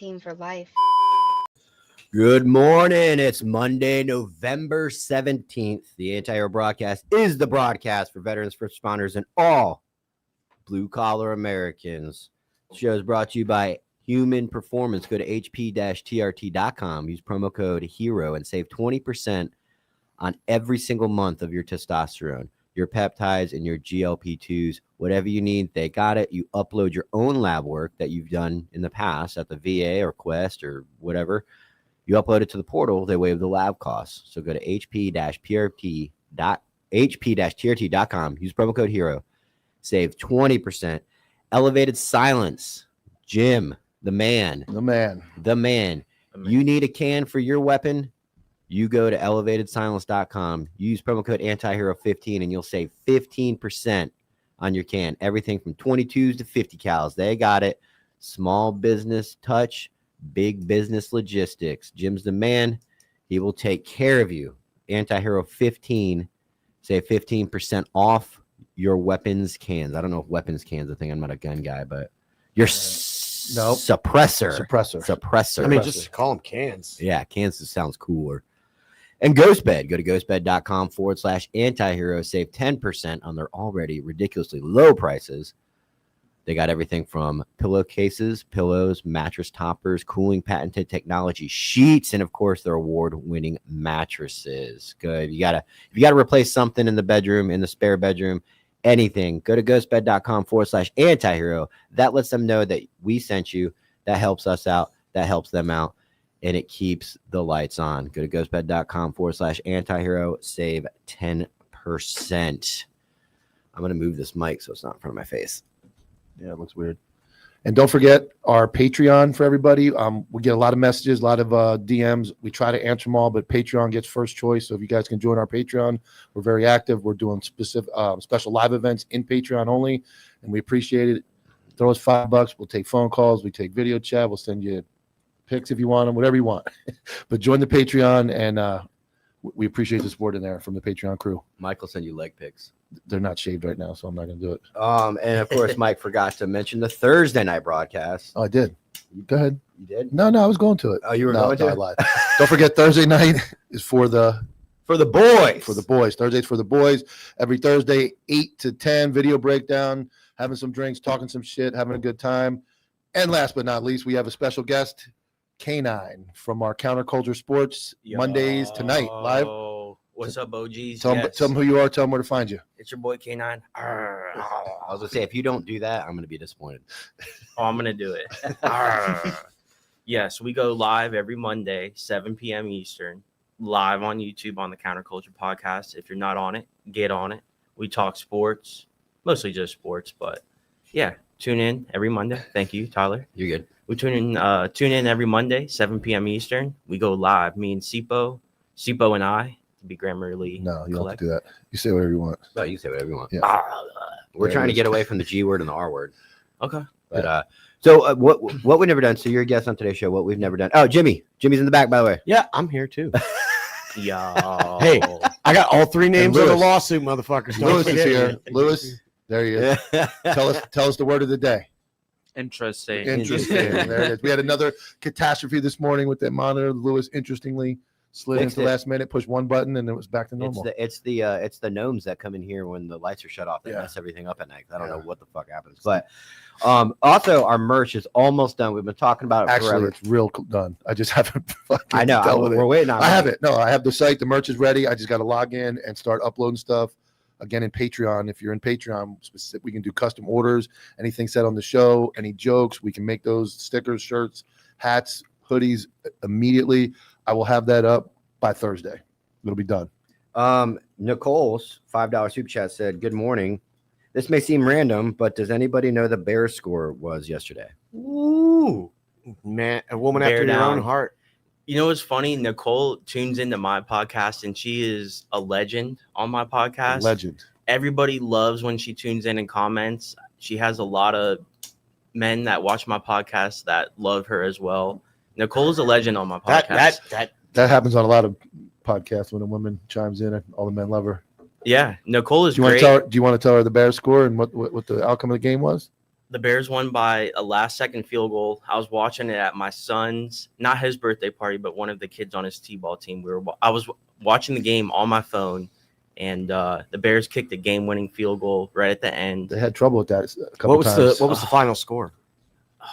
team for life. Good morning. It's Monday, November 17th. The Anti-Hero broadcast is the broadcast for veterans, first responders, and all blue-collar Americans. The show is brought to you by Human Performance. Go to hp-trt.com. Use promo code HERO and save 20% on every single month of your testosterone, your peptides, and your GLP-2s. Whatever you need, they got it. You upload your own lab work that you've done in the past at the VA or Quest or whatever. You upload it to the portal, they waive the lab costs. So go to hp-trt.com. Use promo code HERO. Save 20%. Elevated Silence. Jim, the man. You need a can for your weapon? You go to elevatedsilence.com. Use promo code ANTIHERO15 and you'll save 15% on your can. Everything from 22s to 50 cals. They got it. Small business touch. Big business logistics. Jim's the man. He will take care of you. Anti-Hero 15. Save 15% off your weapons cans. I don't know if weapons cans are a thing. I'm not a gun guy, but your suppressor. I mean, just call them cans. Yeah, cans sounds cooler. And GhostBed. Go to ghostbed.com/antihero. Save 10% on their already ridiculously low prices. They got everything from pillowcases, pillows, mattress toppers, cooling patented technology, sheets, and of course their award-winning mattresses. Good. If you gotta replace something in the bedroom, in the spare bedroom, anything, go to ghostbed.com/antihero. That lets them know that we sent you. That helps us out. That helps them out. And it keeps the lights on. Go to ghostbed.com/antihero. Save 10%. I'm going to move this mic so it's not in front of my face. Yeah, it looks weird. And don't forget our Patreon for everybody. We get a lot of messages, a lot of DMs. We try to answer them all, but Patreon gets first choice. So if you guys can join our Patreon, we're very active. We're doing special live events in Patreon only, and we appreciate it. Throw us $5. We'll take phone calls. We take video chat. We'll send you pics if you want them, whatever you want. But join the Patreon, and we appreciate the support in there from the Patreon crew. Michael send you leg pics. They're not shaved right now, so I'm not going to do it. And of course, Mike forgot to mention the Thursday night broadcast. Oh, I did. Go ahead. You did? No, I was going to it. Oh, you were going to? I lied. Don't forget, Thursday night is for the boys. For the boys. Thursday's for the boys. Every Thursday, 8 to 10, video breakdown, having some drinks, talking some shit, having a good time. And last but not least, we have a special guest, K9 from our Counterculture Sports. Mondays tonight, live. What's up, OGs? Tell them who you are. Tell them where to find you. It's your boy K9. I was going to say, if you don't do that, I'm going to be disappointed. Oh, I'm going to do it. Yes, we go live every Monday, 7 p.m. Eastern, live on YouTube on the Counterculture Podcast. If you're not on it, get on it. We talk sports, mostly just sports, but yeah, tune in every Monday. Thank you, Tyler. You're good. We tune in every Monday, 7 p.m. Eastern. We go live, me and Sipo and I. Be Grammarly. No, you don't have to do that. You say whatever you want. No, you say whatever you want. Yeah. We're trying to get away from the G word and the R word. Okay. But so what we've never done. So you're a guest on today's show. What we've never done. Oh, Jimmy's in the back, by the way. Yeah, I'm here too. Yo. Hey, I got all three names of the lawsuit, motherfuckers. Lewis is here. Lewis, there he is. Tell us the word of the day. Interesting. There it is. We had another catastrophe this morning with that monitor. Lewis, interestingly, slid into the last minute, pushed one button, and it was back to normal. It's the gnomes that come in here when the lights are shut off. They mess everything up at night. I don't know what the fuck happens. But also, our merch is almost done. We've been talking about it forever. It's real done. I just haven't fucking I know. We're waiting on it. I have it. No, I have the site. The merch is ready. I just got to log in and start uploading stuff. Again, in Patreon, if you're in Patreon, we can do custom orders. Anything said on the show, any jokes, we can make those stickers, shirts, hats, hoodies immediately. I will have that up by Thursday. It'll be done. Nicole's $5 super chat said, "Good morning. This may seem random, but does anybody know the Bears score was yesterday?" Ooh, man, a woman after your own heart. You know what's funny? Nicole tunes into my podcast, and she is a legend on my podcast. Legend. Everybody loves when she tunes in and comments. She has a lot of men that watch my podcast that love her as well. Nicole is a legend on my podcast. That happens on a lot of podcasts when a woman chimes in and all the men love her. Yeah, Nicole is great. Do you want to tell her the Bears score and what the outcome of the game was? the Bears won by a last-second field goal. I was watching it at my son's, not his birthday party, but one of the kids on his t-ball team. I was watching the game on my phone, and the Bears kicked a game-winning field goal right at the end. They had trouble with that a couple times. What was the final score?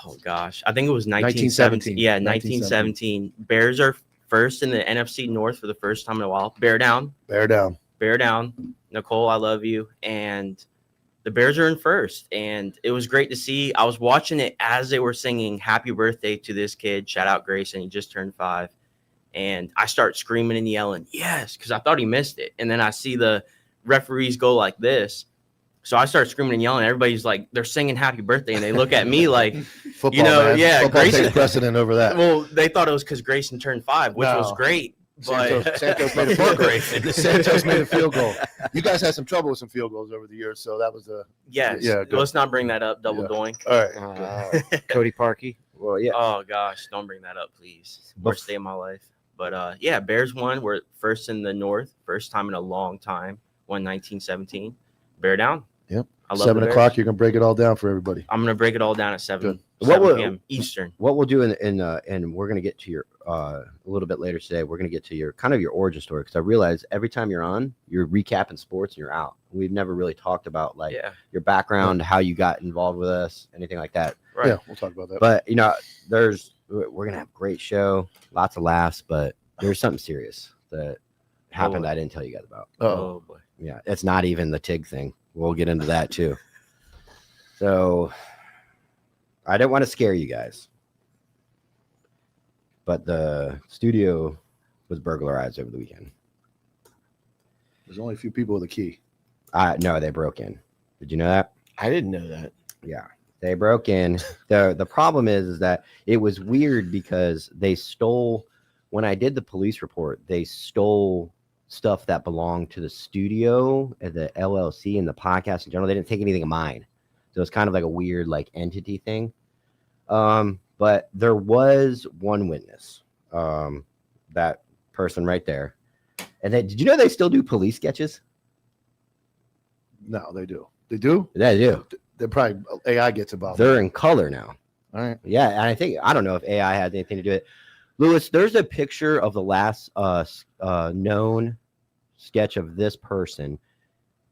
Oh gosh, I think it was 1917. Yeah, 1917. Bears are first in the NFC North for the first time in a while. Bear down. Bear down. Bear down. Nicole, I love you. And the Bears are in first. And it was great to see. I was watching it as they were singing happy birthday to this kid. Shout out Grayson. He just turned 5. And I start screaming and yelling, yes, because I thought he missed it. And then I see the referees go like this. So I start screaming and yelling. Everybody's like, they're singing happy birthday. And they look at me like, Football, you know, man. yeah, Football Grayson takes precedent over that. Well, they thought it was because Grayson turned 5, which was great. But Santos made a field goal. Santos made a field goal. You guys had some trouble with some field goals over the years, so that was a yes. Yeah, good. Let's not bring that up. Double doink. all right. Cody Parkey. Well, yeah. Oh gosh, don't bring that up, please. Worst day of my life. But yeah, Bears won. We're first in the North, first time in a long time. Won 1917. Bear down. Yep. I love 7 the o'clock. Bears. You're gonna break it all down for everybody. I'm gonna break it all down at 7. Good. 7 p.m. Eastern. What we'll do and we're gonna get to your a little bit later today. We're gonna get to your kind of your origin story because I realize every time you're on, you're recapping sports and you're out. We've never really talked about like your background, how you got involved with us, anything like that. Right. Yeah, we'll talk about that. But you know, we're gonna have a great show, lots of laughs, but there's something serious that happened I didn't tell you guys about. Oh boy. Yeah, it's not even the TIG thing. We'll get into that too. So I didn't want to scare you guys, but the studio was burglarized over the weekend. There's only a few people with a key. No, they broke in. Did you know that? I didn't know that. Yeah, they broke in. The problem is that it was weird because they stole. When I did the police report, they stole stuff that belonged to the studio, the LLC, and the podcast in general. They didn't take anything of mine. So it's kind of like a weird like entity thing. But there was one witness, that person right there. And then, did you know they still do police sketches? No, they do. They do? They do. They're probably AI gets involved. They're in color now. All right. Yeah, and I don't know if AI has anything to do with it. Lewis, there's a picture of the last known sketch of this person.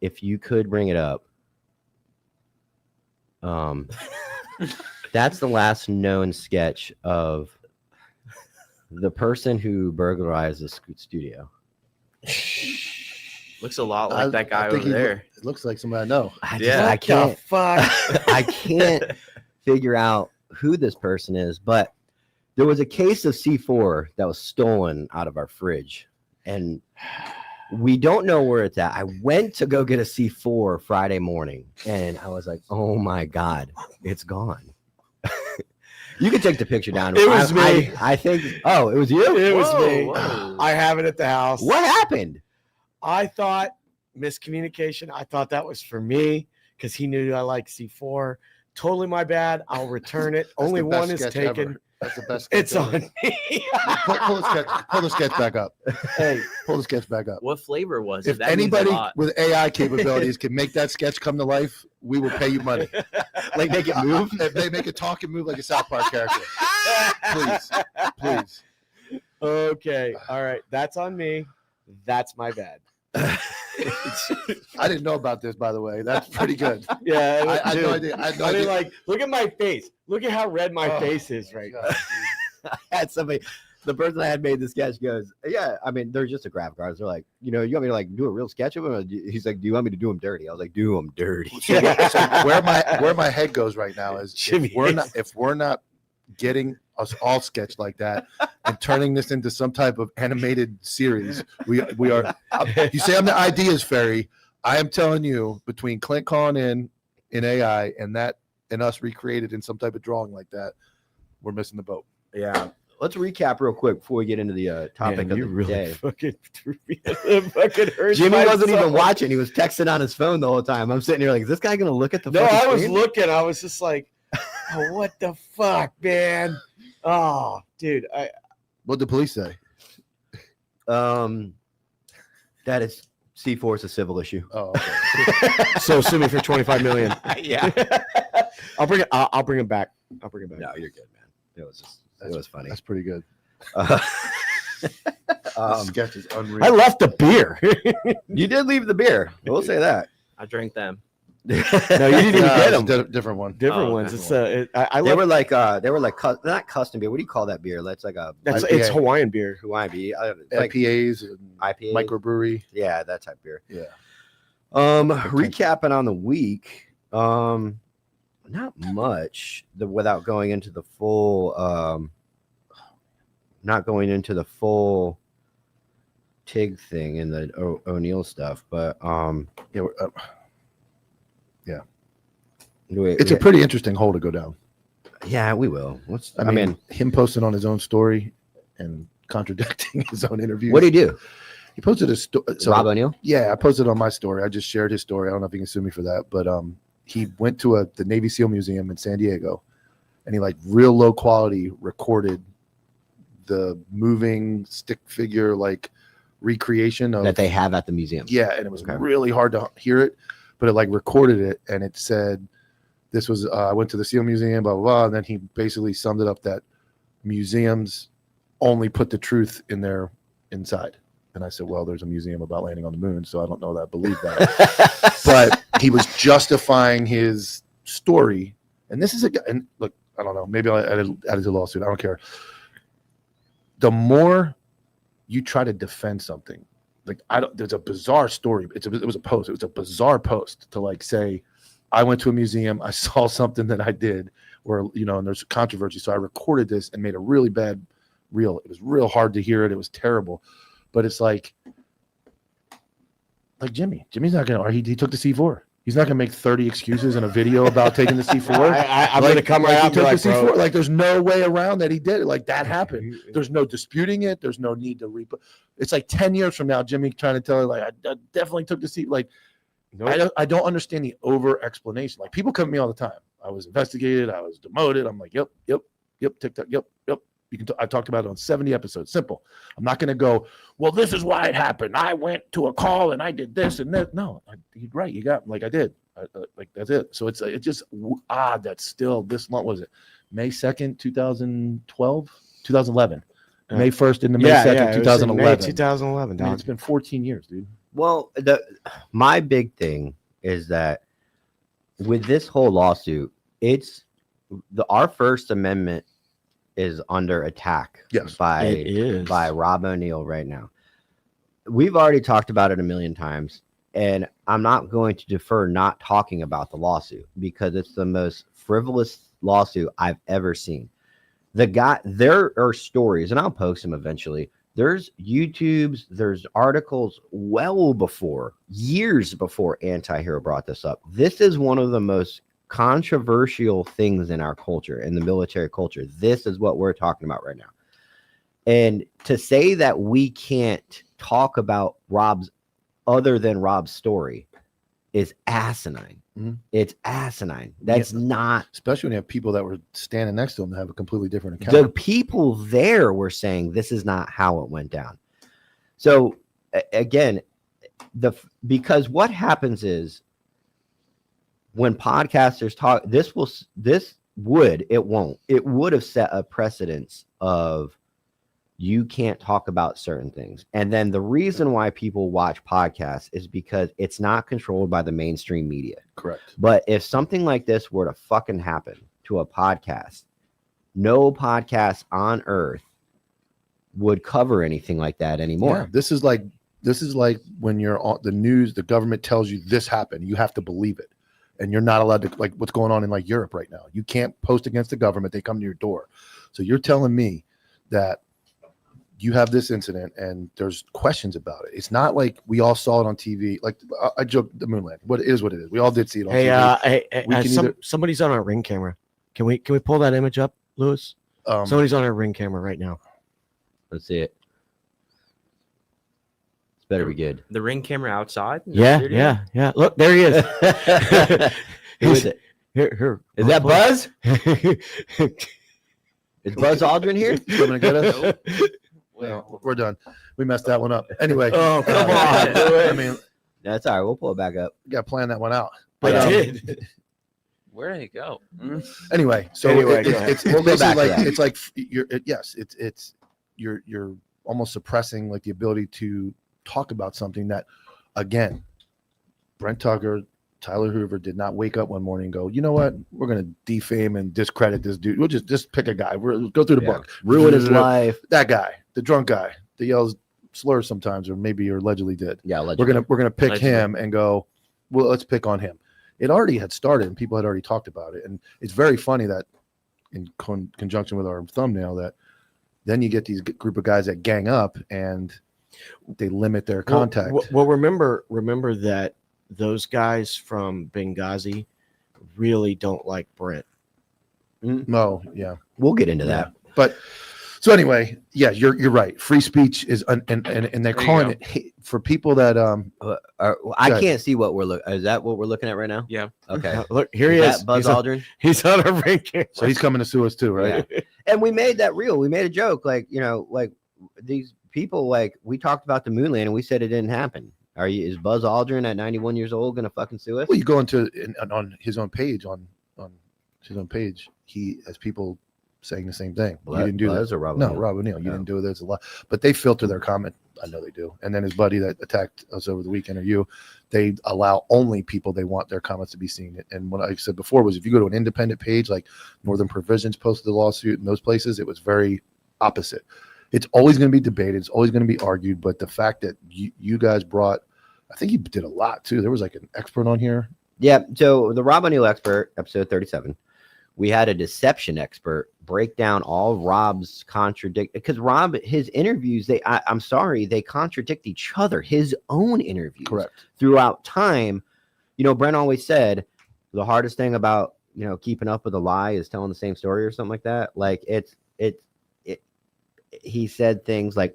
If you could bring it up. That's the last known sketch of the person who burglarized the studio. Looks a lot like that guy over there. It looks like somebody I know. I can't. I can't figure out who this person is, but there was a case of C4 that was stolen out of our fridge, and we don't know where it's at. I went to go get a C4 Friday morning, and I was like, "Oh my God, it's gone." You can take the picture down. It was me. I think. Oh, it was you. It was me. Whoa. I have it at the house. What happened? I thought miscommunication. I thought that was for me because he knew I like C4. Totally my bad. I'll return it. Only the best one is sketch taken. ever. That's the best sketch It's ever. on me. Pull the sketch back up. Hey, pull the sketch back up. What flavor was it? If That means a anybody lot. with AI capabilities can make that sketch come to life, we will pay you money. Like make it move? If they make it talk and move like a South Park character, please. Okay. All right. That's on me. That's my bad. I didn't know about this, by the way. That's pretty good. Yeah. I had dude. no idea. I had no I mean, idea. like, look at my face. Look at how red my Oh, face is right now. God. I had somebody, the person I had made the sketch goes, yeah, I mean, they're just a graphic artist. They're like, you know, you want me to like do a real sketch of him? Or he's like, do you want me to do him dirty? I was like, do him dirty. So where my head goes right now is Jimmy if we're not getting us all sketched like that and turning this into some type of animated series, we are. You say I'm the ideas fairy. I am telling you, between Clint calling in AI and us recreated in some type of drawing like that, we're missing the boat. Yeah. Let's recap real quick before we get into the topic of the day. Fucking threw me. Fucking hurt Jimmy my wasn't even soul. watching. He was texting on his phone the whole time. I'm sitting here like, is this guy going to look at the No, fucking I was screen? looking. I was just like, oh, what the fuck, man? Oh, dude. What did the police say? That is C4 is a civil issue. Oh, okay. So sue me for $25 million. Yeah. I'll bring it. I'll bring it back. I'll bring it back. No, you're good, man. It was funny. That's pretty good. Um, Sketch is unreal. I left the beer. you did leave the beer. We'll say that. I drank them. No, you didn't even get them. Different one. Different Oh, ones. different It's I They left. were like not custom beer. What do you call that beer? That's like a That's IPA. it's Hawaiian beer. Hawaiian beer. Like IPAs and IPA. microbrewery. Yeah, that type beer. Yeah. Recapping on the week. Not much. Without going into the full. Not going into the full Tig thing and the O'Neal stuff, but Yeah. wait, It's a pretty interesting hole to go down. yeah, we will. I mean, him posting on his own story and contradicting his own interview. what do you do? He posted a story. Rob O'Neal? Yeah, I posted on my story. I just shared his story. I don't know if he can sue me for that, but he went to the Navy SEAL Museum in San Diego, and he like real low quality recorded the moving stick figure like recreation of That they have at the museum. yeah, and it was Okay. really hard to hear it, but it like recorded it, and it said, "This was I went to the SEAL Museum, blah blah blah," and then he basically summed it up that museums only put the truth in their inside. And I said, "Well, there's a museum about landing on the moon, so I don't know that I believe that." But he was justifying his story, and this is a guy. And look, I don't know. Maybe I'll add it to the lawsuit. I don't care. The more you try to defend something, like there's a bizarre story. It was a post. It was a bizarre post to like say, I went to a museum. I saw something that I did where, and there's controversy. So I recorded this and made a really bad reel. It was real hard to hear it. It was terrible. But it's like Jimmy's not going to, he took the C4. He's not going to make 30 excuses in a video about taking the C4. I'm going to come right out he and be took the like, C4. bro. Like, there's no way around that he did it. Like, that happened. There's no disputing it. There's no need to It's like 10 years from now, Jimmy trying to tell her, like, I definitely took the C. Like, Nope. I don't understand the over explanation. Like, people come to me all the time. I was investigated. I was demoted. I'm like, yep, TikTok, yep. You can. I talked about it on 70 episodes. Simple. I'm not going to go, well, this is why it happened. I went to a call and I did this and that. No, you're right. You got like I did. Like that's it. So it's just odd that still this long was it May 2nd, 2012, 2011, May 1st into May 2nd, it was in 2011. May 2011. I mean, Dog. it's been 14 years, dude. Well, my big thing is that with this whole lawsuit, our First Amendment is under attack Yes, It is. by Rob O'Neal right now. We've already talked about it a million times, and I'm not going to defer not talking about the lawsuit because it's the most frivolous lawsuit I've ever seen. There are stories, and I'll post them eventually. There's YouTubes, there's articles well before, years before Anti-Hero brought this up. This is one of the most controversial things in our culture, in the military culture. This is what we're talking about right now. And to say that we can't talk about other than Rob's story is asinine. Mm-hmm. It's asinine. That's not. Especially when you have people that were standing next to him that have a completely different account. The people there were saying this is not how it went down. So again, because what happens is when podcasters talk, it would have set a precedence of you can't talk about certain things. And then the reason why people watch podcasts is because it's not controlled by the mainstream media. Correct. But if something like this were to fucking happen to a podcast, no podcast on earth would cover anything like that anymore. Yeah, this is like when you're on the news, the government tells you this happened, you have to believe it. And you're not allowed to, like what's going on in like Europe right now. You can't post against the government. They come to your door. So you're telling me that you have this incident and there's questions about it. It's not like we all saw it on TV. Like I joked the moon landing. What it is what it is. We all did see it on TV. Somebody's on our Ring camera. Can we pull that image up, Lewis? Somebody's on our Ring camera right now. Let's see it. It's better be good. The Ring camera outside? in the Yeah, studio? yeah. Look, there he is. Who is it? Here. Is that Buzz? Is Buzz Aldrin here? Coming to get us? Well, we're done. We messed that one up. Anyway. Oh, come on. I mean, That's all right. We'll pull it back up. you got to plan that one out. I But, did. Where did it go? Anyway, so Anyway, it's, go ahead. it's We'll go basically back to like that. it's like yes, it's you're almost suppressing like the ability to talk about something that, again, Brent Tucker, Tyler Hoover did not wake up one morning and go, you know what, we're gonna defame and discredit this dude. We'll just pick a guy. We'll go through the book. Ruin his life. That guy, the drunk guy, that yells slurs sometimes, or maybe or allegedly did. Yeah, allegedly. We're gonna pick Allegedly. him and go, well, let's pick on him. It already had started and people had already talked about it. And it's very funny that in conjunction with our thumbnail that then you get these group of guys that gang up and they limit their contact. Well, remember that those guys from Benghazi really don't like Brent. No, yeah. We'll get into that. But so anyway, yeah, you're right. Free speech is and they're calling it hate for people that I Good. can't see what we're looking. Is that what we're looking at right now? Yeah. Okay. Look, here he Is is. that Buzz He's on, Aldrin. he's on a ring camera. so he's coming to sue us too, right? Yeah. And we made that real. We made a joke, like, you know, like these people, like we talked about the moon landing. We said it didn't happen. Is Buzz Aldrin at 91 years old gonna fucking sue us? Well, you go into on his own page on his own page, he has people saying the same thing. You didn't do Buzz that. or Rob No, O'Neill? Rob O'Neill. You No. didn't do this a lot, but they filter their comment. I know they do. And then his buddy that attacked us over the weekend, or you, they allow only people they want their comments to be seen. And what I said before was, if you go to an independent page like Northern Provisions posted the lawsuit in those places, it was very opposite. It's always going to be debated. It's always going to be argued. But the fact that you guys brought, I think you did a lot too. There was like an expert on here. Yeah. So the Rob O'Neill expert, episode 37, we had a deception expert break down all Rob's because Rob, his interviews, I'm sorry, they contradict each other. His own interviews Correct. throughout time. You know, Brent always said the hardest thing about, you know, keeping up with a lie is telling the same story or something like that. Like he said things like,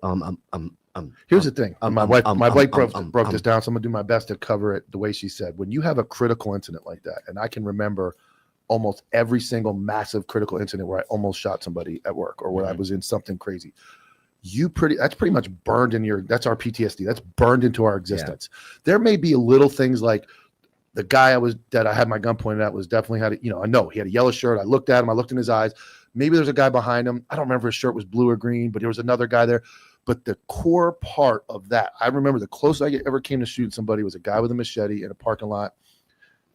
Here's the thing. My wife broke this um. down, so I'm gonna do my best to cover it the way she said. When you have a critical incident like that, and I can remember almost every single massive critical incident where I almost shot somebody at work or where I was in something crazy. That's pretty much burned in that's our PTSD. That's burned into our existence. There may be little things like the guy that I had my gun pointed at was definitely I know he had a yellow shirt. I looked at him. I looked in his eyes. Maybe there's a guy behind him. I don't remember if his shirt was blue or green, but there was another guy there. But the core part of that, I remember the closest I ever came to shoot somebody was a guy with a machete in a parking lot.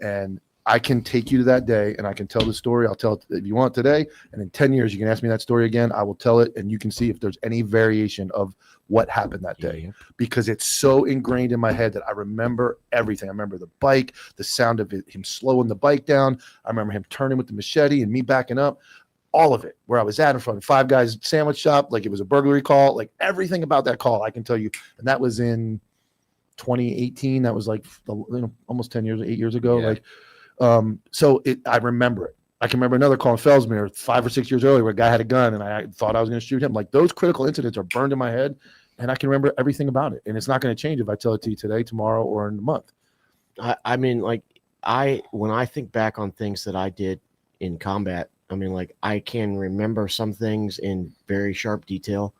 And I can take you to that day and I can tell the story. I'll tell it if you want today. And in 10 years, you can ask me that story again. I will tell it and you can see if there's any variation of what happened that day, because it's so ingrained in my head that I remember everything. I remember the bike, the sound of him slowing the bike down. I remember him turning with the machete and me backing up. All of it, where I was at in front of Five Guys sandwich shop, like it was a burglary call, like everything about that call, I can tell you. And that was in 2018. That was like almost 8 years ago. Yeah. I remember it. I can remember another call in Fellsmere 5 or 6 years earlier where a guy had a gun and I thought I was going to shoot him. Like those critical incidents are burned in my head and I can remember everything about it. And it's not going to change if I tell it to you today, tomorrow, or in a month. I mean, like when I think back on things that I did in combat, I mean, like I can remember some things in very sharp detail,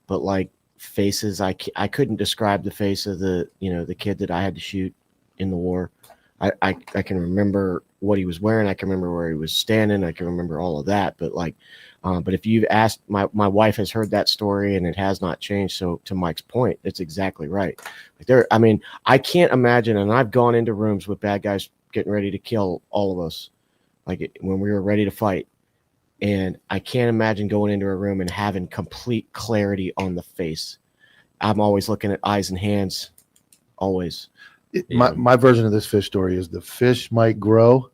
but like faces, I couldn't describe the face of the kid that I had to shoot in the war. I can remember what he was wearing. I can remember where he was standing. I can remember all of that. But but if you've asked, my wife has heard that story and it has not changed. So to Mike's point, it's exactly right. Like I can't imagine. And I've gone into rooms with bad guys getting ready to kill all of us, when we were ready to fight. And I can't imagine going into a room and having complete clarity on the face. I'm always looking at eyes and hands, always. My version of this fish story is the fish might grow,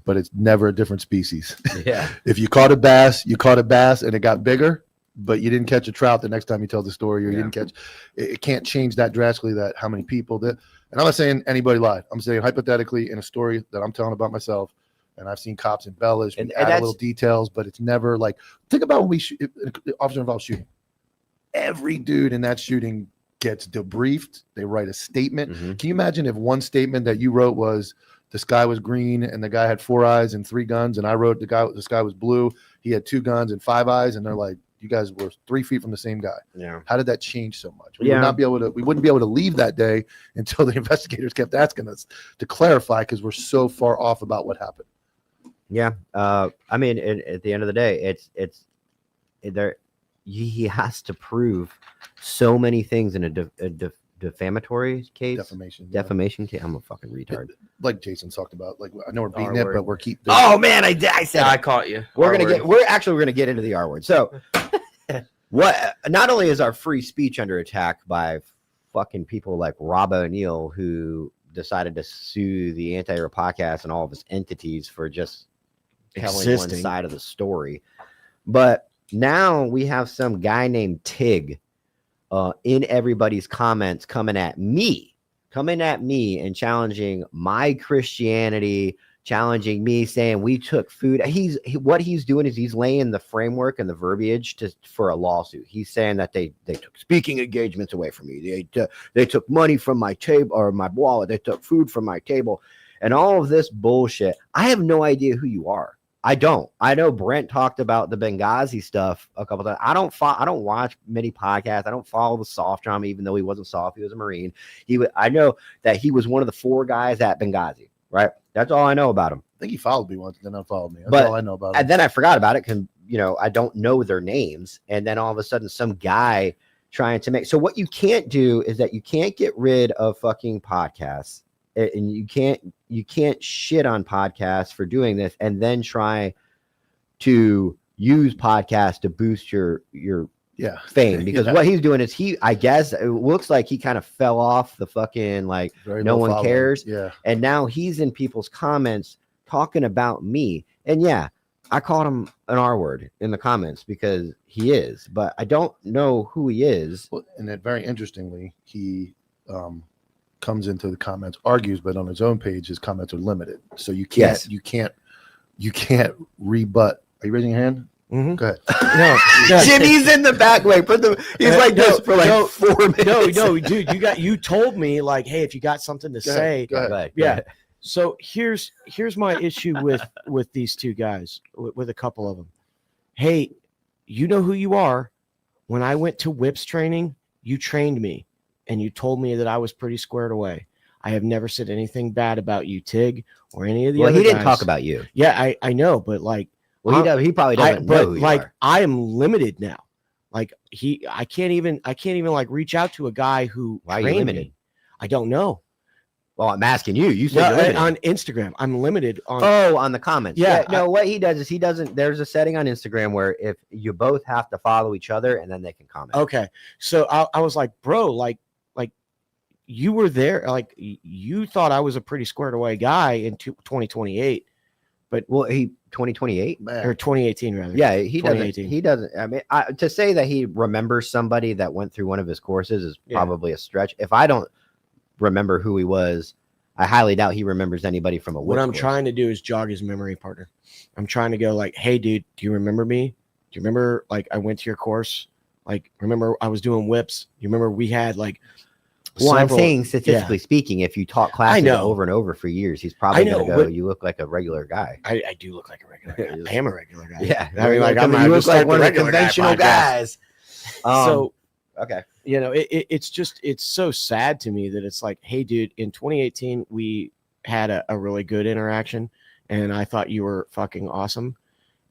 but it's never a different species. Yeah. If you caught a bass and it got bigger, but you didn't catch a trout the next time you tell the story, or you didn't catch it can't change that drastically, that how many people did. And I'm not saying anybody lied. I'm saying hypothetically in a story that I'm telling about myself. And I've seen cops embellish and add little details, but it's never like, think about when we shoot, officer involved shooting. Every dude in that shooting gets debriefed. They write a statement. Can you imagine if one statement that you wrote was the sky was green and the guy had 4 eyes and 3 guns, and I wrote the sky was blue, he had 2 guns and 5 eyes, and they're like, you guys were 3 feet from the same guy. Yeah. How did that change so much? We wouldn't be able to leave that day until the investigators kept asking us to clarify, because we're so far off about what happened. Yeah. I mean, at the end of the day, he has to prove so many things in a defamatory case. Defamation case. I'm a fucking retard. Like Jason talked about. Like, I know we're beating R it, word. but we're keep. Oh man, I said Yeah, I it. caught you. We're R gonna word. get into the R word. So what not only is our free speech under attack by fucking people like Rob O'Neill, who decided to sue the Anti-Hero podcast and all of its entities for just telling one Existing. side of the story, but now we have some guy named Tig in everybody's comments coming at me and challenging my Christianity, challenging me, saying we took food. What he's doing is he's laying the framework and the verbiage for a lawsuit. He's saying that they took speaking engagements away from me. They took money from my table or my wallet. They took food from my table, and all of this bullshit. I have no idea who you are. I don't. I know Brent talked about the Benghazi stuff a couple times. I don't watch many podcasts. I don't follow the soft drama, even though he wasn't soft. He was a Marine. I know that he was one of the 4 guys at Benghazi. Right. That's all I know about him. I think he followed me once, then unfollowed me. That's But- all I know about him. And then I forgot about it because I don't know their names. And then all of a sudden, some guy trying to make. So what you can't do is that you can't get rid of fucking podcasts, and you can't shit on podcasts for doing this, and then try to use podcasts to boost your Yeah. fame. Because Yeah. what he's doing is I guess it looks like he kind of fell off the fucking like. Very No low one following. cares. Yeah. And now he's in people's comments talking about me. And yeah, I called him an R word in the comments because he is, but I don't know who he is. Well, and then very interestingly, he comes into the comments, argues, but on his own page, his comments are limited. So you can't, Yes. you can't rebut. Are you raising your hand? Mhm. Go ahead. No, Jimmy's in the back. Wait, he's like this for like no, 4 minutes. no, dude, you told me like, hey, if you got something to Go ahead, say, go ahead. Go ahead. yeah. So here's my issue with these 2 guys, with a couple of them. Hey, you know who you are. When I went to whips training, you trained me, and you told me that I was pretty squared away. I have never said anything bad about you, Tig, or any of the Well, other he didn't guys. talk about you. Yeah, I know, but like, Well, he probably doesn't know who you like are. I am limited now. Like I can't even like reach out to a guy who Why are you trained limited? me. I don't know. Well, I'm asking you. You said No, you're limited. on Instagram, I'm limited on. Oh, on the comments. Yeah, No, what he does is he doesn't. There's a setting on Instagram where if you both have to follow each other and then they can comment. Okay, so I was like, bro, like you were there, like you thought I was a pretty squared away guy in 2028, Well, he 2028. Man. or 2018 rather. Yeah, he doesn't. 2018. He doesn't. I mean, to say that he remembers somebody that went through one of his courses is Yeah. probably a stretch. If I don't remember who he was, I highly doubt he remembers anybody from a. What whip I'm course. trying to do is jog his memory, partner. I'm trying to go like, hey, dude, do you remember me? Do you remember like I went to your course? Like, remember I was doing whips? You remember we had like. Well, I'm several- saying statistically speaking, if you taught classes know. over and over for years, he's probably I know, going to go. but- You look like a regular guy. I do look like a regular guy. I am a regular guy. Yeah, I mean, like I'm you I look just like start one of the regular guy conventional podcast. guys. So Okay. you know, it's so sad to me that it's like, hey, dude, in 2018 we had a really good interaction, and I thought you were fucking awesome,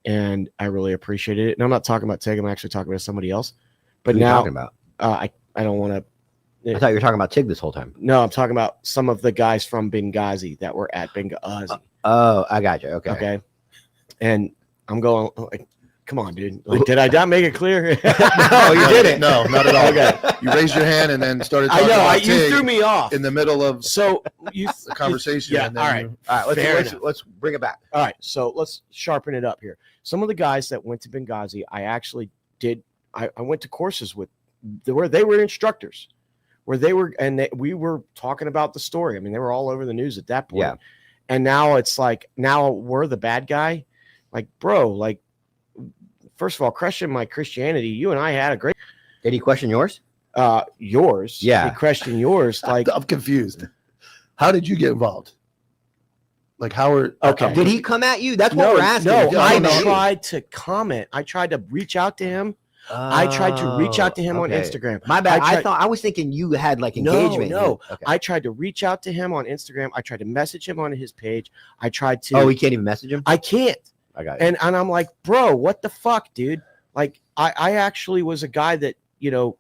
and I really appreciated it. And I'm not talking about Tig. I'm actually talking about somebody else. But Who are you now talking about? I don't want to. I thought you were talking about Tig this whole time. No, I'm talking about some of the guys from Benghazi that were at Benghazi. Oh, I got you. Okay. Okay. And I'm going like, come on, dude. Like, did I not make it clear? No, you didn't. No, not at all. Okay. You raised your hand and then started I talking know. about You Tig threw me off. in the middle of So you the conversation. Yeah. and then All right. you- All right. Fair Let's enough. let's bring it back. All right. So let's sharpen it up here. Some of the guys that went to Benghazi, I actually did. I went to courses with where they were instructors, where they were, and we were talking about the story. I mean, they were all over the news at that point. Yeah. And now it's like, now we're the bad guy. Like, bro, like, first of all, question my Christianity. You and I had a great, Did he question yours? yours. Yeah. He questioned yours. Like, I'm confused. How did you get involved? Like, how are Okay. Did he come at you? That's what no, we're asking. no, Did he I come at you? tried to comment. I tried to reach out to him. I tried to reach out to him on okay. Instagram. My bad. I I was thinking you had like No, engagement. no. Okay. I tried to reach out to him on Instagram. I tried to message him on his page. I tried to. Oh, he can't even message him? I can't. I got you. And I'm like, bro, what the fuck, dude? Like, I actually was a guy that, you know,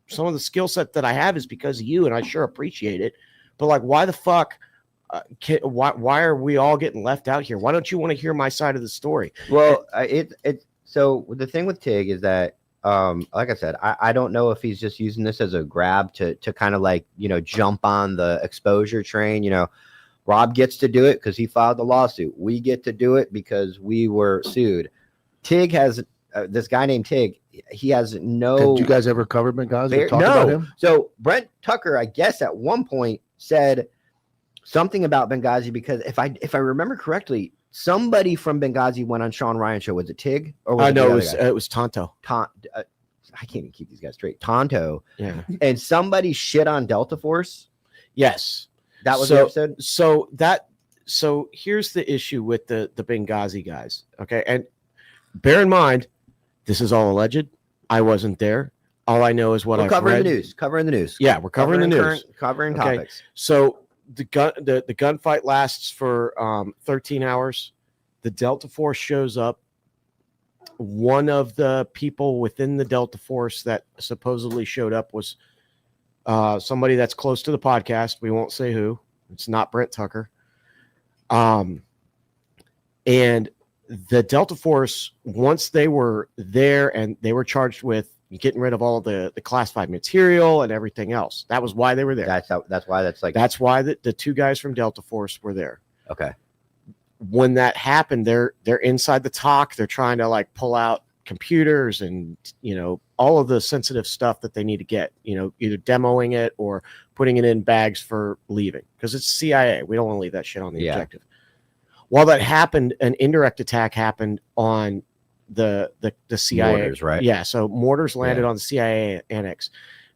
some of the skill set that I have is because of you, and I sure appreciate it. But like, why the fuck? Why are we all getting left out here? Why don't you want to hear my side of the story? Well, so the thing with Tig is that, like I said, I don't know if he's just using this as a grab to kind of like, you know, jump on the exposure train. You know, Rob gets to do it because he filed the lawsuit. We get to do it because we were sued. Tig has this guy named Tig. He has no. Did you guys ever cover Benghazi? Or talk about him? So Brent Tucker, I guess, at one point said something about Benghazi because if I remember correctly, somebody from Benghazi went on Sean Ryan show. Was it Tig or was it was Tonto. I can't even keep these guys straight. Tonto. Yeah. And somebody shit on Delta Force. Yes. That was the episode. So here's the issue with the Benghazi guys. Okay. And bear in mind, this is all alleged. I wasn't there. All I know is what I've covering read. the news. Covering the news. Yeah, we're covering the news. Covering Okay. topics. So the gunfight lasts for 13 hours. The Delta Force shows up. One of the people within the Delta Force that supposedly showed up was somebody that's close to the podcast. We won't say who. It's not Brent Tucker. And the Delta Force, once they were there and they were charged with getting rid of all the classified material and everything else. That was why they were there. That's why the two guys from Delta Force were there. Okay. When that happened, they're inside the talk. They're trying to like pull out computers and, you know, all of the sensitive stuff that they need to get, you know, either demoing it or putting it in bags for leaving because it's CIA. We don't want to leave that shit on the objective. While that happened, an indirect attack happened on the CIA. Mortars, right? Yeah. So mortars landed on the CIA annex.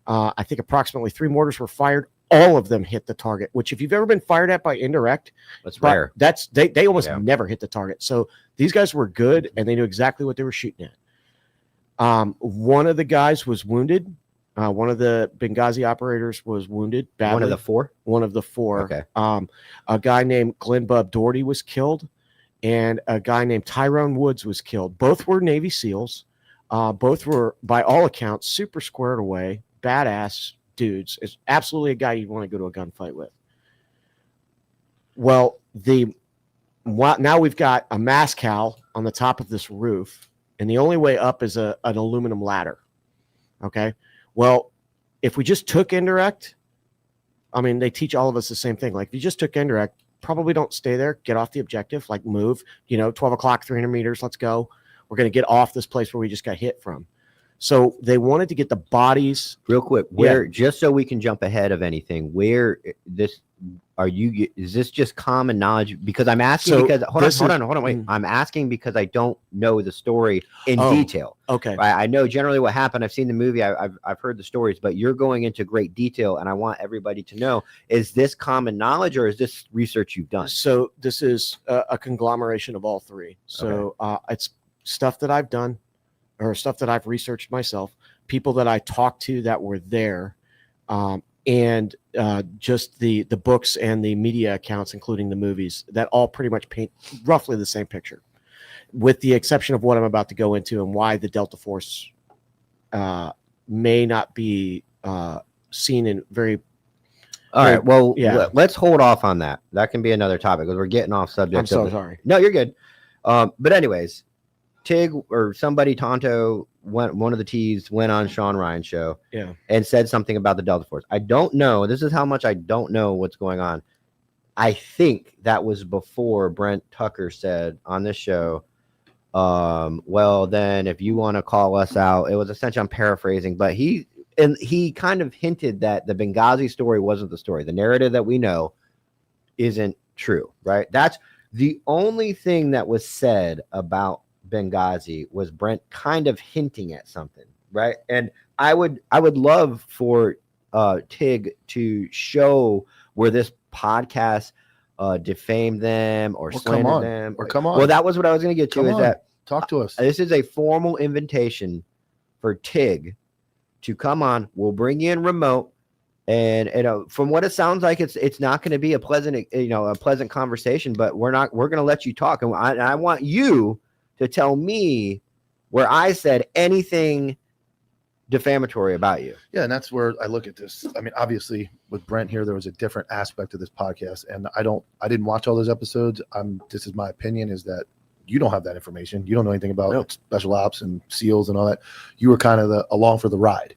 I think approximately 3 mortars were fired. All of them hit the target, which if you've ever been fired at by indirect, that's rare. They almost never hit the target. So these guys were good and they knew exactly what they were shooting at. One of the guys was wounded. One of the Benghazi operators was wounded badly. One of the 4? One of the 4. Okay. A guy named Glenn Bub Doherty was killed, and a guy named Tyrone Woods was killed. Both were Navy SEALs. Both were, by all accounts, super squared away, badass dudes. It's absolutely a guy you'd want to go to a gunfight with. Well, now we've got a Moscow on the top of this roof, and the only way up is an aluminum ladder. Okay. Well, if we just took indirect, I mean, they teach all of us the same thing. Like, if you just took indirect, probably don't stay there. Get off the objective, like move, 12 o'clock, 300 meters. Let's go. We're going to get off this place where we just got hit from. So they wanted to get the bodies. Real quick, just so we can jump ahead of anything, is this just common knowledge? Because I'm asking hold on, wait. I'm asking because I don't know the story in detail. Okay. I know generally what happened. I've seen the movie. I've heard the stories, but you're going into great detail, and I want everybody to know: is this common knowledge or is this research you've done? So this is a conglomeration of all 3. So it's stuff that I've done, or stuff that I've researched myself, people that I talked to that were there, and just the books and the media accounts, including the movies, that all pretty much paint roughly the same picture, with the exception of what I'm about to go into and why the Delta Force may not be seen in very. All right. Well, let's hold off on that. That can be another topic because we're getting off subject. I'm so sorry. No, you're good. But anyways, Tig or somebody, Tonto, one of the T's went on Sean Ryan's show and said something about the Delta Force. I don't know. This is how much I don't know what's going on. I think that was before Brent Tucker said on this show, well, then if you want to call us out, it was essentially, I'm paraphrasing, but he kind of hinted that the Benghazi story wasn't the story. The narrative that we know isn't true, right? That's the only thing that was said about Benghazi was Brent kind of hinting at something, right? And I would love for Tig to show where this podcast defamed them or slandered them. Come on. Well, that was what I was going to get to. That talk to us. This is a formal invitation for Tig to come on. We'll bring you in remote. And from what it sounds like, it's not going to be a pleasant conversation, but we're going to let you talk. And I want you to tell me where I said anything defamatory about you. Yeah, and that's where I look at this. I mean, obviously with Brent here, there was a different aspect of this podcast, and I didn't watch all those episodes. This is my opinion, is that you don't have that information. You don't know anything about special ops and SEALs and all that. You were kind of along for the ride,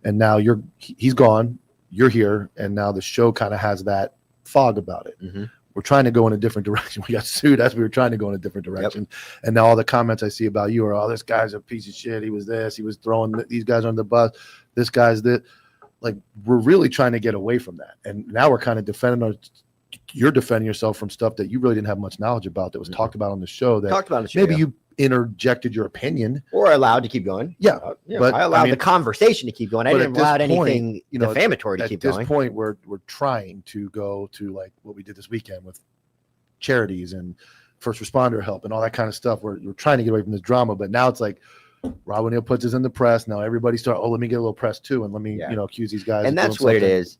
and now he's gone. You're here, and now the show kind of has that fog about it. Mm-hmm. We're trying to go in a different direction. We got sued as we were trying to go in a different direction. Yep. And now all the comments I see about you are, oh, this guy's a piece of shit. He was this. He was throwing these guys on the bus. This guy's this. Like, we're really trying to get away from that. And now we're kind of you're defending yourself from stuff that you really didn't have much knowledge about that was talked about on the show. Maybe you interjected your opinion. Or allowed to keep going. Yeah. But I allowed the conversation to keep going. I didn't allow anything defamatory to keep going. At this point, we're trying to go to like what we did this weekend with charities and first responder help and all that kind of stuff. We're trying to get away from this drama, but now it's like Rob O'Neill puts us in the press. Now everybody let me get a little press too, and let me accuse these guys. And that's what it is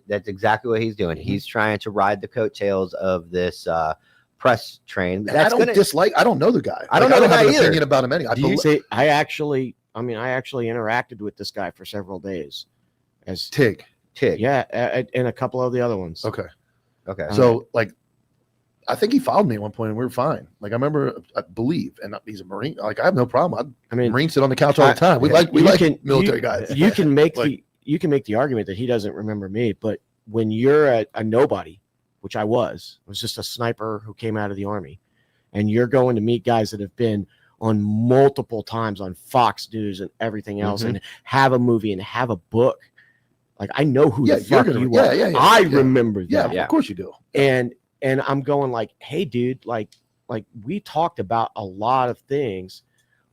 that's exactly what he's doing. Mm-hmm. He's trying to ride the coattails of this press train. I don't know the guy. I don't have an opinion about him anyway. I actually interacted with this guy for several days as Tig. Yeah, and a couple of the other ones. Okay. So I think he followed me at one point and we were fine. Like, I remember, I believe, and he's a Marine. Like, I have no problem. Marines sit on the couch all the time. We like military guys. You can make the argument that he doesn't remember me, but when you're a nobody, which I was just a sniper who came out of the Army, and you're going to meet guys that have been on multiple times on Fox News and everything else, and have a movie and have a book. Like, I know who the fuck you are. I remember that. Yeah, of course you do. And I'm going like, hey, dude, like we talked about a lot of things.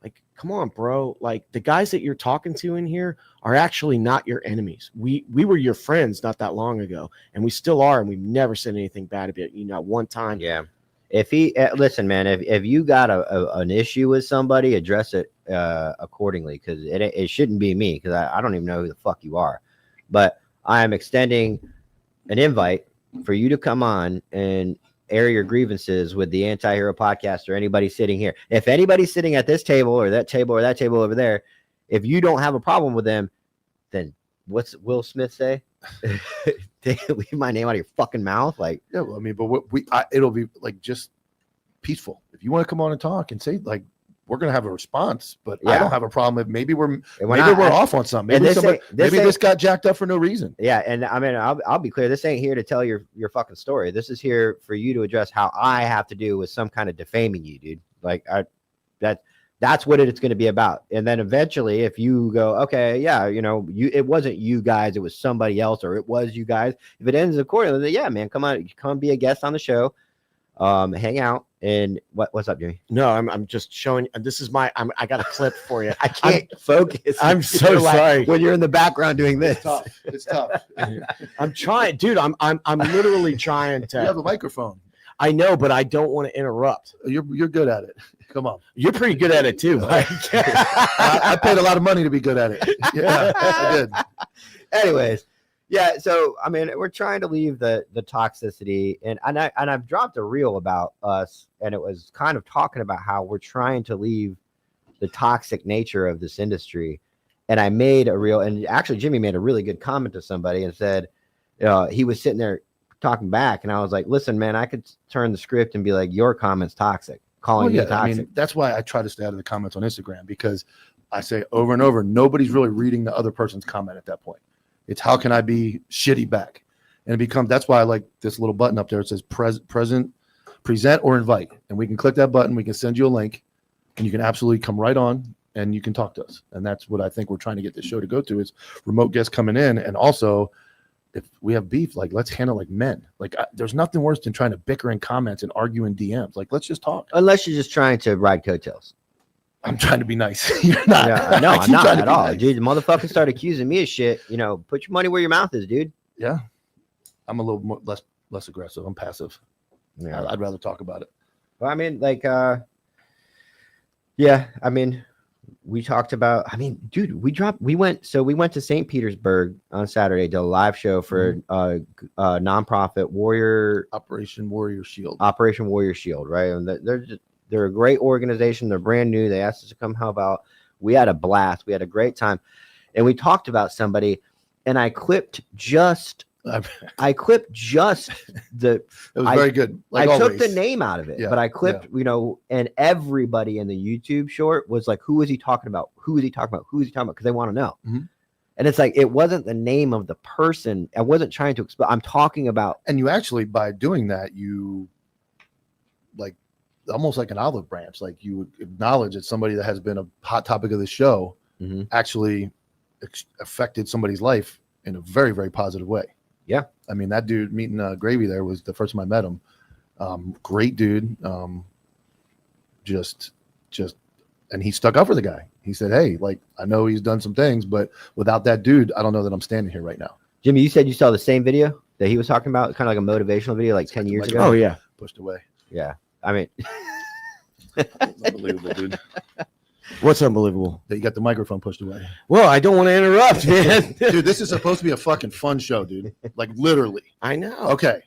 Like, come on, bro. Like, the guys that you're talking to in here are actually not your enemies. We were your friends not that long ago, and we still are, and we've never said anything bad about you. Not one time. Yeah. If he listen, man, if you got an issue with somebody, address it accordingly, because it shouldn't be me, because I don't even know who the fuck you are. But I am extending an invite for you to come on and air your grievances with the Anti-Hero Podcast or anybody sitting here. If anybody's sitting at this table or that table over there, if you don't have a problem with them, then what's Will Smith say? Leave my name out of your fucking mouth. Like, yeah, well, I mean, but it'll be like just peaceful. If you want to come on and talk and say, like, we're gonna have a response, but I don't have a problem if maybe we're off on something. Maybe this got jacked up for no reason. Yeah, and I mean, I'll be clear. This ain't here to tell your fucking story. This is here for you to address how I have to do with some kind of defaming you, dude. Like, that's what it's going to be about. And then eventually, if you go, okay, yeah, it wasn't you guys, it was somebody else, or it was you guys. If it ends accordingly, then yeah, man, come be a guest on the show, hang out. And what's up, Jimmy? No, I'm just showing. This is I got a clip for you. I can't focus. I'm so sorry when you're in the background doing this. It's tough. I'm trying, dude. I'm literally trying to. You have a microphone. I know, but I don't want to interrupt. You're good at it. Come on. You're pretty good at it too. I paid a lot of money to be good at it. Yeah, I did. Anyways. Yeah, so I mean, we're trying to leave the toxicity, and I've dropped a reel about us, and it was kind of talking about how we're trying to leave the toxic nature of this industry. And I made a reel, and actually Jimmy made a really good comment to somebody and said, he was sitting there talking back, and I was like, listen, man, I could turn the script and be like, your comment's toxic, calling you toxic. I mean, that's why I try to stay out of the comments on Instagram, because I say over and over, nobody's really reading the other person's comment at that point. It's how can I be shitty back? And that's why I like this little button up there. It says present, or invite. And we can click that button. We can send you a link, and you can absolutely come right on and you can talk to us. And that's what I think we're trying to get this show to go to, is remote guests coming in. And also, if we have beef, like, let's handle like men. Like, there's nothing worse than trying to bicker in comments and argue in DMs. Like, let's just talk. Unless you're just trying to ride coattails. I'm trying to be nice. You're not. Yeah, no, I'm not at all. Nice. Dude, the motherfuckers start accusing me of shit. Put your money where your mouth is, dude. Yeah. I'm a little more, less aggressive. I'm passive. Yeah. I'd rather talk about it. Well, I mean, like, yeah, I mean, we talked about, I mean, dude, we went to St. Petersburg on Saturday, did a live show for nonprofit Operation Warrior Shield. Right? And they're a great organization. They're brand new. They asked us to come help out. We had a blast. We had a great time. And we talked about somebody, and I clipped just the It was very good. Like I always. took the name out of it, but I clipped, and everybody in the YouTube short was like, who is he talking about? Who is he talking about? Who is he talking about? Because they want to know. Mm-hmm. And it's like, it wasn't the name of the person. I wasn't trying to explain. I'm talking about. And you actually, by doing that, you like almost like an olive branch. Like you would acknowledge that somebody that has been a hot topic of the show actually affected somebody's life in a very, very positive way. Yeah. I mean, that dude meeting Gravy there was the first time I met him. Great dude. Just, and he stuck up for the guy. He said, hey, like, I know he's done some things, but without that dude, I don't know that I'm standing here right now. Jimmy, you said you saw the same video that he was talking about, kind of like a motivational video like 10 years ago. Oh, yeah. Pushed away. Yeah. I mean, unbelievable, dude. What's unbelievable? That you got the microphone pushed away. Well, I don't want to interrupt, man. Dude, this is supposed to be a fucking fun show, dude. Like literally. I know. Okay.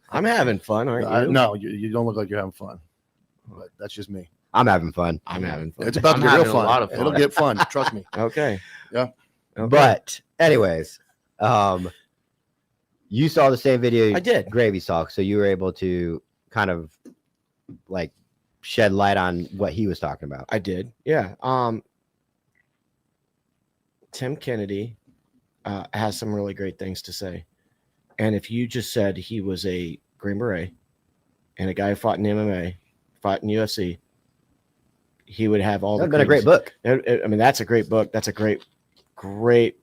I'm having fun, aren't you? No, you don't look like you're having fun. But that's just me. I'm having fun. I'm having fun. It's about to I'm get real having a fun. lot of fun. It'll get fun. Trust me. Okay. Yeah. Okay. But anyways, you saw the same video I did. Gravy saw, so you were able to kind of like shed light on what he was talking about. I did. Yeah. Tim Kennedy has some really great things to say. And if you just said he was a Green Beret and a guy who fought in MMA, fought in UFC, he would have all That's the been a great book. I mean, that's a great book. That's a great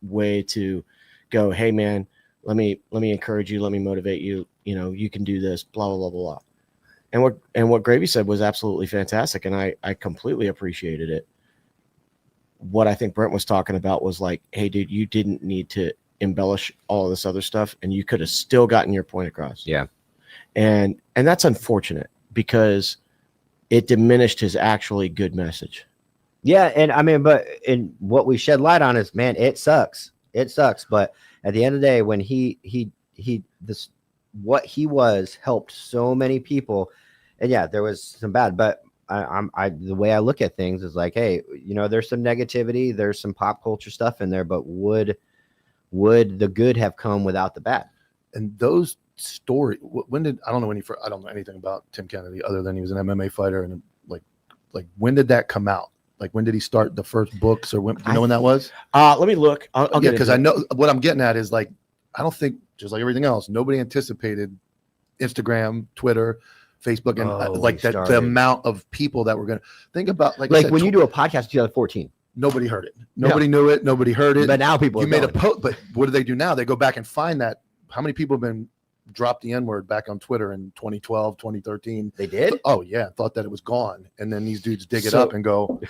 way to go, hey man, let me encourage you, let me motivate you, you can do this, blah, blah, blah, blah. And what Gravy said was absolutely fantastic, and I completely appreciated it. What I think Brent was talking about was like, hey dude, you didn't need to embellish all of this other stuff, and you could have still gotten your point across. Yeah. And that's unfortunate because it diminished his actually good message. Yeah, and I mean, but in what we shed light on is, man, it sucks. It sucks. But at the end of the day, when what he was helped so many people, and yeah, there was some bad, but the way I look at things is like, hey, there's some negativity, there's some pop culture stuff in there, but would the good have come without the bad? And those stories, when did, I don't know anything about Tim Kennedy other than he was an MMA fighter, and like when did that come out? Like when did he start the first books, or when, do you know when that was? Let me look. I'll get because I know what I'm getting at is like, I don't think, just like everything else, nobody anticipated Instagram, Twitter, Facebook, and the amount of people that were going to think about. Like I said, when you do a podcast in 2014, nobody heard it. Nobody knew it. Nobody heard it. But now people you made a post. But what do they do now? They go back and find that. How many people have been dropped the N-word back on Twitter in 2012, 2013? They did? Oh, yeah. Thought that it was gone. And then these dudes dig it up and go.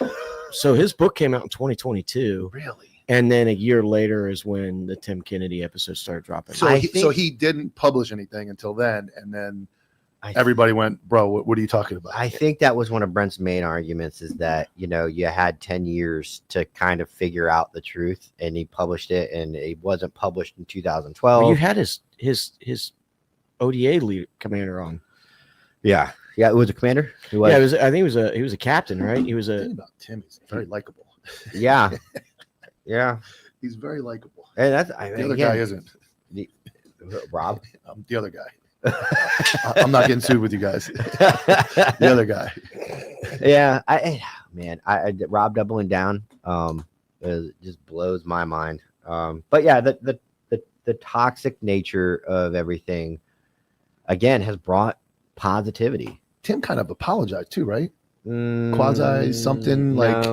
So his book came out in 2022. Really? And then a year later is when the Tim Kennedy episodes started dropping. So he didn't publish anything until then. And then everybody went, bro, what are you talking about? I think that was one of Brent's main arguments, is that, you had 10 years to kind of figure out the truth, and he published it, and it wasn't published in 2012. Well, you had his ODA lead commander on. Yeah. Yeah. It was a commander. It was. I think he was a captain, right? He was The thing about Tim, he's very likable. Yeah. Yeah. He's very likable. And the other guy isn't. Rob? The other guy. I'm not getting sued with you guys. The other guy. Yeah. Rob doubling down it just blows my mind. But yeah, the toxic nature of everything, again, has brought positivity. Tim kind of apologized too, right? Quasi something like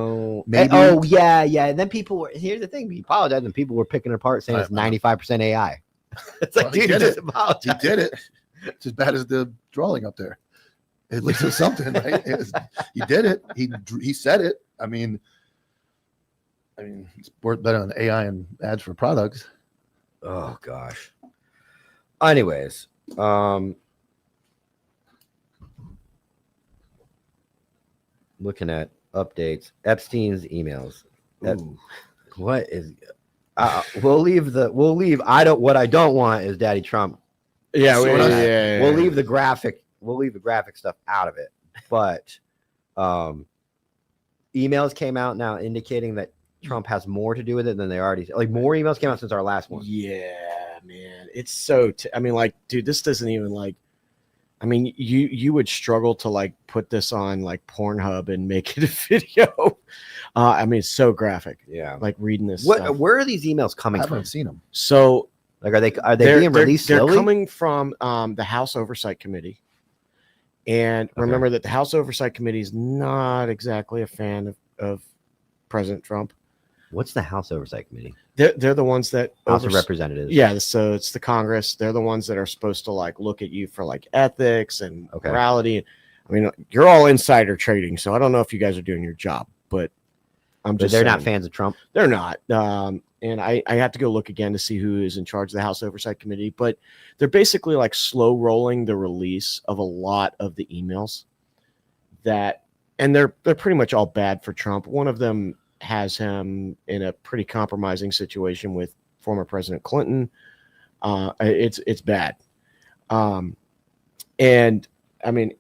maybe. Oh yeah. And then here's the thing: he apologized, and people were picking it apart, saying it's 95% AI. It's like, dude, he just apologized. He did it. It's as bad as the drawing up there. At least it's something, right? He did it. He said it. I mean, it's worth better than AI and ads for products. Oh gosh. Anyways, looking at updates. Epstein's emails. Ooh. What is? We'll leave. What I don't want is Daddy Trump. Yeah, We'll leave the graphic. We'll leave the graphic stuff out of it. But emails came out now indicating that Trump has more to do with it than they already. Like more emails came out since our last one. Yeah, man, it's so. I mean, like, dude, this doesn't even like. I mean, you would struggle to like put this on like Pornhub and make it a video. I mean, it's so graphic. Yeah, like reading this. Stuff. Where are these emails coming I from? haven't seen them. So, like, are they being released? They're slowly? coming from the House Oversight Committee. And remember that the House Oversight Committee is not exactly a fan of President Trump. What's the House Oversight Committee? They're the ones that House of Representatives. Yeah, so it's the Congress. They're the ones that are supposed to like look at you for like ethics and morality. I mean, you're all insider trading, so I don't know if you guys are doing your job, but they're saying, not fans of Trump. They're not. And I have to go look again to see who is in charge of the House Oversight Committee, but they're basically like slow rolling the release of a lot of the emails and they're pretty much all bad for Trump. One of them has him in a pretty compromising situation with former President Clinton. It's bad. And I mean,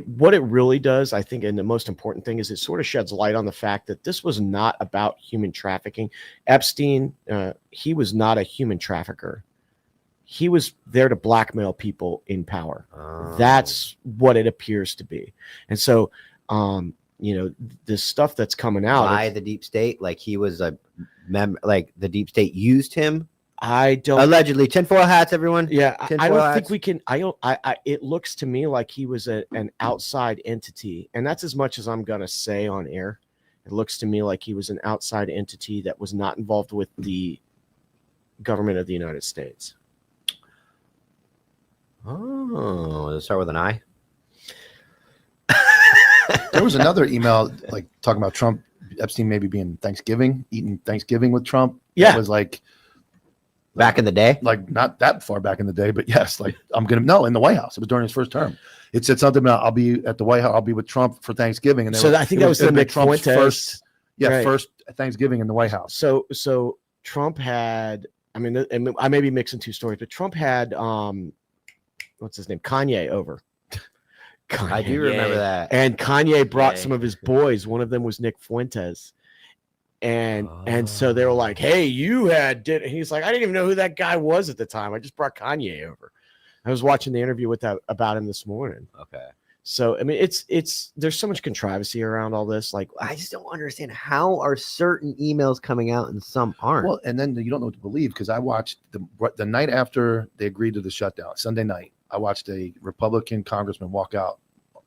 what it really does, I think, and the most important thing is it sort of sheds light on the fact that this was not about human trafficking. Epstein, he was not a human trafficker. He was there to blackmail people in power. That's what it appears to be. And so, the stuff that's coming out by the deep state, like he was like the deep state used him. I don't allegedly tinfoil hats, everyone. Yeah, I don't think we can. It looks to me like he was an outside entity, and that's as much as I'm gonna say on air. It looks to me like he was an outside entity that was not involved with the government of the United States. Oh, let's start with an I. There was another email like talking about Trump, Epstein maybe being eating Thanksgiving with Trump. Yeah, it was like. Back in the day? Like not that far back in the day, but yes, like in the White House. It was during his first term. It said something about I'll be at the White House, I'll be with Trump for Thanksgiving. And I think that was the Nick Fuentes first Thanksgiving in the White House. So Trump had, I mean, I may be mixing two stories, but Trump had what's his name? Kanye over. Kanye. I do remember that. And Kanye brought some of his boys. One of them was Nick Fuentes. And so they were like, hey, and he's like, I didn't even know who that guy was at the time. I just brought Kanye over. I was watching the interview about him this morning. Okay. So I mean, it's there's so much controversy around all this. Like, I just don't understand how are certain emails coming out and some aren't. Well, and then you don't know what to believe because I watched the night after they agreed to the shutdown, Sunday night. I watched a Republican congressman walk out,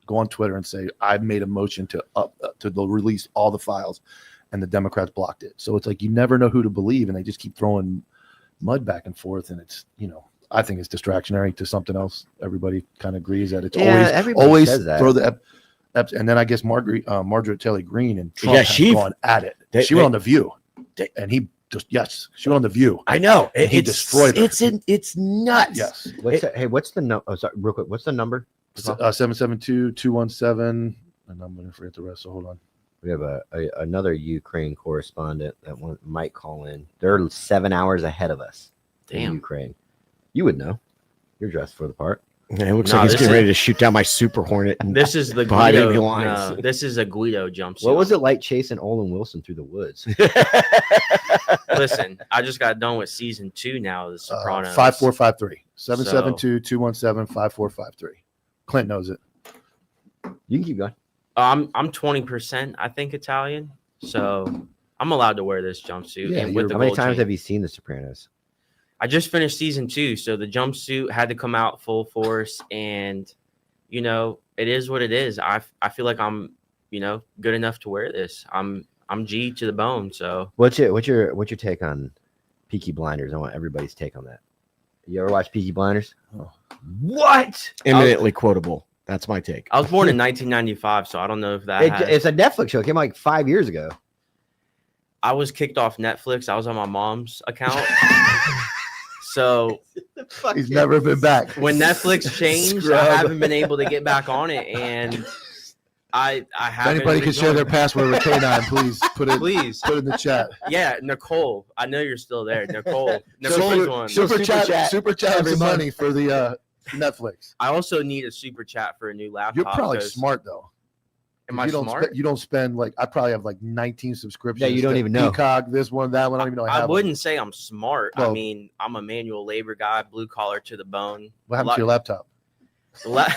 go on Twitter and say, I've made a motion to release all the files. And the Democrats blocked it. So it's like you never know who to believe, and they just keep throwing mud back and forth. And it's, I think it's distractionary to something else. Everybody kind of agrees that it's always throw the and then I guess Margaret Taylor Greene and Trump have gone at it. She went on The View, and he just she went on The View. I know he destroyed her. It's nuts. Yes. What's the no? Oh, sorry, real quick. What's the number? 772-217, and I'm going to forget the rest. So hold on. We have another Ukraine correspondent that might call in. They're 7 hours ahead of us. Damn. In Ukraine. You would know. You're dressed for the part. Yeah, it looks like he's getting ready to shoot down my Super Hornet. This is the Guido. This is a Guido jumpsuit. What was it like chasing Olin Wilson through the woods? Listen, I just got done with season 2 now of The Sopranos. 5453 772-217-5453. Clint knows it. You can keep going. I'm 20%, I think, Italian, so I'm allowed to wear this jumpsuit. Yeah, and with the how many gold times chain. have you seen The Sopranos? I just finished season 2, so the jumpsuit had to come out full force, and it is what it is. I feel like I'm good enough to wear this. I'm G to the bone. So what's your take on Peaky Blinders? I want everybody's take on that. You ever watch Peaky Blinders? Oh. What? Eminently quotable. That's my take. I was born in 1995, so I don't know if that. It's a Netflix show. It came out like 5 years ago. I was kicked off Netflix. I was on my mom's account. So he's never been back. When Netflix changed, I haven't been able to get back on it, and I If haven't. anybody can share their password with K9, please put it Please. put it in the chat. Yeah, Nicole. I know you're still there. Nicole. So Nicole's one. super chat every some month. money for the Netflix. I also need a super chat for a new laptop. You're probably 'cause- smart though. Am I you don't smart? you don't spend like I probably have like 19 subscriptions. Yeah, you don't to even know. Peacock, this one, that one. I don't even know. I I have wouldn't say I'm smart. I Well- mean, I'm a manual labor guy, blue collar to the bone. What happened to your laptop La-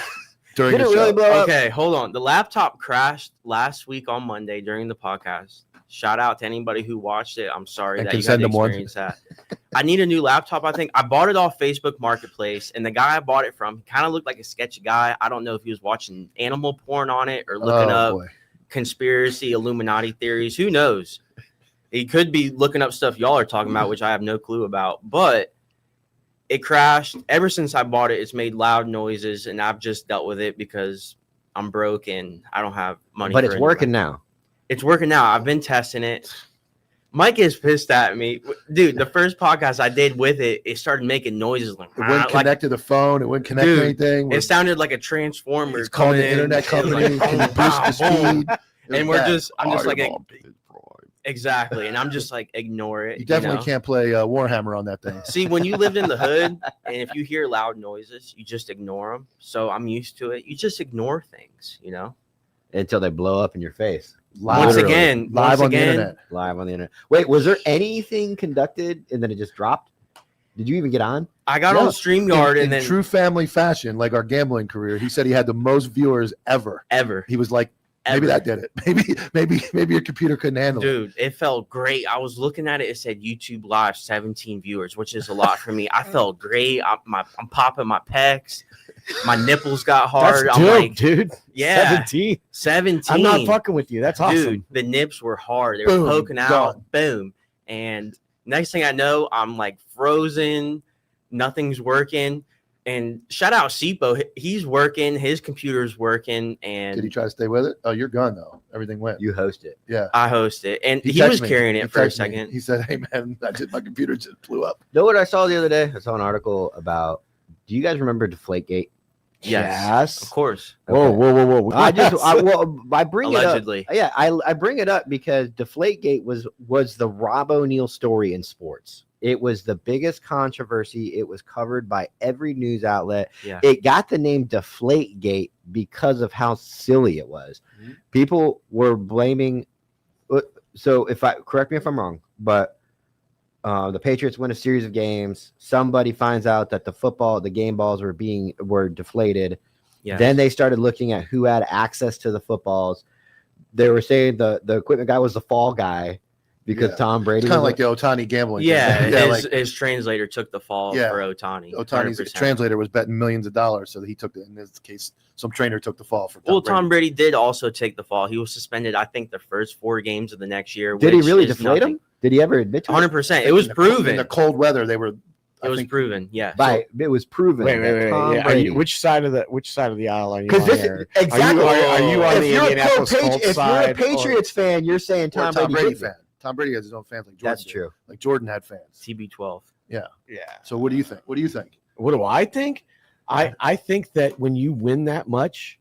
during Did the it really show? blow up? okay, hold on. The laptop crashed last week on Monday during the podcast. Shout out to anybody who watched it. I'm sorry And that can you had send to them one. experience that. I need a new laptop. I think I bought it off Facebook Marketplace, and the guy I bought it from kind of looked like a sketchy guy. I don't know if he was watching animal porn on it or looking up boy. conspiracy Illuminati theories. Who knows? He could be looking up stuff y'all are talking about, which I have no clue about. But it crashed. Ever since I bought it, it's made loud noises, and I've just dealt with it because I'm broke and I don't have money. But for it's a new working laptop. now. It's working now. I've been testing it. Mike is pissed at me, dude. The first podcast I did with it, it started making noises like It wouldn't connect to the phone. It wouldn't connect Dude, to anything. it sounded like a transformer. It's calling coming the in. internet It was company. like, Can you boom, boost the boom, boom. speed? It was And we're bad. just, I'm just like, exactly, and I'm just like, ignore it. You definitely know? can't play Warhammer on that thing. See, when you lived in the hood, and if you hear loud noises, you just ignore them. So I'm used to it. You just ignore things, you know. Until they blow up in your face. Once Literally. again, live once on the again, internet. Live on the internet. Wait, was there anything conducted and then it just dropped? Did you even get on? I got Yeah. on StreamYard in and then true family fashion, like our gambling career, he said he had the most viewers ever. ever, He was like, maybe ever. that did it. Maybe your computer couldn't handle it. Dude, it felt great. I was looking at it. It said YouTube Live 17 viewers, which is a lot for me. I felt great. I'm popping my pecs. My nipples got hard. That's I'm dope, like, dude. yeah, 17. 17. I'm not fucking with you. That's awesome. Dude, the nips were hard. They Boom, were poking out. gone. Boom. And next thing I know, I'm like frozen. Nothing's working. And shout out Sipo. He's working. His computer's working. Did he And try to stay with it? Oh, you're gone though. Everything went. You host it. Yeah. I host it. And he texted was me. carrying He it for a texted me. second. He said, "Hey man, my computer just blew up." Know what I saw the other day? I saw an article about. Do you guys remember Deflategate? Yes. Of course. Whoa, whoa, whoa, whoa. I bring Allegedly. it up. Yeah, I bring it up because Deflategate was the Rob O'Neill story in sports. It was the biggest controversy. It was covered by every news outlet. Yeah. It got the name Deflategate because of how silly it was. Mm-hmm. People were blaming. So correct me if I'm wrong, but the Patriots win a series of games. Somebody finds out that the game balls were deflated. Yeah. Then they started looking at who had access to the footballs. They were saying the equipment guy was the fall guy because Yeah. Tom Brady. It's kind of was like the Otani gambling. Yeah. thing. yeah. His translator took the fall Yeah. for Otani. Otani's 100%. translator was betting millions of dollars, so he took it. In this case, some trainer took the fall for. Well, Brady. Tom Brady did also take the fall. He was suspended, I think, the first 4 games of the next year. Did he which really is deflate him? Did he ever admit to it? 100%. It was In proven. the cold weather. They were. It was proven. Yeah. It was proven. Wait, that Tom yeah. Brady- Which side of the aisle are you Because on this here? exactly. Are you on if the you're Indianapolis if Colts you're a side? Patriots fan, you're saying Or Tom, Tom Brady did it. fan. Tom Brady has his own fans like Jordan. That's did. true. Like Jordan had fans. TB12. Yeah. So what do you think? What do you think? What do I think? I think that when you win that much,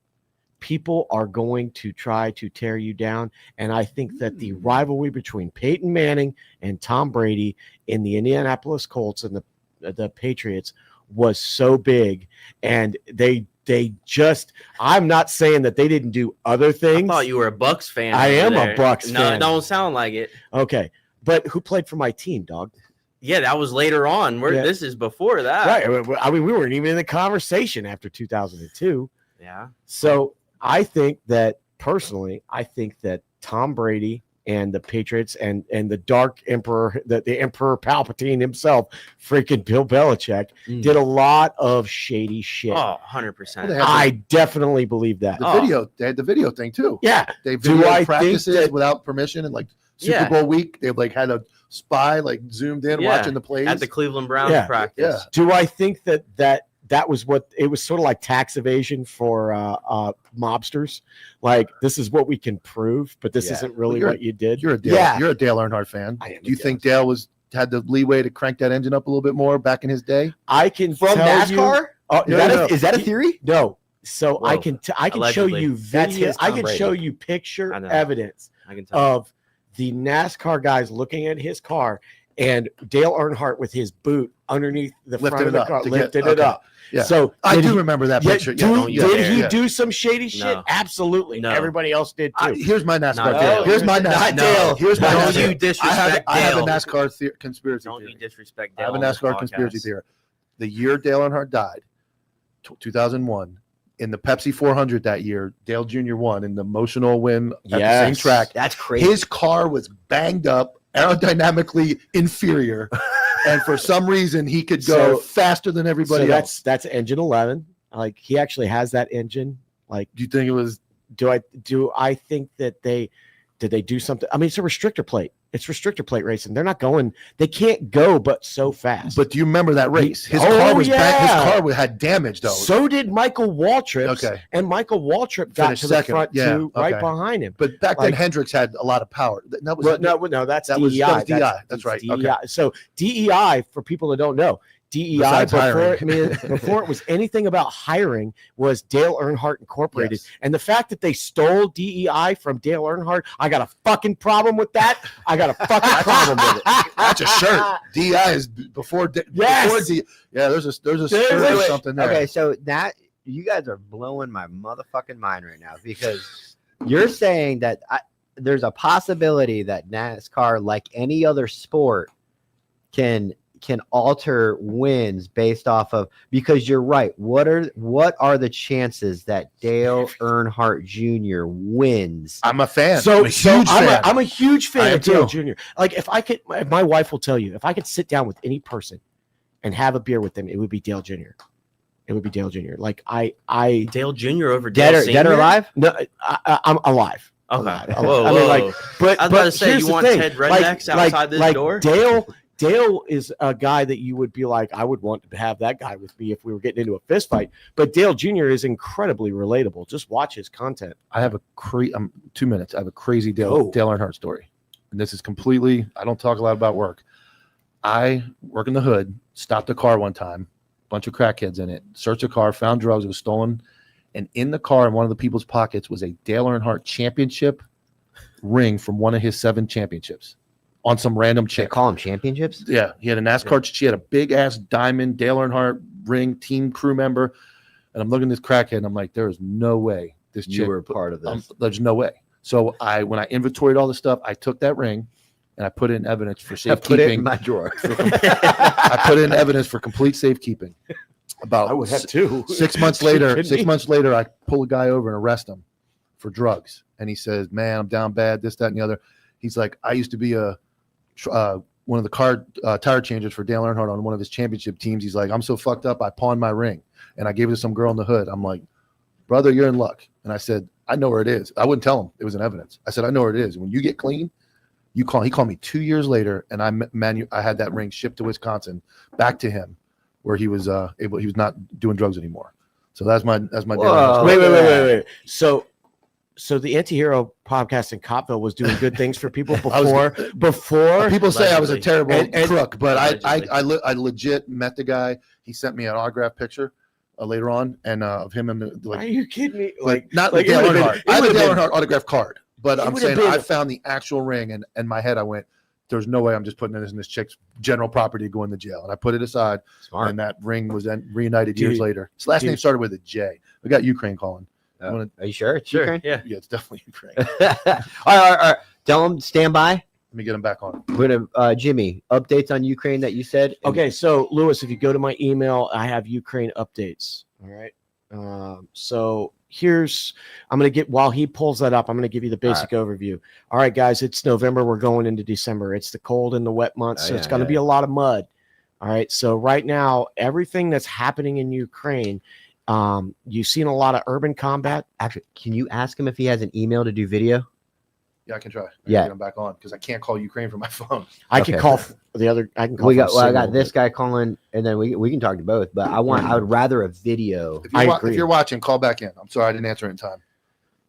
people are going to try to tear you down. And I think that the rivalry between Peyton Manning and Tom Brady in the Indianapolis Colts and the Patriots was so big. And they just, I'm not saying that they didn't do other I thing. thought you were a Bucks fan. I over am a there. Bucks No, fan. it don't sound like it. Okay. But who played for my team, dog? Yeah, that was later on. Yeah. This is before that. Right. I mean, we weren't even in the conversation after 2002. Yeah. So I think that personally, I think that Tom Brady and the Patriots and the Dark Emperor, the Emperor Palpatine himself, freaking Bill Belichick, did a lot of shady shit. Oh, 100%. Well, they had I definitely believe that. the Oh. video. They had the video thing too. Yeah. They Do video I think practices that- without permission and like Super Yeah. Bowl week. They like had a spy like zoomed in Yeah. watching the plays. At the Cleveland Browns Yeah. practice. Do I think that was what it was sort of like tax evasion for mobsters? Like, this is what we can prove, but this Yeah. isn't really Well, what you did. You're a Dale. Yeah. You're a Dale Earnhardt fan. I am Do you a think Dale had the leeway to crank that engine up a little bit more back in his day? I can From tell NASCAR? You, oh, Is that a theory? No. So Whoa. I can show Allegedly. you That's video. his I Tom can Brady. show you picture I know. evidence I can tell. of the NASCAR guys looking at his car and Dale Earnhardt with his boot underneath the Lifted front it of the up car, to get- lifted it okay. up. Yeah. So I did do he- remember that yeah, picture. don't you did dare. he Yeah. do some shady shit? No. Absolutely. No. Everybody else did too. Here's my NASCAR Not theory. Dale. Here's my Not NASCAR. Dale. Here's my Don't NASCAR. you disrespect I have a Dale. NASCAR conspiracy Don't theory. you disrespect I Dale? have a on this NASCAR conspiracy podcast. theory. The year Dale Earnhardt died, 2001, in the Pepsi 400 that year, Dale Jr. won in the emotional win at the same Yes. track. That's crazy. His car was banged up, aerodynamically inferior, and for some reason he could go So- faster than everybody So else. that's engine 11. Like he actually has that engine. Like Do you think it was? do I think that did they do something? I mean, it's a restrictor plate. It's restrictor plate racing. They're not going. They can't go but so fast. But do you remember that race? His Oh, car was yeah. his car had damage though. so did Michael Waltrip. Okay. And Michael Waltrip got Finished to the second. front Yeah, too, right okay. behind him. But back then Like- Hendricks had a lot of power. That was No, that's that was DEI. DEI. That's right. DEI. So DEI, for people that don't know, DEI Besides before it was anything about hiring was Dale Earnhardt Incorporated. Yes. And the fact that they stole DEI from Dale Earnhardt, I got a fucking problem with that. I got a fucking problem with it. That's a shirt. DI is before. Yes. Before D, yeah, there's a There's shirt or a- something there. Okay, so that you guys are blowing my motherfucking mind right now because you're saying that there's a possibility that NASCAR, like any other sport, can alter wins based off of, because you're right. What are the chances that Dale Earnhardt Jr. wins? I'm a fan. So, I'm a huge fan. I'm a huge I fan am of Dale too. Jr. Like if I could, my wife will tell you, if I could sit down with any person and have a beer with them, it would be Dale Jr. It would be Dale Jr. Like I Dale Jr. over Dead Dale or, dead or Sr.? alive? no, I'm alive. Okay. Alive. Whoa, I mean, like, whoa. but I was but about to say, here's you the want thing. Ted Rednecks outside this door? Dale is a guy that you would be like, I would want to have that guy with me if we were getting into a fist fight. But Dale Jr. is incredibly relatable. Just watch his content. I have a 2 minutes. I have a crazy Dale Oh. Earnhardt story, and this is completely. I don't talk a lot about work. I work in the hood. Stopped a car one time, bunch of crackheads in it. Searched the car, found drugs. It was stolen, and in the car, in one of the people's pockets, was a Dale Earnhardt championship ring from one of his 7 championships on some random They chick. call them championships? Yeah, he had a NASCAR. She had a big ass diamond Dale Earnhardt ring, team crew member, and I'm looking at this crackhead, and I'm like, there is no way this You chick. were part of this. There's no way. So when I inventoried all the stuff, I took that ring and I put it in evidence for I put it in safekeeping. my drawer. I put it in evidence for complete safekeeping. About I would have too. 6 months later, 6 months later, I pull a guy over and arrest him for drugs. And he says, "Man, I'm down bad. This, that, and the other." He's like, "I used to be one of the tire changers for Dale Earnhardt on one of his championship teams." He's like, "I'm so fucked up. I pawned my ring and I gave it to some girl in the hood." I'm like, "Brother, you're in luck." And I said, "I know where it is." I wouldn't tell him it was in evidence. I said, "I know where it is. When you get clean, you call." He called me 2 years later, and I had that ring shipped to Wisconsin, back to him, where he was he was not doing drugs anymore. So that's my Dale Earnhardt Whoa. story. Wait. So the Antihero podcast in Coppville was doing good things for people before. People say I was a Allegedly. terrible And- crook, but Allegedly. I legit met the guy. He sent me an autograph picture later on, and of him and Are like you kidding me? not like, the it Dale would've Earnhardt. been- it I have a would've Dale been- Earnhardt autograph card, but It I'm would've saying been- I found the actual ring, and in my head I went, "There's no way I'm just putting this in this chick's general property going to jail." And I put it aside, Smart. and that ring was then reunited years Dude, later. His last dude. name started with a J. We got Ukraine calling. Oh, wanna- are you sure? It's Sure. Ukraine? Yeah. Yeah, it's definitely Ukraine. all right. Tell them stand by. Let me get him back on. We're gonna, Jimmy, updates on Ukraine that you said. And- Okay, so Lewis, if you go to my email, I have Ukraine updates. All right. So I'm going to get, while he pulls that up, I'm going to give you the basic overview. All right, guys, it's November. We're going into December. It's the cold and the wet months. Oh, So yeah, it's going to yeah. be a lot of mud. All right. So right now, everything that's happening in Ukraine, you've seen a lot of urban combat. Actually, can you ask him if he has an email to do video? Yeah, I can try. Yeah. Get him back on because I can't call Ukraine from my phone. I Okay. can call the other. I can call. I from got Signal, this but- guy calling, and then we can talk to both. But I would rather a video. If I you're, agree. if you're watching, call back in. I'm sorry I didn't answer in time.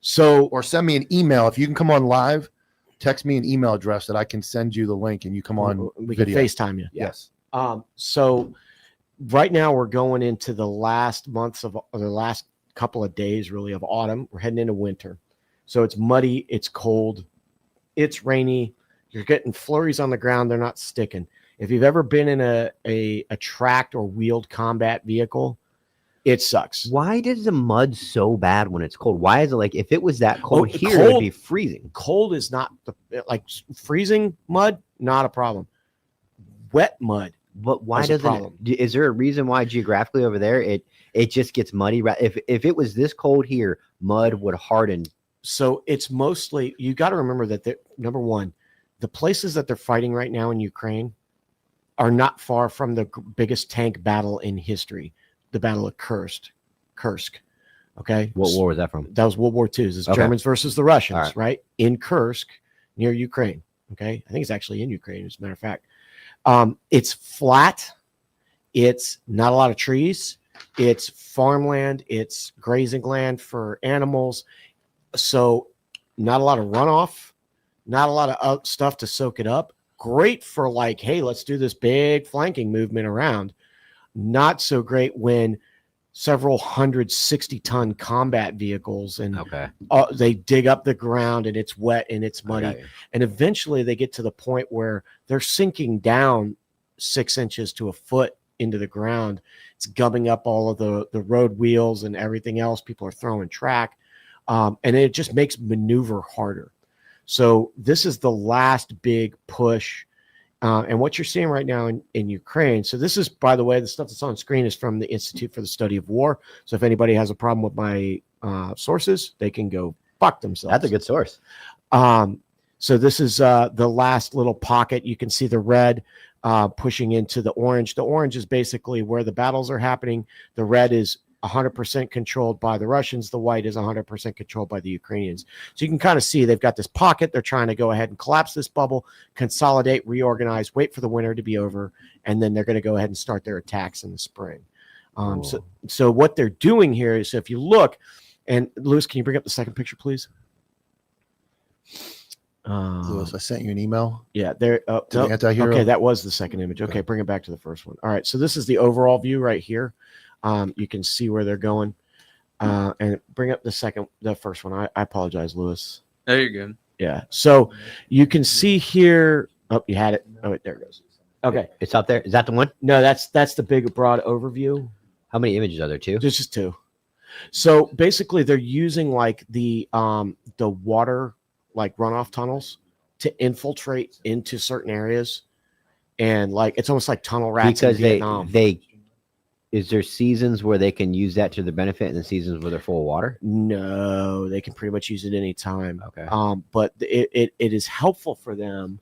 So Or send me an email. If you can come on live, text me an email address that I can send you the link and you come on we can video. FaceTime you. Yes. So right now we're going into the last months of the last couple of days really of autumn. We're heading into winter. So it's muddy, it's cold, it's rainy. You're getting flurries on the ground. They're not sticking. If you've ever been in a tracked or wheeled combat vehicle, it sucks. Why does the mud so bad when it's cold? Why is it like if it was that cold here, cold, it'd be freezing? Cold is not like freezing mud, not a problem. Wet mud. But why That's a doesn't problem. it? Is there a reason why geographically over there it just gets muddy? If it was this cold here, mud would harden. So it's mostly, you got to remember that number one, the places that they're fighting right now in Ukraine are not far from the biggest tank battle in history, the Battle of Kursk. Okay. What war was that from? That was World War II. This is Okay. Germans versus the Russians, All right? In Kursk, near Ukraine. Okay. I think it's actually in Ukraine, as a matter of fact. It's flat. It's not a lot of trees. It's farmland. It's grazing land for animals. So not a lot of runoff, not a lot of stuff to soak it up. Great for like, hey, let's do this big flanking movement around. Not so great when several 160-ton combat vehicles and Okay. they dig up the ground and it's wet and it's muddy. Okay. And eventually they get to the point where they're sinking down 6 inches to a foot into the ground. It's gumming up all of the road wheels and everything else. People are throwing track. And it just makes maneuver harder. So this is the last big push. And what you're seeing right now in Ukraine. So this is, by the way, the stuff that's on screen is from the Institute for the Study of War. So if anybody has a problem with my sources, they can go fuck themselves. That's a good source. So this is the last little pocket. You can see the red pushing into the orange. The orange is basically where the battles are happening. The red is 100% controlled by the Russians. The white is 100% controlled by the Ukrainians. So you can kind of see they've got this pocket. They're trying to go ahead and collapse this bubble, consolidate, reorganize, wait for the winter to be over, and then they're going to go ahead and start their attacks in the spring. So what they're doing here is, if you look, and Lewis, can you bring up the second picture, please? Lewis, I sent you an email. Yeah, there. To the anti-hero. Okay, that was the second image. Okay, bring it back to the first one. All right, so this is the overall view right here. You can see where they're going. And bring up the first one. I apologize, Lewis. No, you're good. Yeah. So you can see here. Oh, you had it. Oh, wait, there it goes. Okay. It's up there. Is that the one? No, that's the big broad overview. How many images are there? Two? There's just two. So basically, they're using like the water, like runoff tunnels, to infiltrate into certain areas, and like it's almost like tunnel rats Because in Vietnam. Is there seasons where they can use that to their benefit and then seasons where they're full of water? No, they can pretty much use it anytime. Okay. But it is helpful for them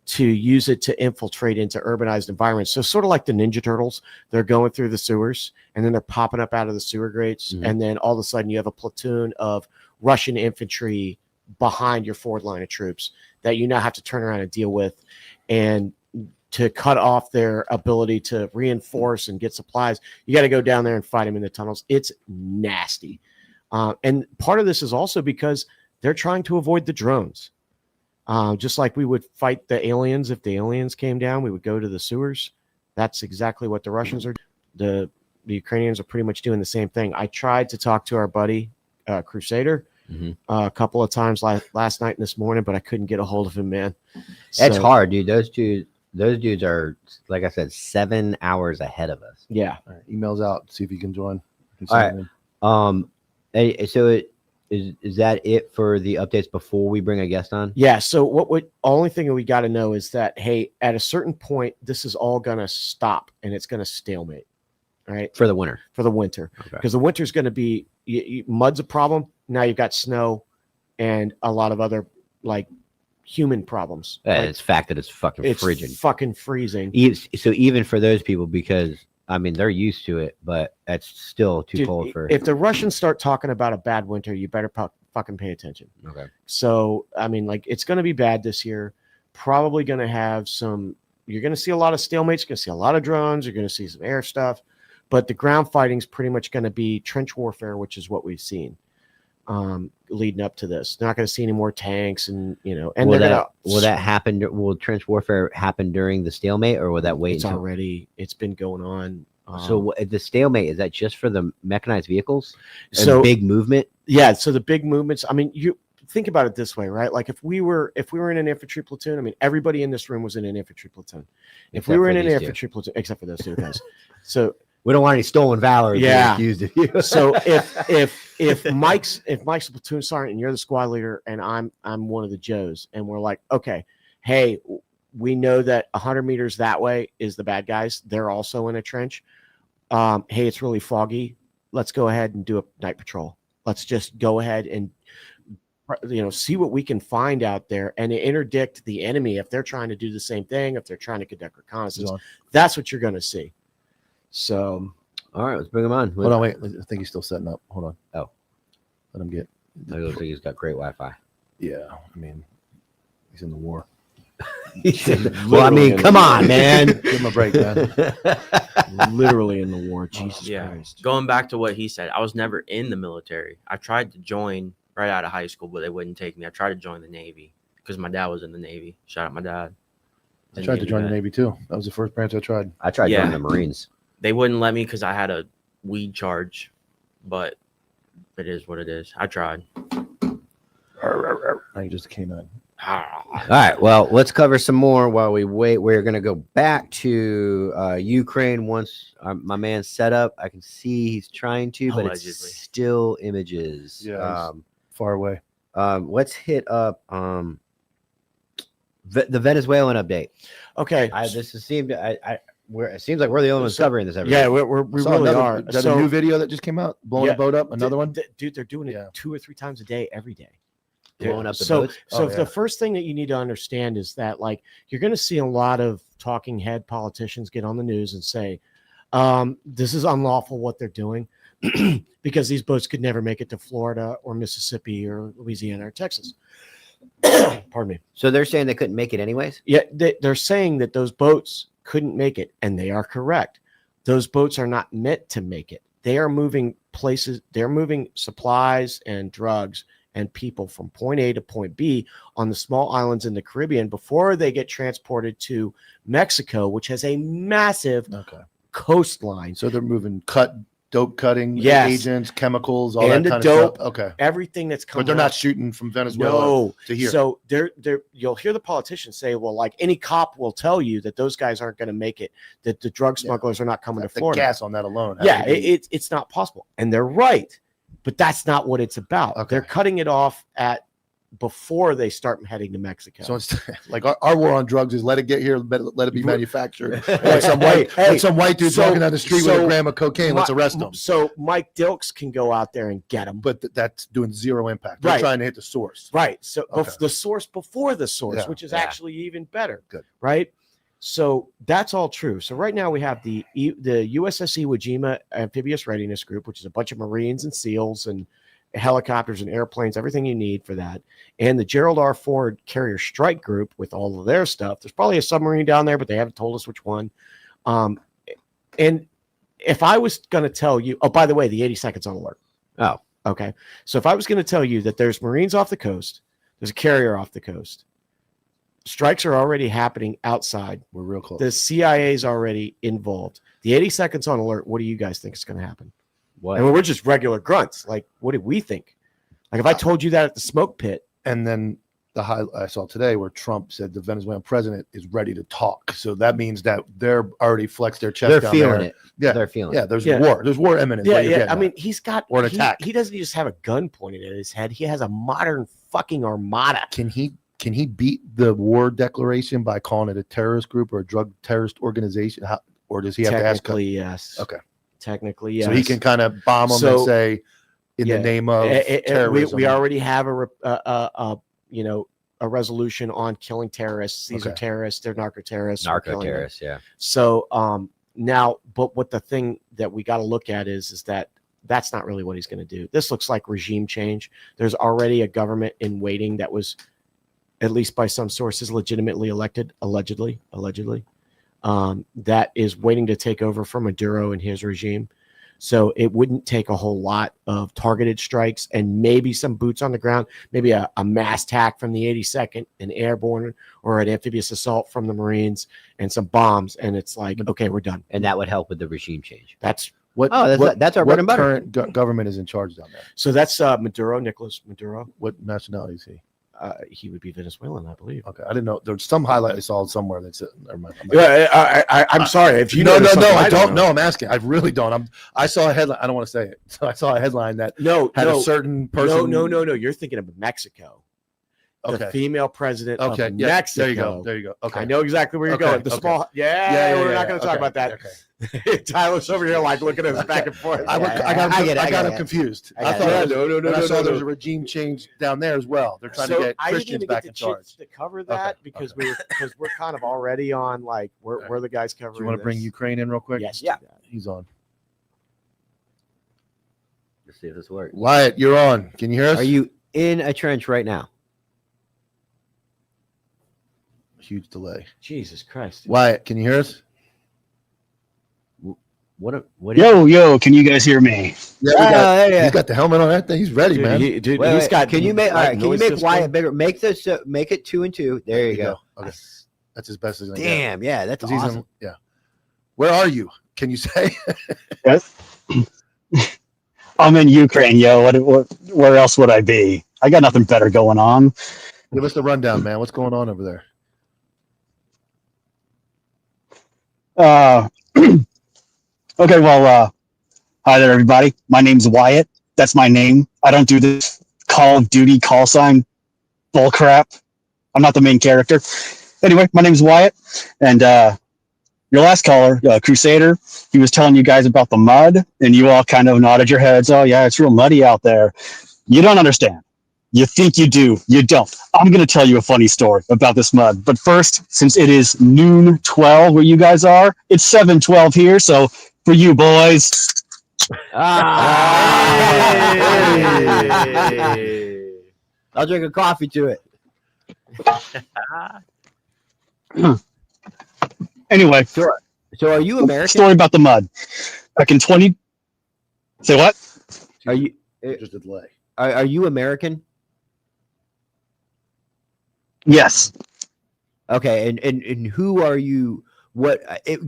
to use it to infiltrate into urbanized environments. So sort of like the Ninja Turtles, they're going through the sewers and then they're popping up out of the sewer grates. Mhm. And then all of a sudden you have a platoon of Russian infantry behind your forward line of troops that you now have to turn around and deal with. And to cut off their ability to reinforce and get supplies, you got to go down there and fight them in the tunnels. It's nasty. And part of this is also because they're trying to avoid the drones. Just like we would fight the aliens. If the aliens came down, we would go to the sewers. That's exactly what the Russians are doing. The Ukrainians are pretty much doing the same thing. I tried to talk to our buddy, Crusader, a couple of times last night and this morning, but I couldn't get a hold of him, man. That's So, hard, dude. Those dudes are, like I said, 7 hours ahead of us. Yeah. All right, emails out. See if you can join. All right. So is that it for the updates before we bring a guest on? Yeah. So only thing that we got to know is that, hey, at a certain point, this is all going to stop and it's going to stalemate. Right. For the winter. For the winter. Okay. Because the winter's going to be mud's a problem. Now you've got snow and a lot of other like human problems. Like, It's the fact that it's fucking it's frigid. fucking freezing. So even for those people, because I mean they're used to it, but that's still too Dude, cold for. If the Russians start talking about a bad winter, you better fucking pay attention. Okay. So, I mean, like, it's going to be bad this year. Probably going to have you're going to see a lot of stalemates. You're going to see a lot of drones. You're going to see some air stuff. But the ground fighting is pretty much going to be trench warfare, which is what we've seen leading up to this. They're not going to see any more tanks and will that happen? Will trench warfare happen during the stalemate, or will that wait? It's been going on So the stalemate, is that just for the mechanized vehicles? So big movement? Yeah, so the big movements, I mean, you think about it this way, right? Like if we were in an infantry platoon, I mean, everybody in this room was in an infantry platoon. If we were in an infantry platoon, except for those two guys. So we don't want any stolen valor being accused of you. So if Mike's a platoon sergeant and you're the squad leader and I'm one of the Joes, and we're like, okay, hey, we know that 100 meters that way is the bad guys. They're also in a trench. Hey, it's really foggy. Let's go ahead and do a night patrol. Let's just go ahead and see what we can find out there and interdict the enemy if they're trying to do the same thing, if they're trying to conduct reconnaissance. That's what you're going to see. So, all right, let's bring him on. Hold on, wait. I think he's still setting up. Hold on. Oh, let him get. I looks like he's got great Wi-Fi. Yeah, I mean, he's in the war. Well, I mean, come on, man. Give him a break, man. Literally in the war. Jesus Christ. Going back to what he said, I was never in the military. I tried to join right out of high school, but they wouldn't take me. I tried to join the Navy because my dad was in the Navy. Shout out my dad. I tried to join the Navy too. That was the first branch I tried. I tried joining the Marines. They wouldn't let me because I had a weed charge, but it is what it is. I tried. Now you just came in. All right. Well, let's cover some more while we wait. We're going to go back to Ukraine once my man's set up. I can see he's trying to, but Allegedly. It's still images. Yeah, far away. Let's hit up the Venezuelan update. Okay. It seems like we're the only ones covering this. Yeah, we really are. Is that a new video that just came out? Blowing the boat up? Another one? Dude, they're doing it 2 or 3 times a day, every day. Blowing up the boats? So the first thing that you need to understand is that, like, you're going to see a lot of talking head politicians get on the news and say, this is unlawful what they're doing because these boats could never make it to Florida or Mississippi or Louisiana or Texas. Pardon me. So they're saying they couldn't make it anyways? Yeah, they're saying that those boats couldn't make it, and they are correct. Those boats are not meant to make it. They are moving places. They're moving supplies and drugs and people from point A to point B on the small islands in the Caribbean before they get transported to Mexico, which has a massive coastline. So they're moving dope cutting agents, chemicals, all and that kind dope, of stuff. Okay. Everything that's coming. But they're not shooting from Venezuela to here. So you'll hear the politicians say, well, like any cop will tell you that those guys aren't going to make it, that the drug smugglers are not coming to Florida. The gas on that alone. It's not possible. And they're right. But that's not what it's about. Okay. They're cutting it off before they start heading to Mexico. So it's like our war on drugs is let it get here, let it be manufactured. Like some white dude walking down the street with a gram of cocaine, let's arrest him. So Mike Dilks can go out there and get him. But that's doing zero impact. They're trying to hit the source. Right. So the source before the source, which is actually even better. Good. Right. So that's all true. So right now we have the USS Iwo Jima Amphibious Readiness Group, which is a bunch of Marines and SEALs and helicopters and airplanes, everything you need for that. And the Gerald R. Ford Carrier Strike Group with all of their stuff. There's probably a submarine down there, but they haven't told us which one. And if I was going to tell you, oh, by the way, the 80 seconds on alert. Oh, okay. So if I was going to tell you that there's Marines off the coast, there's a carrier off the coast. Strikes are already happening outside. We're real close. The CIA is already involved. The 80 seconds on alert, what do you guys think is going to happen? What? I mean, we're just regular grunts. Like, what did we think? Like, if I told you that at the smoke pit. And then I saw today where Trump said the Venezuelan president is ready to talk. So that means that they're already flexed their chest. They're feeling it. Yeah, they're feeling it. There's war. There's war imminent. Yeah. I mean, he's got an attack. He doesn't just have a gun pointed at his head. He has a modern fucking armada. Can he beat the war declaration by calling it a terrorist group or a drug terrorist organization? Or does he have to ask? Technically, yes. Okay. Technically, yes. So he can kind of bomb them and say, in the name of terrorism. We already have a resolution on killing terrorists. These are terrorists. They're narco-terrorists. Narco-terrorists, yeah. So now, but what the thing that we got to look at is that that's not really what he's going to do. This looks like regime change. There's already a government in waiting that was, at least by some sources, legitimately elected, allegedly, that is waiting to take over from Maduro and his regime. So it wouldn't take a whole lot of targeted strikes and maybe some boots on the ground, maybe a mass tack from the 82nd, an airborne or an amphibious assault from the Marines, and some bombs. And it's like, okay, we're done. And that would help with the regime change. That's That's our bread and butter. Current government is in charge down there? so that's Maduro, Nicolas Maduro. What nationality is he? He would be Venezuelan, I believe. Okay, I didn't know. There's some highlight I saw somewhere that's it. Never mind. I'm sorry if you No, know. I don't know. I'm asking. I really don't. I saw a headline. I don't want to say it. So I saw a headline that had a certain person. No. You're thinking of Mexico. The female president of Mexico. There you go. Okay. I know exactly where you're going. The small. We're not going to talk about that. Okay. Tyler's over here like looking at us back and forth. I got him confused. I thought I saw there's a regime change down there as well. They're trying to get Christians back in charge. To cover that because we're kind of already on like we're the guys covering. Do you want to bring Ukraine in real quick? Yes. Yeah. He's on. Let's see if this works. Wyatt, you're on. Can you hear us? Are you in a trench right now? Huge delay. Jesus Christ. Wyatt, can you hear us? What Yo, can you guys hear me? Yeah, he's got the helmet on that thing. He's ready, man. He's got. Can you make Wyatt bigger? Make it 2 and 2. There you go. Okay, that's as best as I can. Damn, yeah, that's awesome. Where are you? Can you say? Yes. I'm in Ukraine, yo. Where else would I be? I got nothing better going on. Give us the rundown, man. What's going on over there? Okay, well, hi there, everybody. My name's Wyatt. That's my name. I don't do this Call of Duty call sign bull crap. I'm not the main character. Anyway, my name's Wyatt, and your last caller, Crusader, he was telling you guys about the mud, and you all kind of nodded your heads. Oh, yeah, it's real muddy out there. You don't understand. You think you do. You don't. I'm going to tell you a funny story about this mud. But first, since it is noon 12 where you guys are, it's 7:12 here. So for you boys. I'll drink a coffee to it. Anyway. So are you American? Story about the mud. Back in 20. Say what? Are you just a delay? Are you American? Yes. Okay, and who are you?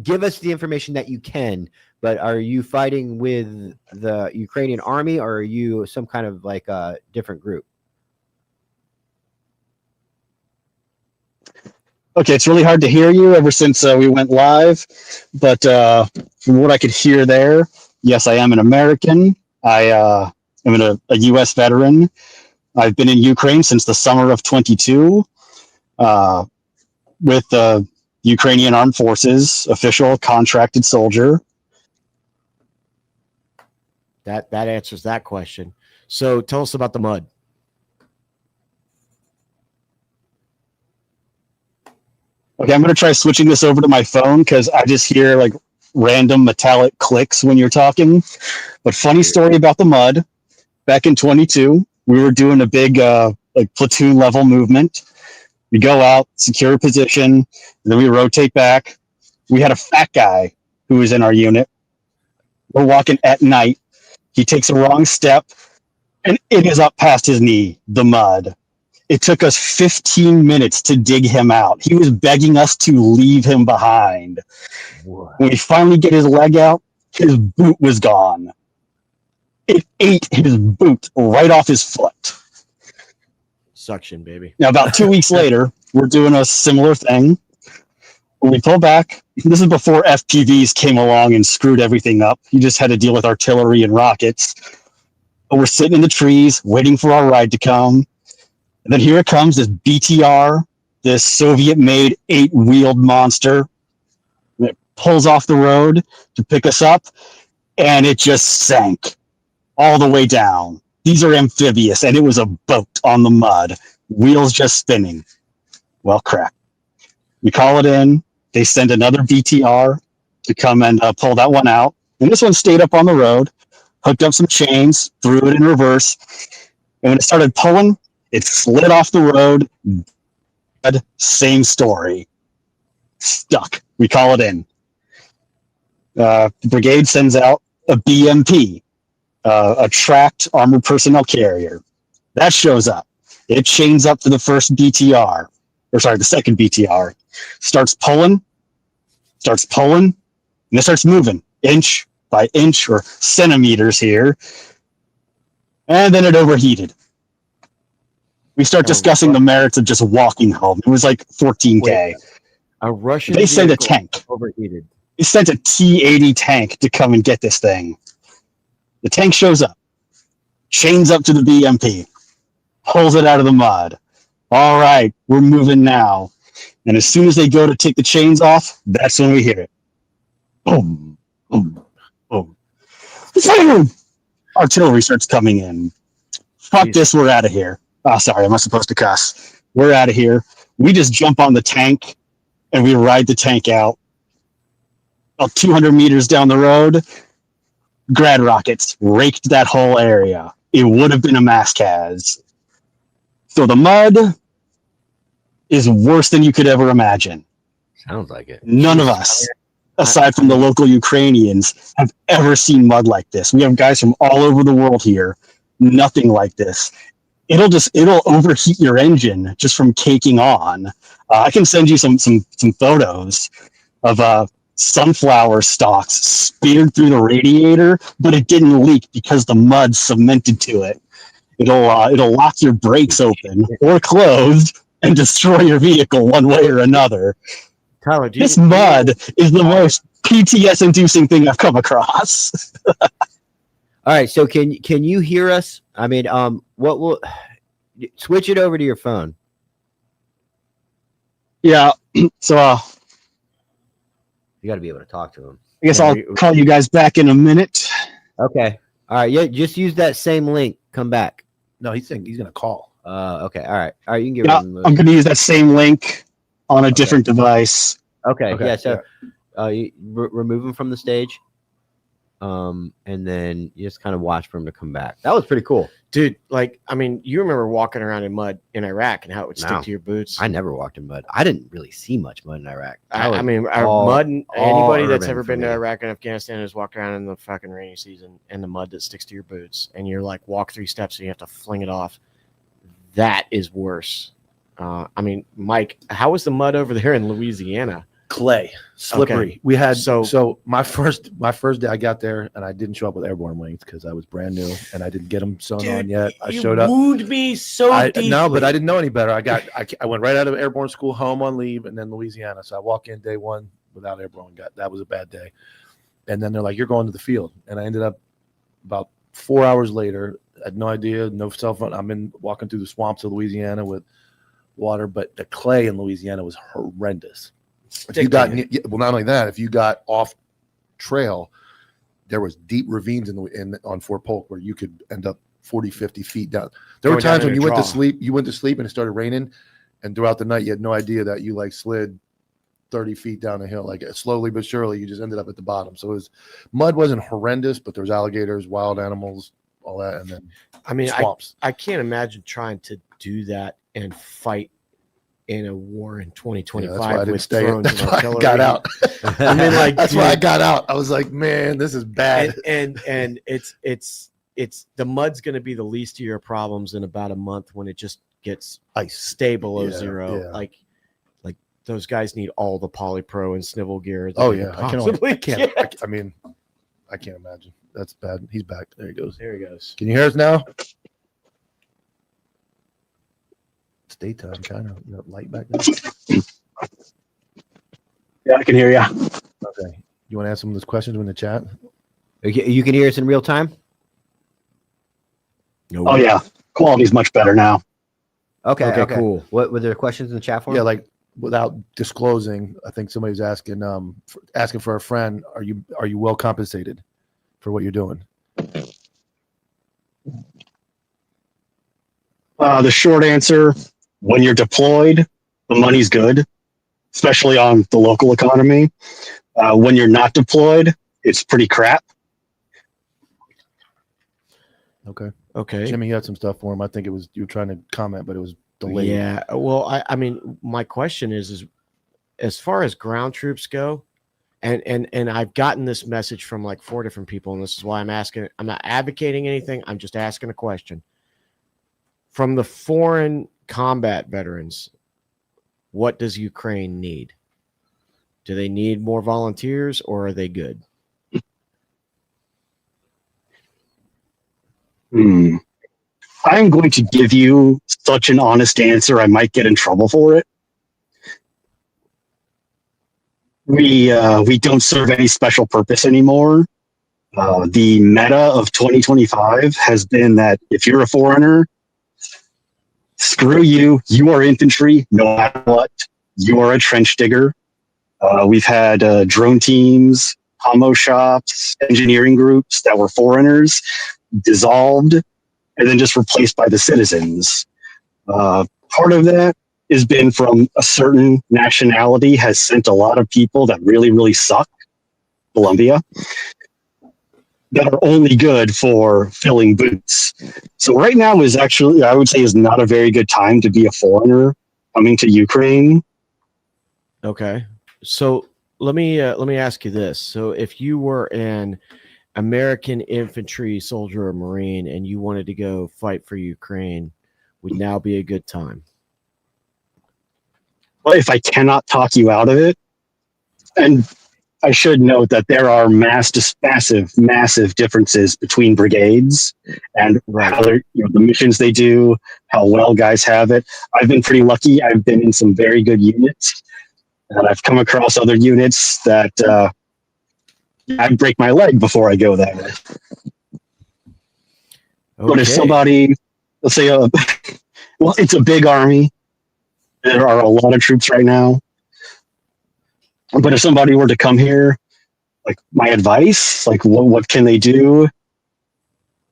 Give us the information that you can, but are you fighting with the Ukrainian army, or are you some kind of like a different group? Okay, it's really hard to hear you ever since we went live, but from what I could hear there, yes, I am an American. I am a U.S. veteran. I've been in Ukraine since the summer of 22. With the Ukrainian Armed Forces, official contracted soldier. That answers that question. So tell us about the mud. Okay, I'm going to try switching this over to my phone because I just hear like random metallic clicks when you're talking. But funny story about the mud. Back in 22, we were doing a big like platoon level movement. We go out, secure a position, and then we rotate back. We had a fat guy who was in our unit. We're walking at night. He takes a wrong step, and it is up past his knee, the mud. It took us 15 minutes to dig him out. He was begging us to leave him behind. What? When we finally get his leg out, his boot was gone. It ate his boot right off his foot. Suction, baby. Now, about 2 weeks later, we're doing a similar thing. When we pull back, this is before FPVs came along and screwed everything up. You just had to deal with artillery and rockets. But we're sitting in the trees, waiting for our ride to come. And then here it comes, this BTR, this Soviet-made 8-wheeled monster. And it pulls off the road to pick us up, and it just sank all the way down. These are amphibious, and it was a boat on the mud. Wheels just spinning. Well, crap. We call it in. They send another BTR to come and pull that one out. And this one stayed up on the road, hooked up some chains, threw it in reverse. And when it started pulling, it slid off the road. Same story. Stuck. We call it in. The brigade sends out a BMP, a tracked armored personnel carrier. That shows up. It chains up to the first BTR, or sorry, the second BTR. Starts pulling, and it starts moving inch by inch or centimeters here. And then it overheated. We start discussing the merits of just walking home. It was like 14K. Wait, a Russian They sent a vehicle tank. overheated. They sent a T-80 tank to come and get this thing. The tank shows up, chains up to the BMP, pulls it out of the mud. All right, we're moving now. And as soon as they go to take the chains off, that's when we hear it. Boom, boom, boom. Boom! Artillery starts coming in. Fuck this, we're out of here. Oh, sorry, am I supposed to cuss? We're out of here. We just jump on the tank and we ride the tank out. About 200 meters down the road, grad rockets raked that whole area. It would have been a mass cas. So the mud is worse than you could ever imagine. Sounds like it. None of us, aside from the local Ukrainians, have ever seen mud like this. We have guys from all over the world here. Nothing like this. It'll overheat your engine just from caking on. I can send you some photos of sunflower stalks speared through the radiator, but it didn't leak because the mud cemented to it. It'll lock your brakes open or closed and destroy your vehicle one way or another. Tyler, This mud is the most PTS-inducing thing I've come across. All right, so can you hear us? I mean, what will switch it over to your phone? Yeah, so You got to be able to talk to him. I guess Yeah, I'll call you guys back in a minute. Okay. All right. Yeah. Just use that same link. Come back. No, he's saying he's gonna call. Okay. All right. All right. You can get Yeah, rid of I'm them. going to use that same link on a different device. Okay. Okay, Yeah. So, you remove him from the stage. And then you just kind of watch for him to come back. That was pretty cool. dude, like, I mean, you remember walking around in mud in Iraq and how it would stick No. to your boots. I never walked in mud. I didn't really see much mud in Iraq. I mean, all- mud. Anybody that's urban ever for been to me. Iraq and Afghanistan has walked around in the fucking rainy season and the mud that sticks to your boots, and you're like walk 3 steps and you have to fling it off. That is worse. I mean, Mike, how was the mud over there in Louisiana? Clay, slippery. Okay. We had So- so my first day I got there and I didn't show up with airborne wings because I was brand new and I didn't get them sewn on yet. I showed up. Wooed me so deeply. No, but I didn't know any better. I went right out of airborne school, home on leave, and then Louisiana. So I walk in day one without airborne. That was a bad day. And then they're like, "You're going to the field," and I ended up about 4 hours later. I had no idea, no cell phone. I'm walking through the swamps of Louisiana with water, but the clay in Louisiana was horrendous. If you got well, not only that, if you got off trail, there was deep ravines on Fort Polk where you could end up 40, 50 feet down. There were Going down times when in a you went to draw. sleep, and it started raining, and throughout the night you had no idea that you like slid 30 feet down a hill, like slowly but surely. You just ended up at the bottom. So mud wasn't horrendous, but there's alligators, wild animals, all that, and then I mean, swamps. I can't imagine trying to do that and fight in a war in Yeah, that's why I 2025 didn't with stay. drones That's and why I artillery. got out. I mean, like, that's why I dude. got out. I was like, man, this is bad. and it's the mud's going to be the least of your problems in about a month when it just gets Ice. stay below Yeah, zero. yeah. Like those guys need all the polypro and snivel gear. that Oh they yeah, can I can. possibly I can't. get. I mean, I can't imagine. That's bad. He's back. There he goes. There he goes. Can you hear us now? It's daytime, kind of. You got light back there. Yeah, I can hear you. Okay. You want to ask some of those questions in the chat? Okay, you can hear us in real time. Oh, yeah. Quality's much better now. Okay. Okay, cool. What were there questions in the chat for? Yeah, like without disclosing, I think somebody's asking asking for a friend. Are you well compensated for what you're doing? The short answer, when you're deployed, the money's good, especially on the local economy. When you're not deployed, it's pretty crap. Okay. Jimmy, you had some stuff for him. I think you were trying to comment, but it was delayed. Yeah. Well, I mean, my question is as far as ground troops go, And I've gotten this message from like 4 different people, and this is why I'm asking. I'm not advocating anything. I'm just asking a question. From the foreign combat veterans, what does Ukraine need? Do they need more volunteers, or are they good? I'm going to give you such an honest answer, I might get in trouble for it. We don't serve any special purpose anymore. The meta of 2025 has been that if you're a foreigner, screw you. You are infantry, no matter what. You are a trench digger. We've had drone teams, commo shops, engineering groups that were foreigners dissolved and then just replaced by the citizens. Part of that has been from a certain nationality has sent a lot of people that really, really suck, Colombia, that are only good for filling boots. So right now is actually, I would say, is not a very good time to be a foreigner coming to Ukraine. Okay. So let me ask you this. So if you were an American infantry soldier or Marine and you wanted to go fight for Ukraine, would now be a good time? Well, if I cannot talk you out of it, and I should note that there are massive differences between brigades and how they're, the missions they do, how well guys have it. I've been pretty lucky. I've been in some very good units, and I've come across other units that I'd break my leg before I go there. Okay. But if somebody, let's say, well, it's a big army. There are a lot of troops right now. But if somebody were to come here, like my advice, like what can they do?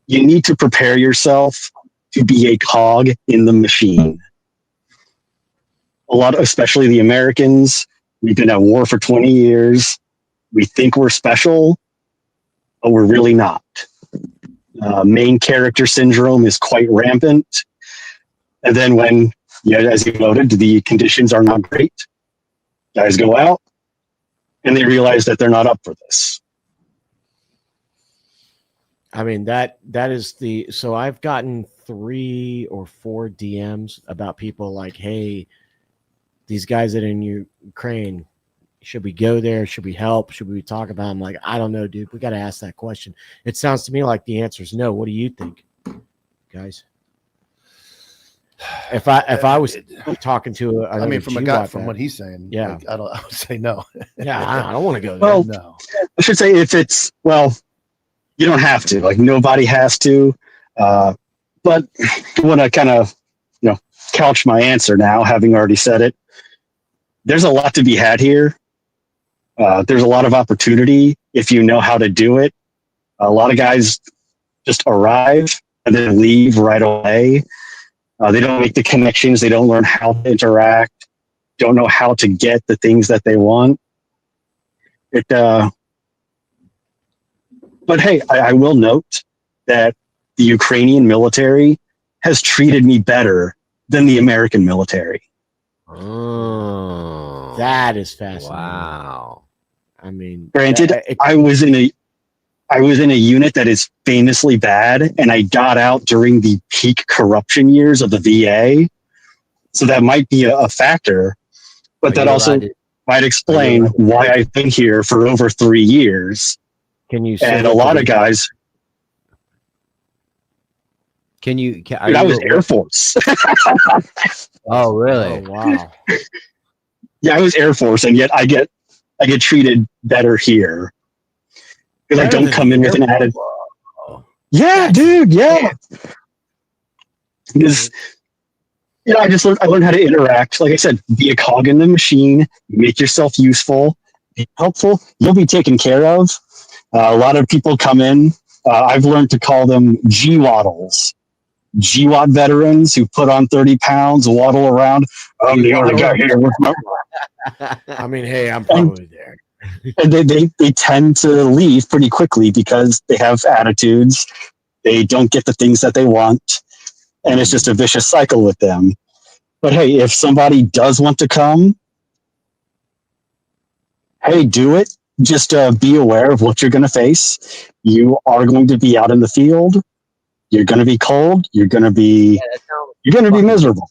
You need to prepare yourself to be a cog in the machine. A lot, especially the Americans, we've been at war for 20 years. We think we're special, but we're really not. Main character syndrome is quite rampant. And then when, as you noted, the conditions are not great, guys go out and they realize that they're not up for this. I mean, that is the, so I've gotten 3 or 4 DMs about people like, hey, these guys that are in Ukraine, should we go there? Should we help? Should we talk about them? Like, I don't know, dude. We got to ask that question. It sounds to me like the answer is no. What do you think, guys? If I was talking to I mean, from a guy, from what he's saying, yeah, like, I would say no. Yeah, I don't want to go there. Well, No. I should say if it's, well, you don't have to. Like, nobody has to. But I want to kind of, couch my answer now, having already said it. There's a lot to be had here. There's a lot of opportunity if you know how to do it. A lot of guys just arrive and then leave right away. They don't make the connections. They don't learn how to interact. Don't know how to get the things that they want. But hey, I will note that the Ukrainian military has treated me better than the American military. Oh, that is fascinating. Wow. I mean, granted, I was in a unit that is famously bad, and I got out during the peak corruption years of the VA. So that might be a factor, but that also might explain why I've been here for over 3 years. Can you? And a lot of guys. I was Air Force. Oh, really? Oh, wow. Yeah, I was Air Force, and yet I get treated better here because I don't come in with an added. Yeah, dude. Yeah. Because I learned how to interact. Like I said, be a cog in the machine. Make yourself useful, be helpful. You'll be taken care of. A lot of people come in. I've learned to call them GWADs. GWAD veterans who put on 30 pounds, waddle around. I'm the only guy here with my. I mean, hey, I'm probably there. And they tend to leave pretty quickly because they have attitudes. They don't get the things that they want. And it's just a vicious cycle with them. But hey, if somebody does want to come, hey, do it. just be aware of what you're going to face. You are going to be out in the field. You're going to be cold. You're going to be miserable.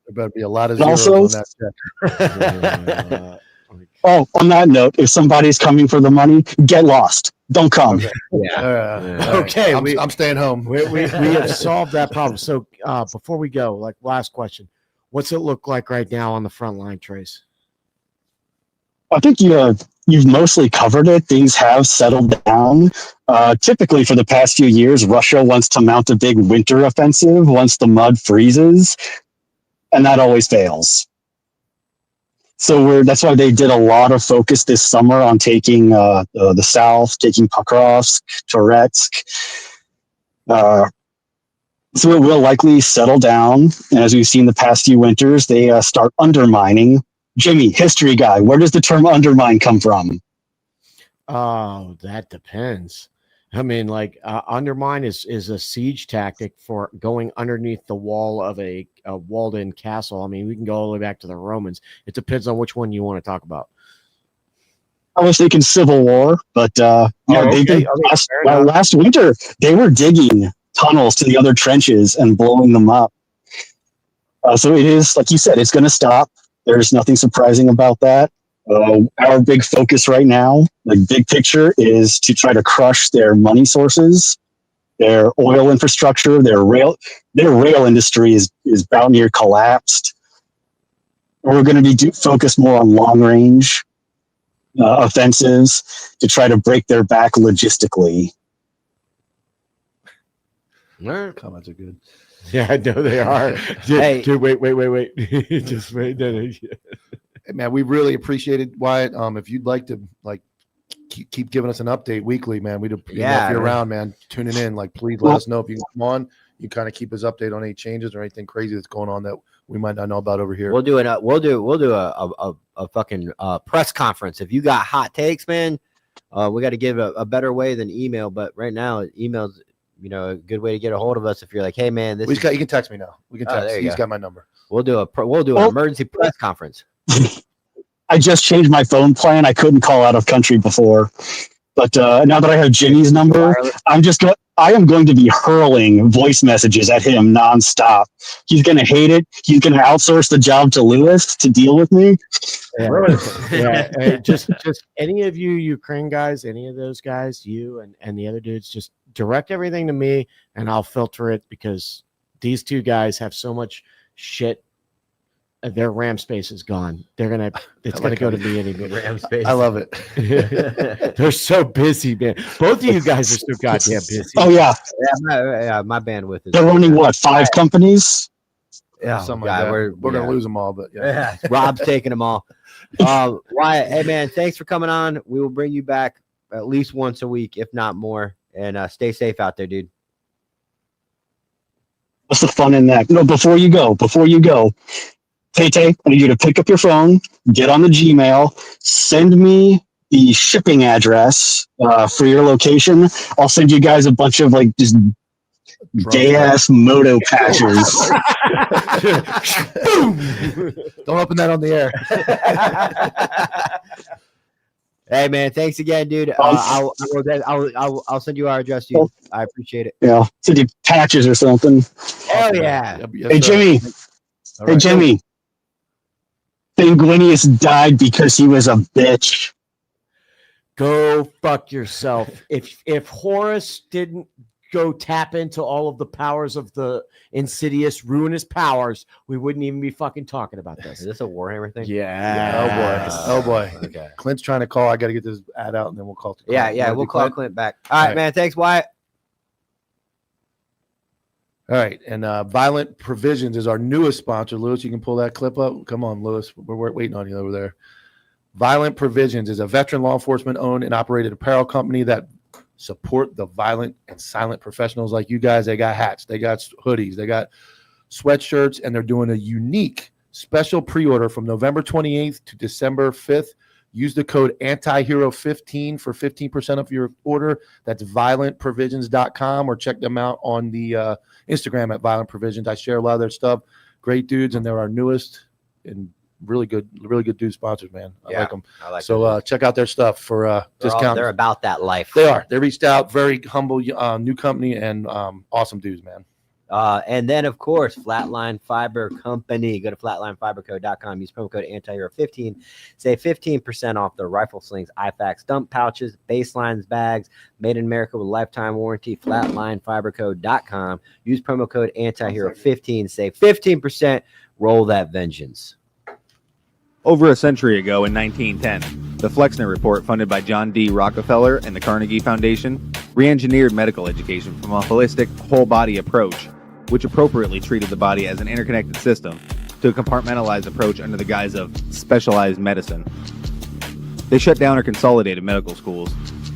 There better be a lot of And zeros also- on that check. Oh, on that note, if somebody's coming for the money, get lost. Don't come. Okay. Yeah. All right. Okay, I'm staying home. we have solved that problem. So before we go, like last question, what's it look like right now on the front line, Trace? I think you've mostly covered it. Things have settled down. Typically, for the past few years, Russia wants to mount a big winter offensive once the mud freezes, and that always fails. So that's why they did a lot of focus this summer on taking the south, taking Pokrovsk, Toretsk. So it will likely settle down. And as we've seen the past few winters, they start undermining. Jimmy, history guy, where does the term undermine come from? Oh, that depends. I mean, like undermine is a siege tactic for going underneath the wall of a walled-in castle. I mean, we can go all the way back to the Romans. It depends on which one you want to talk about. I was thinking Civil War, but okay. Last winter they were digging tunnels to the other trenches and blowing them up. So it is, like you said, it's going to stop. There's nothing surprising about that. Our big focus right now, the big picture, is to try to crush their money sources, their oil infrastructure, their rail industry is about near collapsed. We're going to be focused more on long range offensives to try to break their back logistically. Comments are good. Yeah, I know they are. Hey. Dude, wait. Just wait. Hey, man, we really appreciate it, Wyatt. If you'd like to keep giving us an update weekly, man, if you're around, man, tuning in, please let us know if you can come on. You kind of keep us updated on any changes or anything crazy that's going on that we might not know about over here. We'll do a fucking press conference. If you got hot takes, man, we got to give a better way than email. But right now, email's a good way to get a hold of us. If you're like, hey, man, you can text me now. We can text. He's got my number. We'll do an emergency press conference. I just changed my phone plan. I couldn't call out of country before, but now that I have Jimmy's number, I am going to be hurling voice messages at him nonstop. He's going to hate it. He's going to outsource the job to Lewis to deal with me. Yeah. Hey, just any of you Ukraine guys, any of those guys, you and the other dudes, just direct everything to me and I'll filter it, because these two guys have so much shit. Their RAM space is gone. It's gonna go to me anyway. RAM space. I love it. They're so busy, man. Both of you guys are so goddamn busy. Oh yeah, my bandwidth is. they're running 5 companies. Yeah, Something like that. We're gonna lose them all, but yeah. Rob's taking them all. Wyatt, hey man, thanks for coming on. We will bring you back at least once a week, if not more. And stay safe out there, dude. What's the fun in that? No, before you go, Tay, I need you to pick up your phone, get on the Gmail, send me the shipping address for your location. I'll send you guys a bunch of just gay ass moto patches. Don't open that on the air. Hey man, thanks again, dude. I'll send you our address, dude. I appreciate it. Yeah, send you patches or something. Hell yeah. Yes, Hey Jimmy. All right. Jimmy. Sanguinius died because he was a bitch. Go fuck yourself. If Horus didn't go tap into all of the powers of the insidious, ruinous powers, we wouldn't even be fucking talking about Is this. this a Warhammer thing? Yeah. Oh boy. Okay. Clint's trying to call. I got to get this ad out, and then we'll call. Yeah, we'll call Clint back. All right, man. Thanks, Wyatt. All right, and Violent Provisions is our newest sponsor. Lewis, you can pull that clip up. Come on, Lewis. We're waiting on you over there. Violent Provisions is a veteran law enforcement owned and operated apparel company that support the violent and silent professionals like you guys. They got hats, they got hoodies, they got sweatshirts, and they're doing a unique special pre-order from November 28th to December 5th. Use the code ANTIHERO15 for 15% of your order. That's violentprovisions.com, or check them out on the Instagram at Violent Provisions. I share a lot of their stuff. Great dudes, and they're our newest and really good dude sponsors, man. I Yeah, like them. I like So check out their stuff for discount. They're about that life. They are. They reached out. Very humble new company and awesome dudes, man. And then, of course, Flatline Fiber Company. Go to flatlinefiberco.com. Use promo code ANTIHERO15. Save 15% off the rifle slings, IFAX dump pouches, baselines, bags, made in America with a lifetime warranty. Flatlinefiberco.com. Use promo code ANTIHERO15. Save 15%. Roll that vengeance. Over a century ago in 1910, the Flexner Report, funded by John D. Rockefeller and the Carnegie Foundation, re-engineered medical education from a holistic, whole-body approach, which appropriately treated the body as an interconnected system, to a compartmentalized approach under the guise of specialized medicine. They shut down or consolidated medical schools,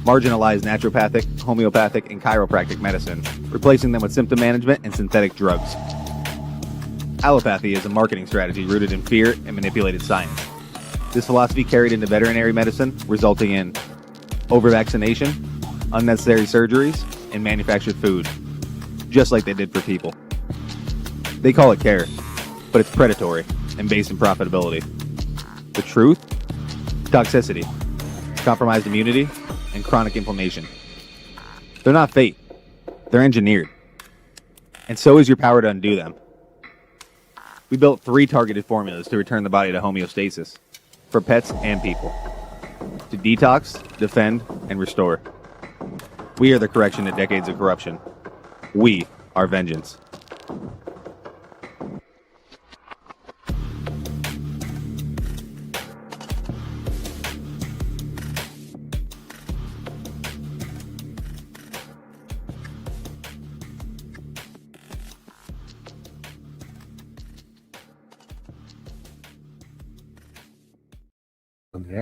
marginalized naturopathic, homeopathic, and chiropractic medicine, replacing them with symptom management and synthetic drugs. Allopathy is a marketing strategy rooted in fear and manipulated science. This philosophy carried into veterinary medicine, resulting in over-vaccination, unnecessary surgeries, and manufactured food, just like they did for people. They call it care, but it's predatory and based in profitability. The truth? Toxicity, compromised immunity, and chronic inflammation. They're not fate. They're engineered. And so is your power to undo them. We built 3 targeted formulas to return the body to homeostasis for pets and people. To detox, defend, and restore. We are the correction to decades of corruption. We are vengeance.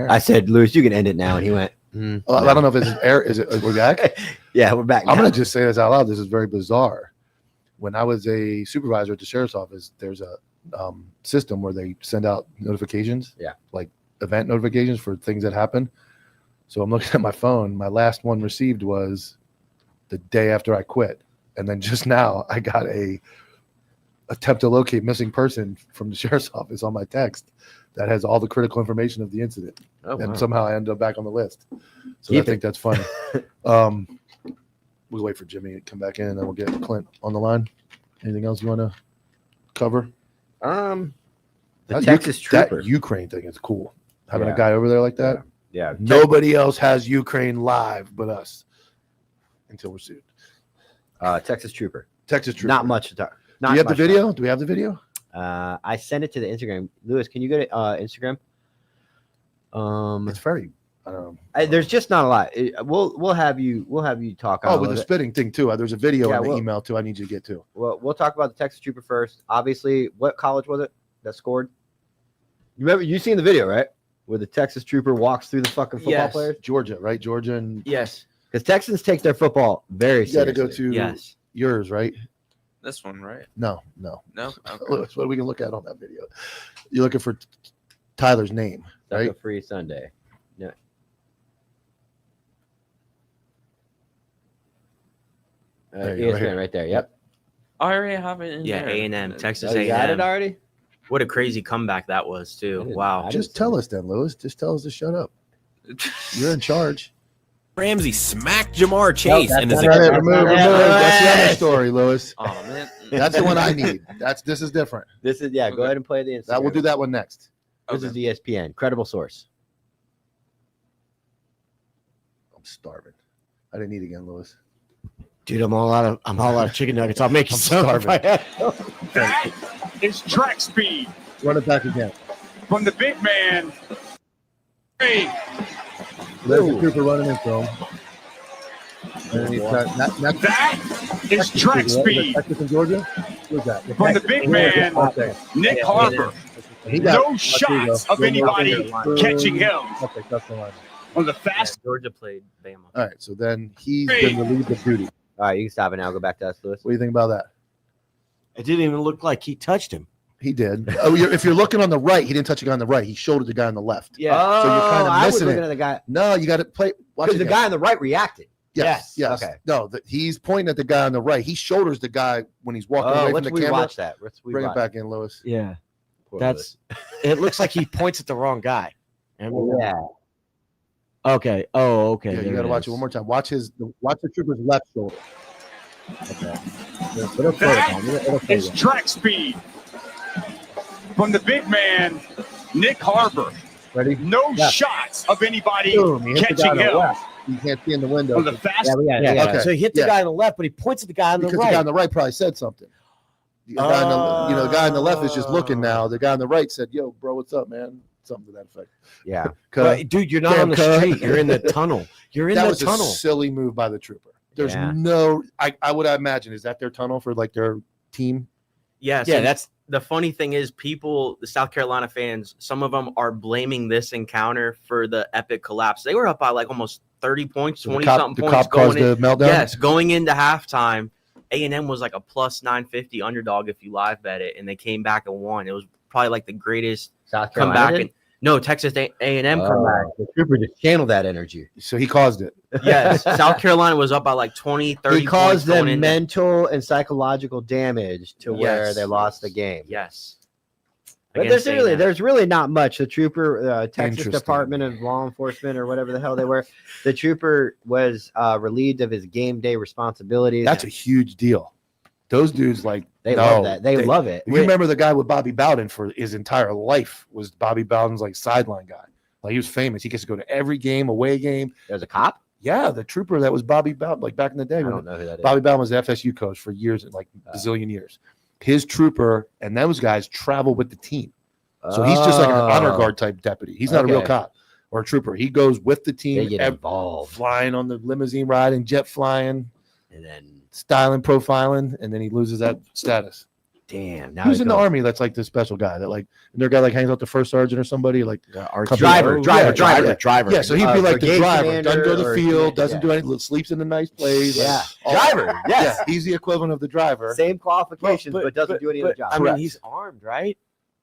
I said, Lewis, you can end it now. And he went, I don't know if it's air. Is it? We're back. Yeah, we're back. I'm now. going to just say this out loud. This is very bizarre. When I was a supervisor at the sheriff's office, there's a system where they send out notifications. Yeah. Like event notifications for things that happen. So I'm looking at my phone. My last one received was the day after I quit. And then just now I got a attempt to locate missing person from the sheriff's office on my text that has all the critical information of the incident. Oh, And wow. somehow I ended up back on the list. So Keep I think that's funny. We'll wait for Jimmy to come back in and then we'll get Clint on the line. Anything else you want to cover? The That Texas Trooper. That Ukraine thing is cool. Having Yeah. a guy over there like that. Yeah. Nobody else has Ukraine live but us until we're sued. Texas Trooper. Texas Trooper. Not much to talk. Do we have the video? Do we have the video? I sent it to the Instagram. Lewis, can you go to Instagram? It's very. I don't know. There's just not a lot. We'll have you talk on. Oh, a with the little bit. spitting thing too. There's a video Yeah, in the well- email too. I need you to get to. We'll talk about the Texas Trooper first. Obviously, what college was it that scored? You remember? You seen the video, right? Where the Texas Trooper walks through the fucking football Yes. players. Georgia, right? Georgia and Yes. Because Texans take their football very you got to seriously. go to Yes. yours, right? This one, right? No. No. Okay. Lewis, what we can look at on that video? You're looking for Tyler's name, That's right? a free Sunday. No. There you go, right ESPN here. right there. Yep. I already have it in Yeah, there. A&M, Texas Oh, you got it A&M. already? What a crazy comeback that was, I too. didn't- Wow. I Just didn't tell see us then, Lewis. Just tell us to shut up. You're in charge. Ramsey smacked Jamar Chase that's and is not All it. right, remove. Yeah, That's the other Lewis. story, Lewis. Oh man. That's the one I need. This is different. This is Go Okay. ahead and play the Instagram. That we'll do that one next. This is ESPN, credible source. I'm starving. I didn't eat again, Lewis. Dude, I'm all out of chicken nuggets. I'll make you I'm some. starving. if I have- That is track speed Run it back again. from the big man. Hey, There's the Cooper running into him. And he's got that is track speed Texas and Georgia. Who's that? from the big man, Okay. Nick Harper. He got No shots of anybody catching him Okay, that's the line. on the Yeah, fast. Georgia played Bama. All right, so then he's been relieved of duty. All right, you can stop it now. Go back to us, Lewis. What do you think about that? It didn't even look like he touched him. He did. Oh, if you're looking on the right, he didn't touch the guy on the right. He shouldered the guy on the left. Yeah. So you're kinda I was missing looking it. at the guy No, you got to play. Watch because it the again. guy on the right reacted. Yes. Yes, okay. No, he's pointing at the guy on the right. He shoulders the guy when he's walking away from let's the camera. rewatch that. Let's Bring rewatch it back in, Lewis. Yeah. That's. It looks like he points at the wrong guy. I mean, yeah. Okay. Oh, okay. Yeah, you there got to it watch it is. one more time. Watch the trooper's left shoulder. Okay. It's track speed from the big man, Nick Harbor. Ready? No Yeah. shots of anybody Boom. He hit the guy catching on the him. left. You can't see in the window. From the fast, Yeah. Okay. So he hit the Yeah. guy on the left, but he points at the guy on the Because right. the guy on the right probably said something. The guy on the guy on the left is just looking now. The guy on the right said, "Yo, bro, what's up, man?" Something to that effect. Yeah. But, dude, you're not Damn, on the cuz. street. You're in the tunnel. You're in That the was tunnel. a silly move by the trooper. There's Yeah. no. I would imagine, is that their tunnel for like their team? Yes. Yeah, and that's the funny thing is people, the South Carolina fans, some of them are blaming this encounter for the epic collapse. They were up by like almost 30 points, So 20 the something cop points caused going in. the meltdown. Yes, going into halftime, A&M was like a plus 950 underdog if you live bet it, and they came back and won. It was probably like the greatest South comeback. Carolina. And no, Texas A&M comeback. The trooper just channeled that energy. So he caused it. Yes, South Carolina was up by like 20, 30 He caused points going them into- mental and psychological damage to where Yes. they lost the game. Yes. But Against there's really not much. The trooper, Texas Interesting. Department of Law Enforcement or whatever the hell they were, the trooper was relieved of his game day responsibilities. That's a huge deal. Those dudes they no, love that. They love it. You remember the guy with Bobby Bowden for his entire life was Bobby Bowden's like sideline guy. Like he was famous. He gets to go to every game, away game. There's a cop. Yeah, the trooper that was Bobby Bowden, like back in the day. I when don't know who that is. Bobby Bowden was the FSU coach for years, like bazillion years. His trooper and those guys travel with the team. So he's just like an honor Oh. guard type deputy. He's not a real Okay. cop or a trooper. He goes with the They team, get involved, flying on the limousine ride and jet flying, and then styling, profiling, and then he loses that status. damn. Now Who's he in the goes- army that's like the special guy that like their guy like hangs out the first sergeant or somebody like RTO. Driver, Yeah, driver. Yeah, so he'd be like the brigade driver, doesn't go to commander the field, or- doesn't yeah. do anything, sleeps in a nice place. Yeah. all- Driver, yes. Yeah, he's the equivalent of the driver. Same qualifications, but doesn't do any of the job. I mean, Correct. he's armed, right?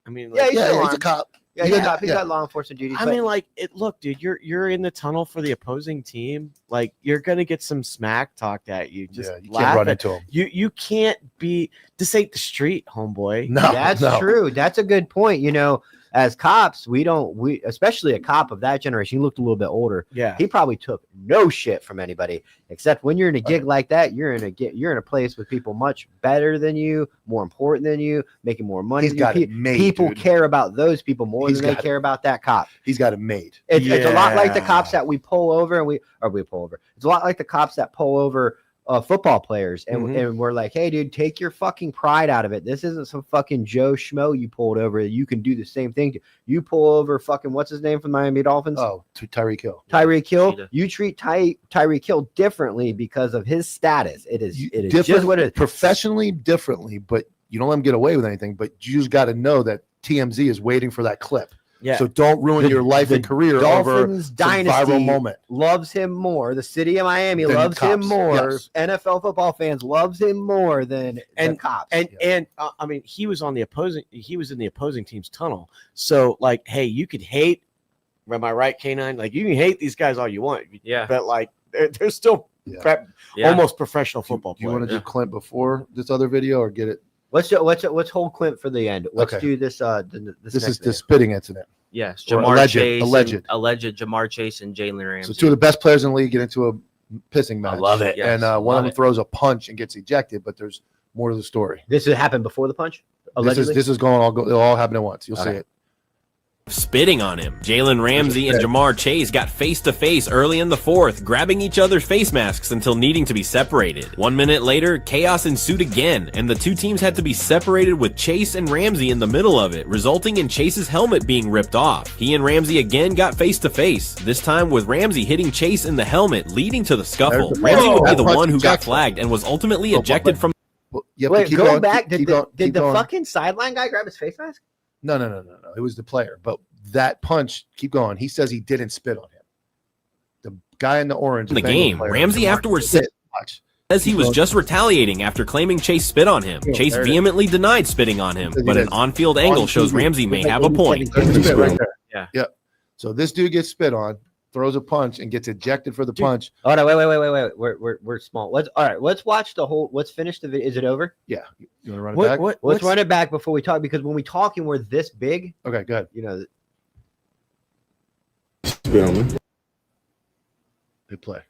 I mean, Yeah, like, he's Yeah, still he's a armed. cop. Yeah, He he's got- got, he's yeah. got law enforcement duties. I but- mean, like, look, dude, you're in the tunnel for the opposing team. Like, you're gonna get some smack talked at you. Just Yeah, you laugh can't run at- into him. You can't be. This ain't the street, homeboy. No, That's no. true. That's a good point. You know, as cops, we especially a cop of that generation, he looked a little bit older. Yeah. He probably took no shit from anybody, except when you're in a gig like that, you're in a place with people much better than you, more important than you, making more money. He's than got you. it made, People dude. care about those people more He's than they got care about that cop. He's got it made. It's a lot like the cops Yeah. that we pull over and we pull over. It's a lot like the cops that pull over football players and, and we're like, hey, dude, take your fucking pride out of it. This isn't some fucking Joe Schmo you pulled over. You can do the same thing. You pull over fucking what's his name from Miami Dolphins? Oh, to Tyreek Hill. Tyreek Hill. Cheetah. You treat Tyreek Hill differently because of his status. It is just Different- what it is. professionally differently, but you don't let him get away with anything. But you just got to know that TMZ is waiting for that clip. Yeah. So don't ruin The- your life the and career over Dolphins some dynasty viral moment. loves him more. The city of Miami Than loves him cops, more. yes. NFL football fans loves him more than the cops. And I mean, he was in the opposing team's tunnel. So like, hey, you could hate. Am I right, K9? Like, you can hate these guys all you want. Yeah. But like, they're still Yeah. Yeah. almost professional football Do you want players. to do Clint before this other video or get it? Let's hold Clint for the end. Let's Okay. do this. This is next the video. spitting incident. Yes. Or Jamar alleged- Chase. alleged. Alleged Jamar Chase and Jalen Ramsey. So two of the best players in the league get into a pissing match. love it. Yes, And one love of them it. throws a punch and gets ejected, but there's more to the story. This happened before the punch. Allegedly. This is going it'll all happen at once. You'll see Okay. it. Spitting on him. Jalen Ramsey and Jamar Chase got face to face early in the fourth, grabbing each other's face masks until needing to be separated. 1 minute later, chaos ensued again, and the two teams had to be separated with Chase and Ramsey in the middle of it, resulting in Chase's helmet being ripped off. He and Ramsey again got face to face, this time with Ramsey hitting Chase in the helmet, leading to the scuffle. There's the- Ramsey would be That the punch one who got ejected. flagged and was ultimately ejected from. Well, you have to Wait, keep go going, back. keep Did going, the keep going. fucking sideline guy grab his face mask? No. It was the player. But that punch, keep going. He says he didn't spit on him. The guy in the orange. In the Bengal game, player, Ramsey Jamar afterwards Chase, watch. Says he was just retaliating after claiming Chase spit on him. Chase there it is. vehemently denied spitting on him, but an on-field angle shows Ramsey may have a point. There's the spit right there. Yeah. Yep. So this dude gets spit on. throws a punch and gets ejected for the Dude. punch. Oh no, wait. We're small. Let's watch the whole. Let's finish the video. Is it over? Yeah, you want to run it back? Let's run it back before we talk, because when we talk and we're this big, Okay, good. you know. Good play.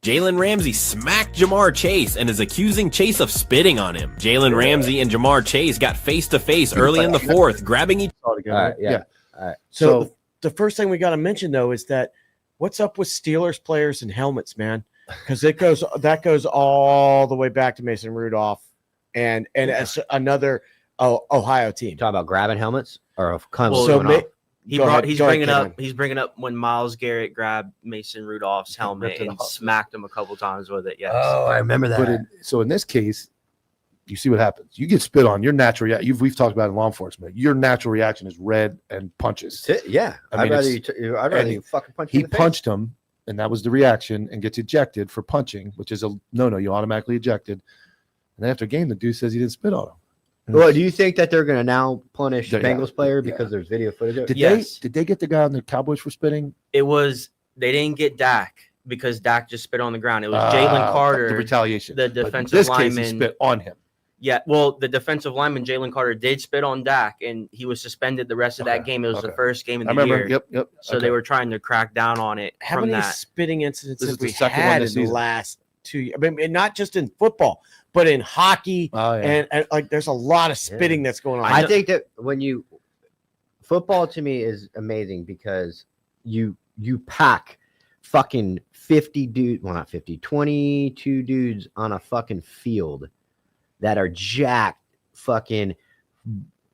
Jalen Ramsey smacked Jamar Chase and is accusing Chase of spitting on him. Jalen Ramsey and Jamar Chase got face to face early in the fourth, grabbing each. Saw it again, All right? right, yeah. All right. So the first thing we got to mention though is that what's up with Steelers players and helmets, man? Because that goes all the way back to Mason Rudolph and as another Ohio team. Talking about grabbing helmets or Well, So going off? He's bringing up when Miles Garrett grabbed Mason Rudolph's helmet ripped it and off. smacked him a couple times with it. Yes. Oh, I remember that. But so in this case, you see what happens. You get spit on. Your natural, we've talked about it in law enforcement. Your natural reaction is red and punches. Yeah, I mean, I'd rather it's- I'd rather and you fucking punch me He in the face. punched him, and that was the reaction, and gets ejected for punching, which is a no. You automatically ejected. And then after game, the dude says he didn't spit on him. Well, do you think that they're going to now punish the Yeah, Bengals player yeah. because there's video footage of it? Yes. Did they get the guy on the Cowboys for spitting? It was they didn't get Dak because Dak just spit on the ground. It was Jalen Carter, the retaliation. the But in defensive this case, lineman. he spit on him. Yeah, well, the defensive lineman Jalen Carter did spit on Dak, and he was suspended the rest of that Okay, game. It was the okay. first game of I the remember. year, Yep. so they were trying to crack down on it How from many that. spitting incidents This is have the we second one had in this the season. last 2 years? I mean, not just in football, but in hockey Oh yeah. and like there's a lot of spitting that's going on. I think that football to me is amazing because you pack fucking 50 dudes, well not 50, 22 dudes on a fucking field that are jacked fucking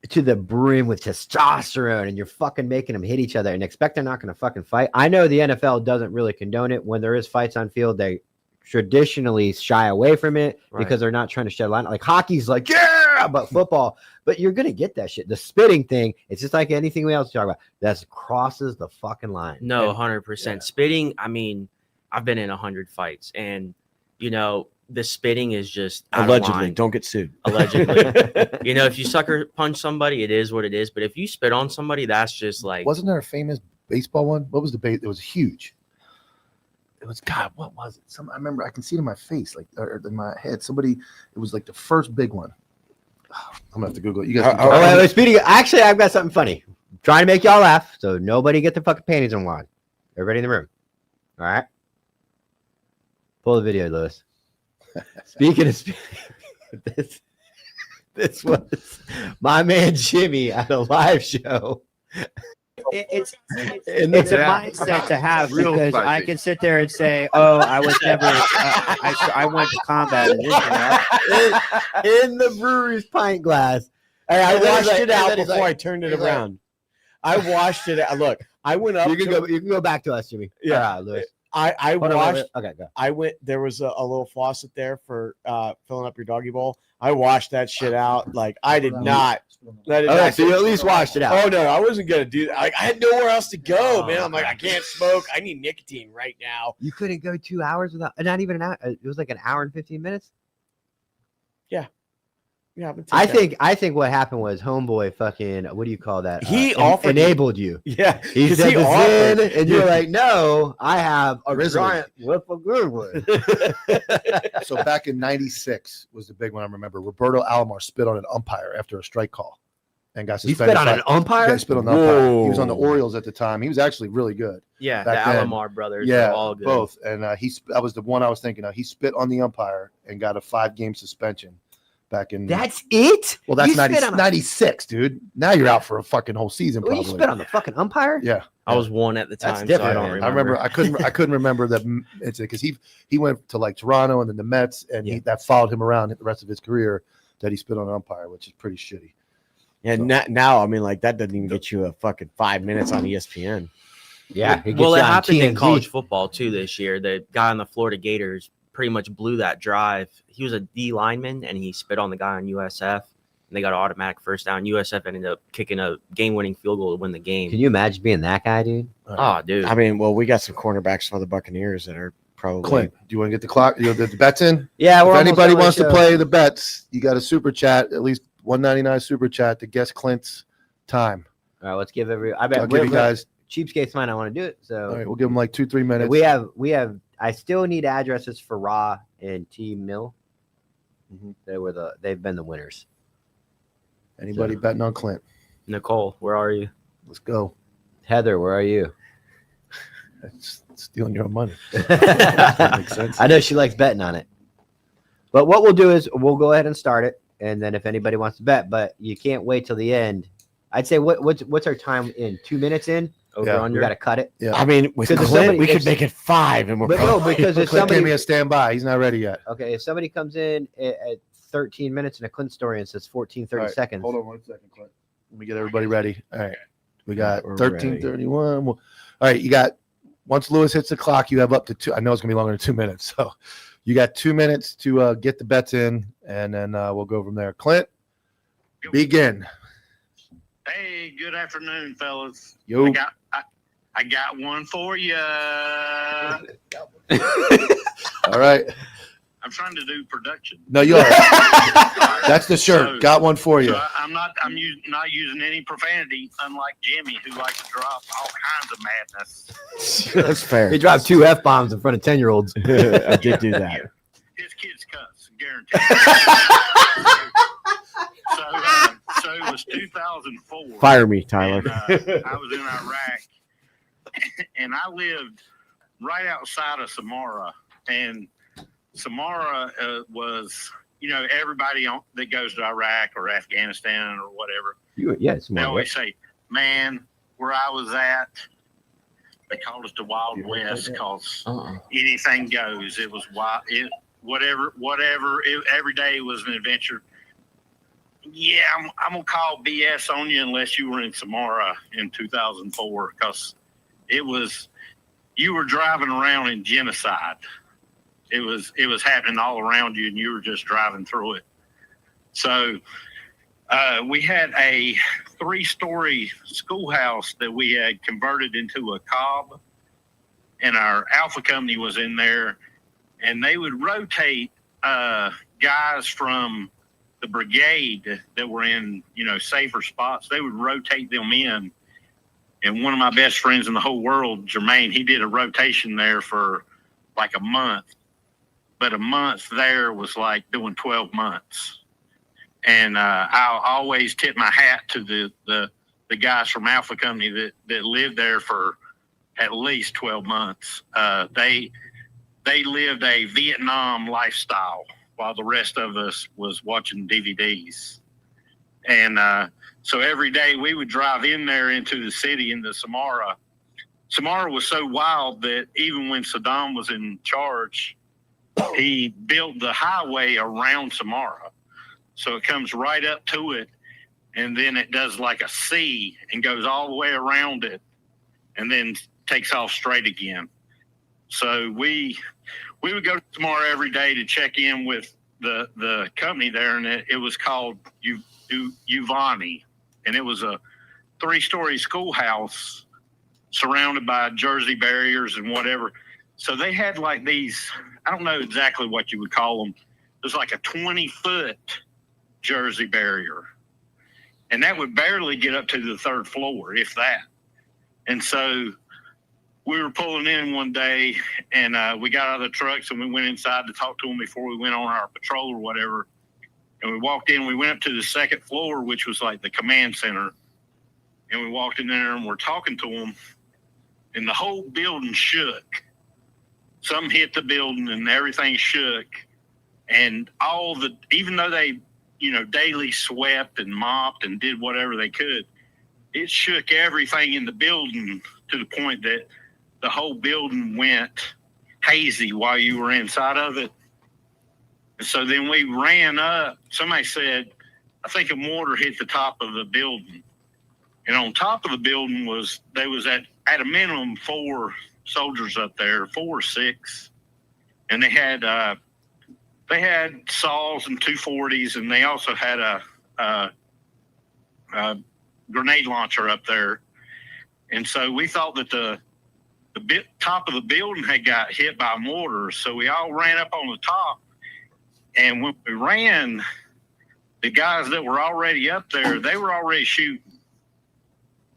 to the brim with testosterone, and you're fucking making them hit each other and expect they're not going to fucking fight. I know the NFL doesn't really condone it. When there is fights on field, they traditionally shy away from it because they're not trying to shed light. Like hockey's like, yeah, but football, but you're going to get that shit. The spitting thing, it's just like anything we else talk about. That crosses the fucking line. No, And 100%. Spitting, I mean, I've been in 100 fights, and, the spitting is just out of Allegedly, line. don't get sued. Allegedly. If you sucker punch somebody, it is what it is. But if you spit on somebody, that's just like Wasn't there a famous baseball one? What was the base? It was huge. It was God. What was it? I remember. I can see it in my face, like or in my head. Somebody. It was like the first big one. I'm gonna have to Google it. You guys. wait, speaking of, actually, I've got something funny. I'm trying to make y'all laugh, so nobody get their fucking panties in wad. Everybody in the room. All right. Pull the video, Lewis. Speaking of this was my man Jimmy at a live show. It's a mindset to have Real because I spicy. can sit there and say, "Oh, I was never, I went to combat." And this and that. in the brewery's pint glass. Hey, I And then washed he's like- it out and then he's before like- I turned it he's like- around. I washed it out. Look, I went up. You can to- go. You can go back to us, Jimmy. Yeah. All right, Lewis. I Hold on, washed. wait. Okay, go. I went. There was a little faucet there for filling up your doggy bowl. I washed that shit out. Like I did not. I did Okay, not so you at least washed it out. Oh no, I wasn't gonna do that. Like I had nowhere else to go, man. I'm like, I can't smoke. I need nicotine right now. You couldn't go 2 hours without. Not even an hour. It was like an hour and 15 minutes. Yeah, I'm gonna take I that. think what happened was homeboy fucking. What do you call that? He offered me- enabled you. Yeah, He 'cause said he the offered. Zen, and you're like, no, I have a Grizzly. giant whip of good one. So back in '96 was the big one. I remember Roberto Alomar spit on an umpire after a strike call, and got He suspended. spit on an umpire. Yeah, he spit on the umpire. He was on the Whoa. Orioles at the time. He was actually really good. yeah, back the then. Alomar brothers. Yeah, are all good. both. And that was the one I was thinking of. He spit on the umpire and got a 5-game suspension back in. That's it. well, that's You spit on a- 96, dude. Now you're out for a fucking whole season. Well, Probably. you spit on the fucking umpire. Yeah, I was one at the That's time, so I different, don't man. remember. I remember. I couldn't remember that incident because he went to like Toronto and then the Mets, and that followed him around the rest of his career. That he spit on an umpire, which is pretty shitty. Yeah, now I mean, like that doesn't even get you a fucking 5 minutes on ESPN. Yeah. Well, it gets you on happened in TMZ. college football too this year. The guy on the Florida Gators pretty much blew that drive. He was a D lineman and he spit on the guy on USF, and they got an automatic first down. USF ended up kicking a game-winning field goal to win the game. Can you imagine being that guy, dude? Oh, dude. I mean, well, we got some cornerbacks for the Buccaneers that are probably. Clint, do you want to get the clock? The bets in? Yeah. If anybody wants to play the bets, you got a super chat, at least $1.99 super chat to guess Clint's time. all right, let's give every. I I'll bet give you guys Cheapskate's mine. I want to do it. So All right, we'll give them like 2-3 minutes. we have. I still need addresses for Raw and T Mill. They've been the winners. Anybody betting on Clint? Nicole, where are you? Let's go. Heather, where are you? That's stealing your own money. Makes sense. I know she likes betting on it. But what we'll do is we'll go ahead and start it, and then if anybody wants to bet, but you can't wait till the end. I'd say what's our time in? 2 minutes in? Over Yeah. under. You got to cut it. Yeah. I mean, with Because if Clint, somebody- we could if- make it 5, and we're But no, because if Clint gave somebody me a standby. He's not ready yet. okay, if somebody comes in at 13 minutes in a Clint story and says 14, 30 All right, seconds. Hold on 1 second, Clint. Let me get everybody ready. All right. We got We're 13:31. All right. You got, once Lewis hits the clock, you have up to 2. I know it's going to be longer than 2 minutes. So you got 2 minutes to get the bets in, and then we'll go from there. Clint, begin. Hey, good afternoon, fellas. Yo. I got one for you. All right. I'm trying to do production. No, you are. That's the shirt. So- Got one for you. So I'm not using any profanity, unlike Jimmy, who likes to drop all kinds of madness. That's fair. He dropped 2 F-bombs in front of 10-year-olds. I did do that. His kids cuss, guaranteed. So it was 2004. Fire me, Tyler. And, I was in Iraq, and I lived right outside of Samara. And Samara was, everybody that goes to Iraq or Afghanistan or whatever, they always say, man, where I was at, they called us the Wild West because anything goes. It was wild. Whatever. Every day was an adventure. Yeah, I'm gonna call BS on you unless you were in Samara in 2004 because you were driving around in genocide. It was happening all around you, and you were just driving through it. So we had a 3-story schoolhouse that we had converted into a cob, and our Alpha company was in there, and they would rotate guys from the brigade that were in, safer spots. They would rotate them in. And one of my best friends in the whole world, Jermaine, he did a rotation there for like a month. But a month there was like doing 12 months. And I'll always tip my hat to the guys from Alpha Company that lived there for at least 12 months. They lived a Vietnam lifestyle while the rest of us was watching DVDs. And so every day we would drive in there into the city into Samara. Samara was so wild that even when Saddam was in charge, he built the highway around Samara. So it comes right up to it, and then it does like a C and goes all the way around it and then takes off straight again. So we would go to Samara every day to check in with the company there, and it was called Uvani, and it was a 3-story schoolhouse surrounded by Jersey barriers and whatever. So they had like these, I don't know exactly what you would call them. There's like a 20-foot Jersey barrier, and that would barely get up to the 3rd floor, if that. And so we were pulling in one day, and we got out of the trucks and we went inside to talk to them before we went on our patrol or whatever. And we walked in, we went up to the 2nd floor, which was like the command center. And we walked in there and we're talking to them, and the whole building shook. Something hit the building and everything shook. And even though they, daily swept and mopped and did whatever they could, it shook everything in the building to the point that the whole building went hazy while you were inside of it. And so then we ran up. Somebody said, I think a mortar hit the top of the building. And on top of the building was at a minimum 4 soldiers up there, 4 or 6. And they had saws and 240s, and they also had a grenade launcher up there. And so we thought that the top of the building had got hit by mortars. So we all ran up on the top. And when we ran, the guys that were already up there, they were already shooting.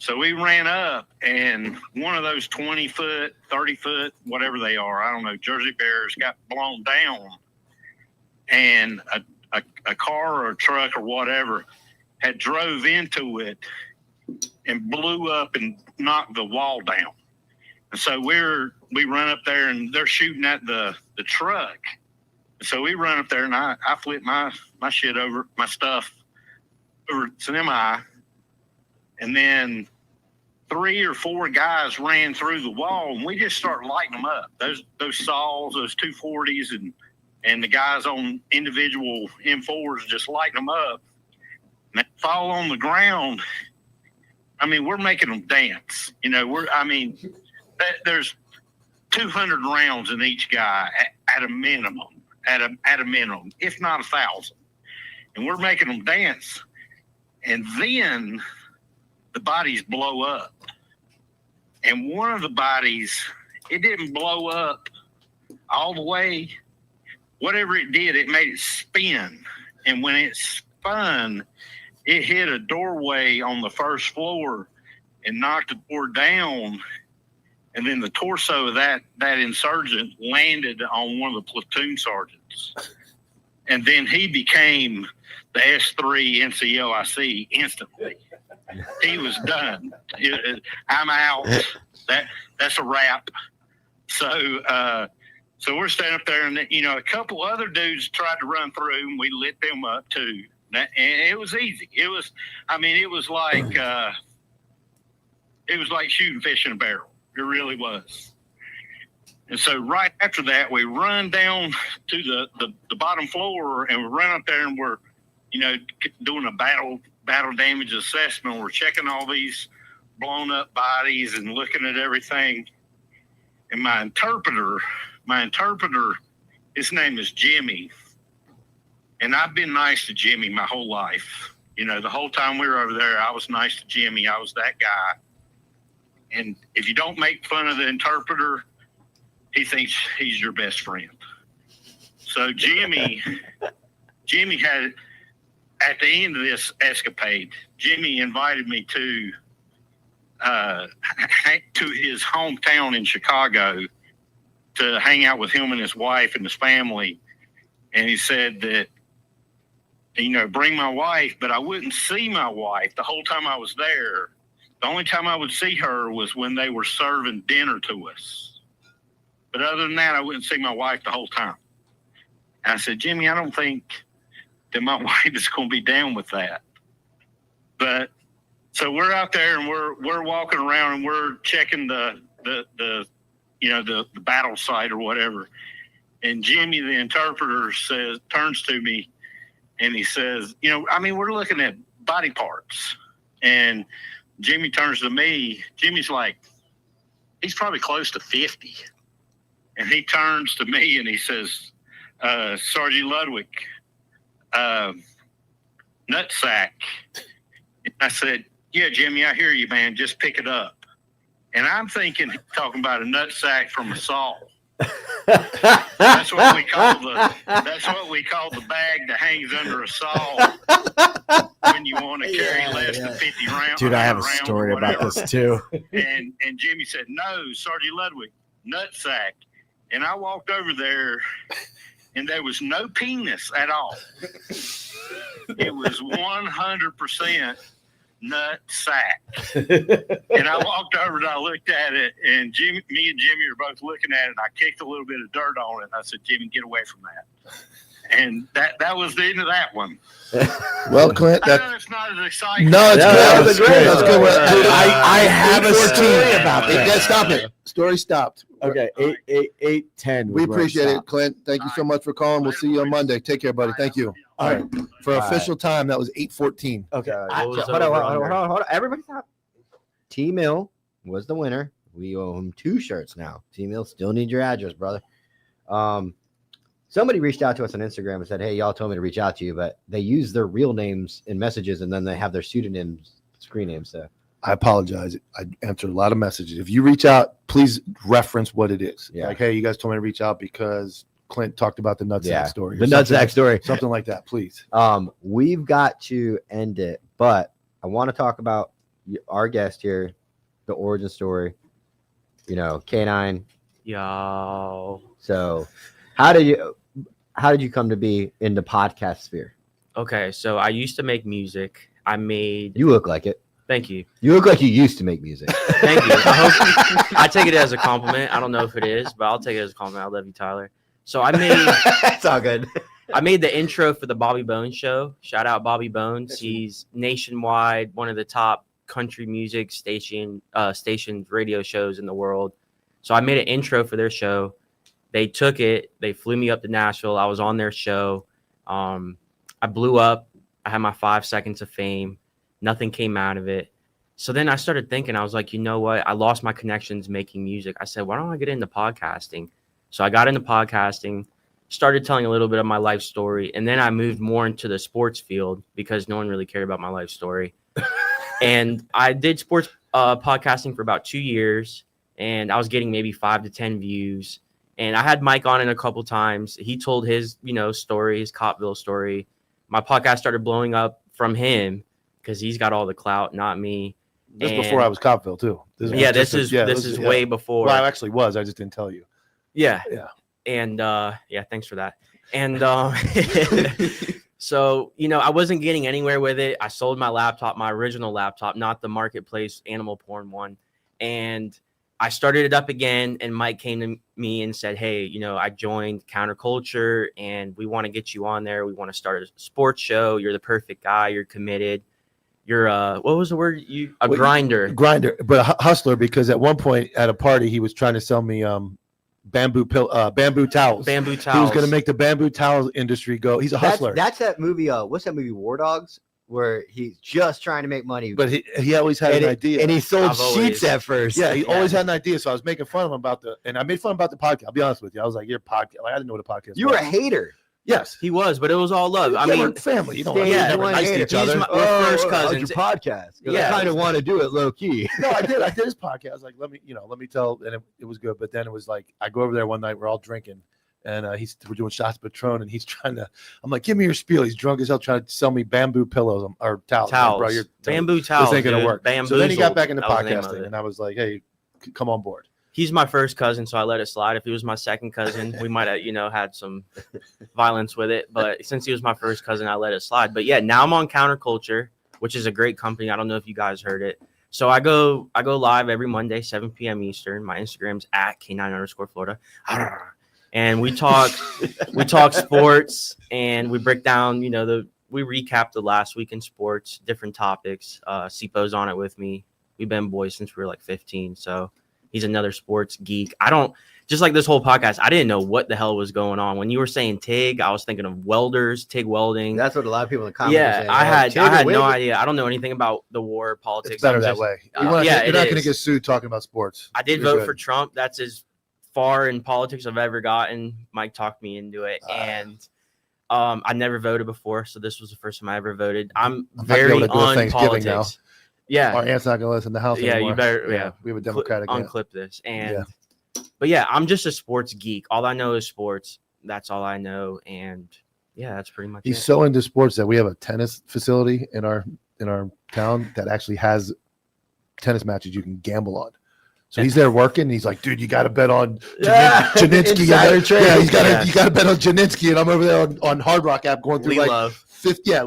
So we ran up, and one of those 20-foot, 30-foot, whatever they are, I don't know, Jersey Bears got blown down, and a car or a truck or whatever had drove into it and blew up and knocked the wall down. And so we run up there, and they're shooting at the truck. So we run up there, and I flip my shit over, my stuff over semi, and then 3 or 4 guys ran through the wall, and we just start lighting them up. Those saws, those 240s, and the guys on individual M4s just lighting them up. And they fall on the ground. I mean, we're making them dance. You know, there's 200 rounds in each guy at a minimum, at a minimum, if not 1,000. And we're making them dance. And then the bodies blow up. And one of the bodies, it didn't blow up all the way. Whatever it did, it made it spin. And when it spun, it hit a doorway on the first floor and knocked the door down. And then the torso of that insurgent landed on one of the platoon sergeants. And then he became the S3 NCOIC instantly. He was done. I'm out. That's a wrap. So we're standing up there, and a couple other dudes tried to run through, and we lit them up too. And it was easy. It was like shooting fish in a barrel. It really was. And so right after that, we run down to the bottom floor, and we run up there, and we're doing a battle damage assessment. We're checking all these blown up bodies and looking at everything. And my interpreter, his name is Jimmy. And I've been nice to Jimmy my whole life. The whole time we were over there, I was nice to Jimmy. I was that guy. And if you don't make fun of the interpreter, he thinks he's your best friend. So Jimmy had, at the end of this escapade, Jimmy invited me to his hometown in Chicago to hang out with him and his wife and his family. And he said that, bring my wife, but I wouldn't see my wife the whole time I was there. The only time I would see her was when they were serving dinner to us. But other than that, I wouldn't see my wife the whole time. And I said, Jimmy, I don't think that my wife is going to be down with that. But so we're out there, and we're walking around, and we're checking the battle site or whatever. And Jimmy, the interpreter, turns to me, and he says, we're looking at body parts. And Jimmy turns to me. Jimmy's like, he's probably close to 50. And he turns to me, and he says, Sergeant Ludwig, nutsack. I said, yeah, Jimmy, I hear you, man. Just pick it up. And I'm thinking he's talking about a nutsack from a saw. That's what we call the bag that hangs under a saw when you want to carry less than 50 rounds. Dude, I have a story about this too. And Jimmy said, no, Sergeant Ludwig, nutsack. And I walked over there, and there was no penis at all. It was 100% nut sack. And I walked over and I looked at it, and me and Jimmy are both looking at it, and I kicked a little bit of dirt on it, and I said, Jimmy, get away from that. And that was the end of that one. Well, Clint, I know it's not as exciting. No, it's good. That's great. That's good. Dude, I have a story about that. Stop it. Story stopped. Okay, 8:10. We appreciate it, Clint. Thank you so much for calling. We'll see you on Monday. Take care, buddy. Thank you. All right. For official time, that was 8:14. Okay. Hold on. Everybody stop. T-Mill was the winner. We owe him 2 shirts now. T-Mill, still need your address, brother. Somebody reached out to us on Instagram and said, hey, y'all told me to reach out to you, but they use their real names in messages, and then they have their pseudonyms, screen names. So I apologize. I answered a lot of messages. If you reach out, please reference what it is. Yeah. Like, hey, you guys told me to reach out because Clint talked about the nutsack story. The nutsack story. Something like that, please. We've got to end it, but I want to talk about our guest here, the origin story, K9. Yo. So how did you come to be in the podcast sphere? Okay, so I used to make music. You look like it. Thank you. You look like you used to make music. Thank you. I take it as a compliment. I don't know if it is, but I'll take it as a compliment. I love you, Tyler. So I made It's all good. I made the intro for the Bobby Bones show. Shout out Bobby Bones. He's nationwide, one of the top country music stations radio shows in the world. So I made an intro for their show. They took it. They flew me up to Nashville. I was on their show. I blew up. I had my 5 seconds of fame. Nothing came out of it. So then I started thinking, I was like, you know what? I lost my connections making music. I said, why don't I get into podcasting? So I got into podcasting, started telling a little bit of my life story. And then I moved more into the sports field because no one really cared about my life story. And I did sports podcasting for about 2 years. And I was getting maybe 5 to 10 views. And I had Mike on it a couple times. He told his, story, his Copville story. My podcast started blowing up from him because he's got all the clout, not me. This before I was Copville too. This is way before. Well, I actually was. I just didn't tell you. Yeah. Yeah. And thanks for that. And so, I wasn't getting anywhere with it. I sold my laptop, my original laptop, not the marketplace animal porn one. And I started it up again, and Mike came to me and said, hey, I joined Counterculture and we want to get you on there. We want to start a sports show. You're the perfect guy. You're committed. You're what was the word? Grinder. Grinder, but a hustler, because at one point at a party, he was trying to sell me bamboo towels. Bamboo towels. He was going to make the bamboo towel industry go. He's a hustler. That's that movie. What's that movie? War Dogs, where he's just trying to make money. But he always had an idea, and he sold sheets at first. Yeah, he always had an idea. So I was making fun of him and I made fun about the podcast. I'll be honest with you. I was like, "Your podcast." Like, I didn't know what a podcast. You were a hater. Yes, he was, but it was all love. I mean, we're family. You know, yeah, we're nice to each other. We're first cousins. Your podcast. Yeah, I kind of want to do it low key. No, I did his podcast. I was like, let me tell, and it was good. But then it was like, I go over there one night, we're all drinking, and we're doing shots of Patron, and he's trying to. I'm like, give me your spiel. He's drunk as hell, trying to sell me bamboo pillows or towels. Towels, like, bro, bamboo towels. This ain't gonna work. So then he got back into Bamboozled. podcasting, and I was like, hey, come on board. He's my first cousin, so I let it slide. If he was my second cousin, we might have, had some violence with it. But since he was my first cousin, I let it slide. But yeah, now I'm on Counterculture, which is a great company. I don't know if you guys heard it. So I go live every Monday, 7 p.m. Eastern. My Instagram's at K9_Florida. And we talk sports, and we break down, we recap the last week in sports, different topics. Sipo's on it with me. We've been boys since we were like 15. So he's another sports geek. Just like this whole podcast, I didn't know what the hell was going on. When you were saying TIG, I was thinking of welders, TIG welding. That's what a lot of people in the comments are saying. I had no WIG? idea. I don't know anything about the war, politics. It's better that way. You're not going to get sued talking about sports. I did vote for Trump. That's as far in politics I've ever gotten. Mike talked me into it. And I never voted before, so this was the first time I ever voted. I'm very on politics. Now. Yeah, our aunt's not gonna listen to the house anymore. You better. Yeah, we have a Democratic unclip this. And but yeah, I'm just a sports geek. All I know is sports. That's all I know. And yeah, that's pretty much. He's so into sports that we have a tennis facility in our town that actually has tennis matches you can gamble on. So he's there working. And he's like, dude, you got to bet on Janinski. You got to bet on Janinski. And I'm over there on Hard Rock app going through we love. I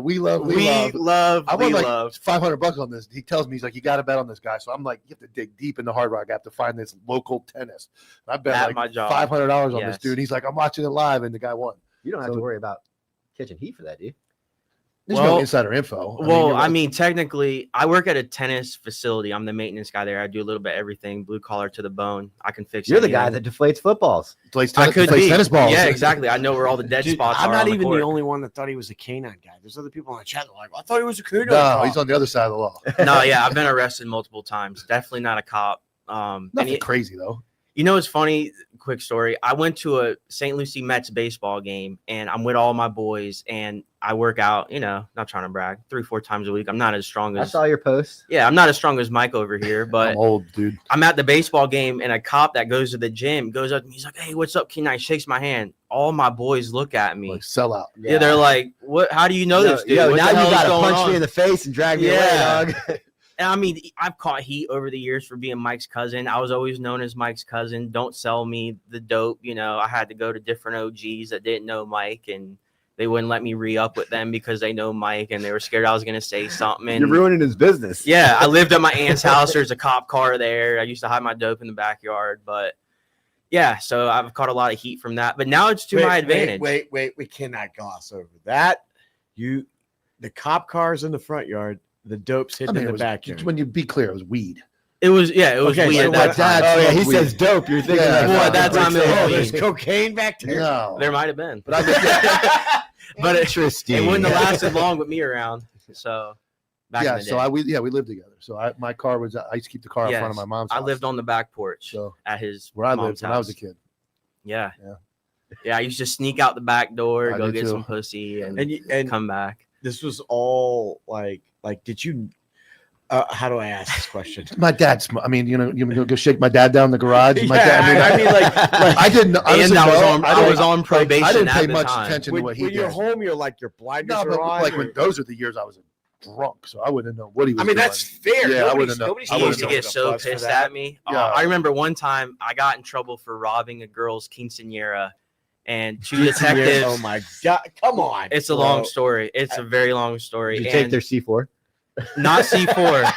won like $500 on this. He tells me, he's like, you got to bet on this guy. So I'm like, you have to dig deep in the Hard Rock app to find this local tennis. And I bet like $500 on this dude. He's like, I'm watching it live, and the guy won. You don't have to worry about catching heat for that, do you? There's no insider info. I mean, technically, I work at a tennis facility. I'm the maintenance guy there. I do a little bit of everything, blue collar to the bone. I can fix. You're the guy that deflates footballs. I could be tennis balls. Yeah, exactly. I know where all the dead spots are. I'm not even the only one that thought he was a canine guy. There's other people in the chat that are like, I thought he was a canine. No, he's on the other side of the law. No, yeah, I've been arrested multiple times. Definitely not a cop. Nothing crazy though. You know, it's funny. Quick story. I went to a St. Lucie Mets baseball game, and I'm with all my boys, and I work out, not trying to brag, 3-4 times a week. I'm not as strong as. I saw your post. Yeah, I'm not as strong as Mike over here, but I'm old, dude. I'm at the baseball game, and a cop that goes to the gym goes up to me. He's like, hey, what's up, Kenai? Shakes my hand. All my boys look at me. Like, sell out. Yeah, they're like, what? How do you know this, dude? Now you got to punch me in the face and drag me away, dog. And I mean, I've caught heat over the years for being Mike's cousin. I was always known as Mike's cousin. Don't sell me the dope. You know, I had to go to different OGs that didn't know Mike, and they wouldn't let me re-up with them because they know Mike, and they were scared I was going to say something. And You're ruining his business. yeah, I lived at my aunt's house. There's a cop car there. I used to hide my dope in the backyard, but yeah, so I've caught a lot of heat from that. But now it's to my advantage. Wait, we cannot gloss over that. The cop cars in the front yard, the dope's hidden in the backyard. When you be clear, it was weed. It was weed so at my that dad time. Oh yeah, he smoked says weed. dope. You're thinking Yeah, like, well, at that time it was There's weed. cocaine back there. No, There might have been, but I but it interesting. wouldn't have lasted long with me around. So back in the day. we lived together. So my car was I used to keep the car in front of Yes. my mom's I house. lived on the back porch So at his where I mom's lived when I was a house. kid. Yeah. Yeah. Yeah, I used to sneak out the back door, I go did get too. some pussy, and And come back. this was all like did you? How do I ask this question? My dad's. I mean, you go shake my dad down in the garage. My Yeah, dad, I mean, like I didn't. And honestly, I was on I probation didn't at pay the much time. attention to when, what he when you're did. home, you're like your blinders No, are but on. like or- when those are the years I was drunk, so I wouldn't know what he was. I mean, doing. that's fair. Yeah, I Nobody's- wouldn't know. nobody's I He wouldn't used to know. get so Buzz for pissed that. at me. Yeah. I remember one time I got in trouble for robbing a girl's quinceañera, and two detectives. Oh my god! Come on. It's a bro. long story. It's a very long story. Did you take and their C4? not C4.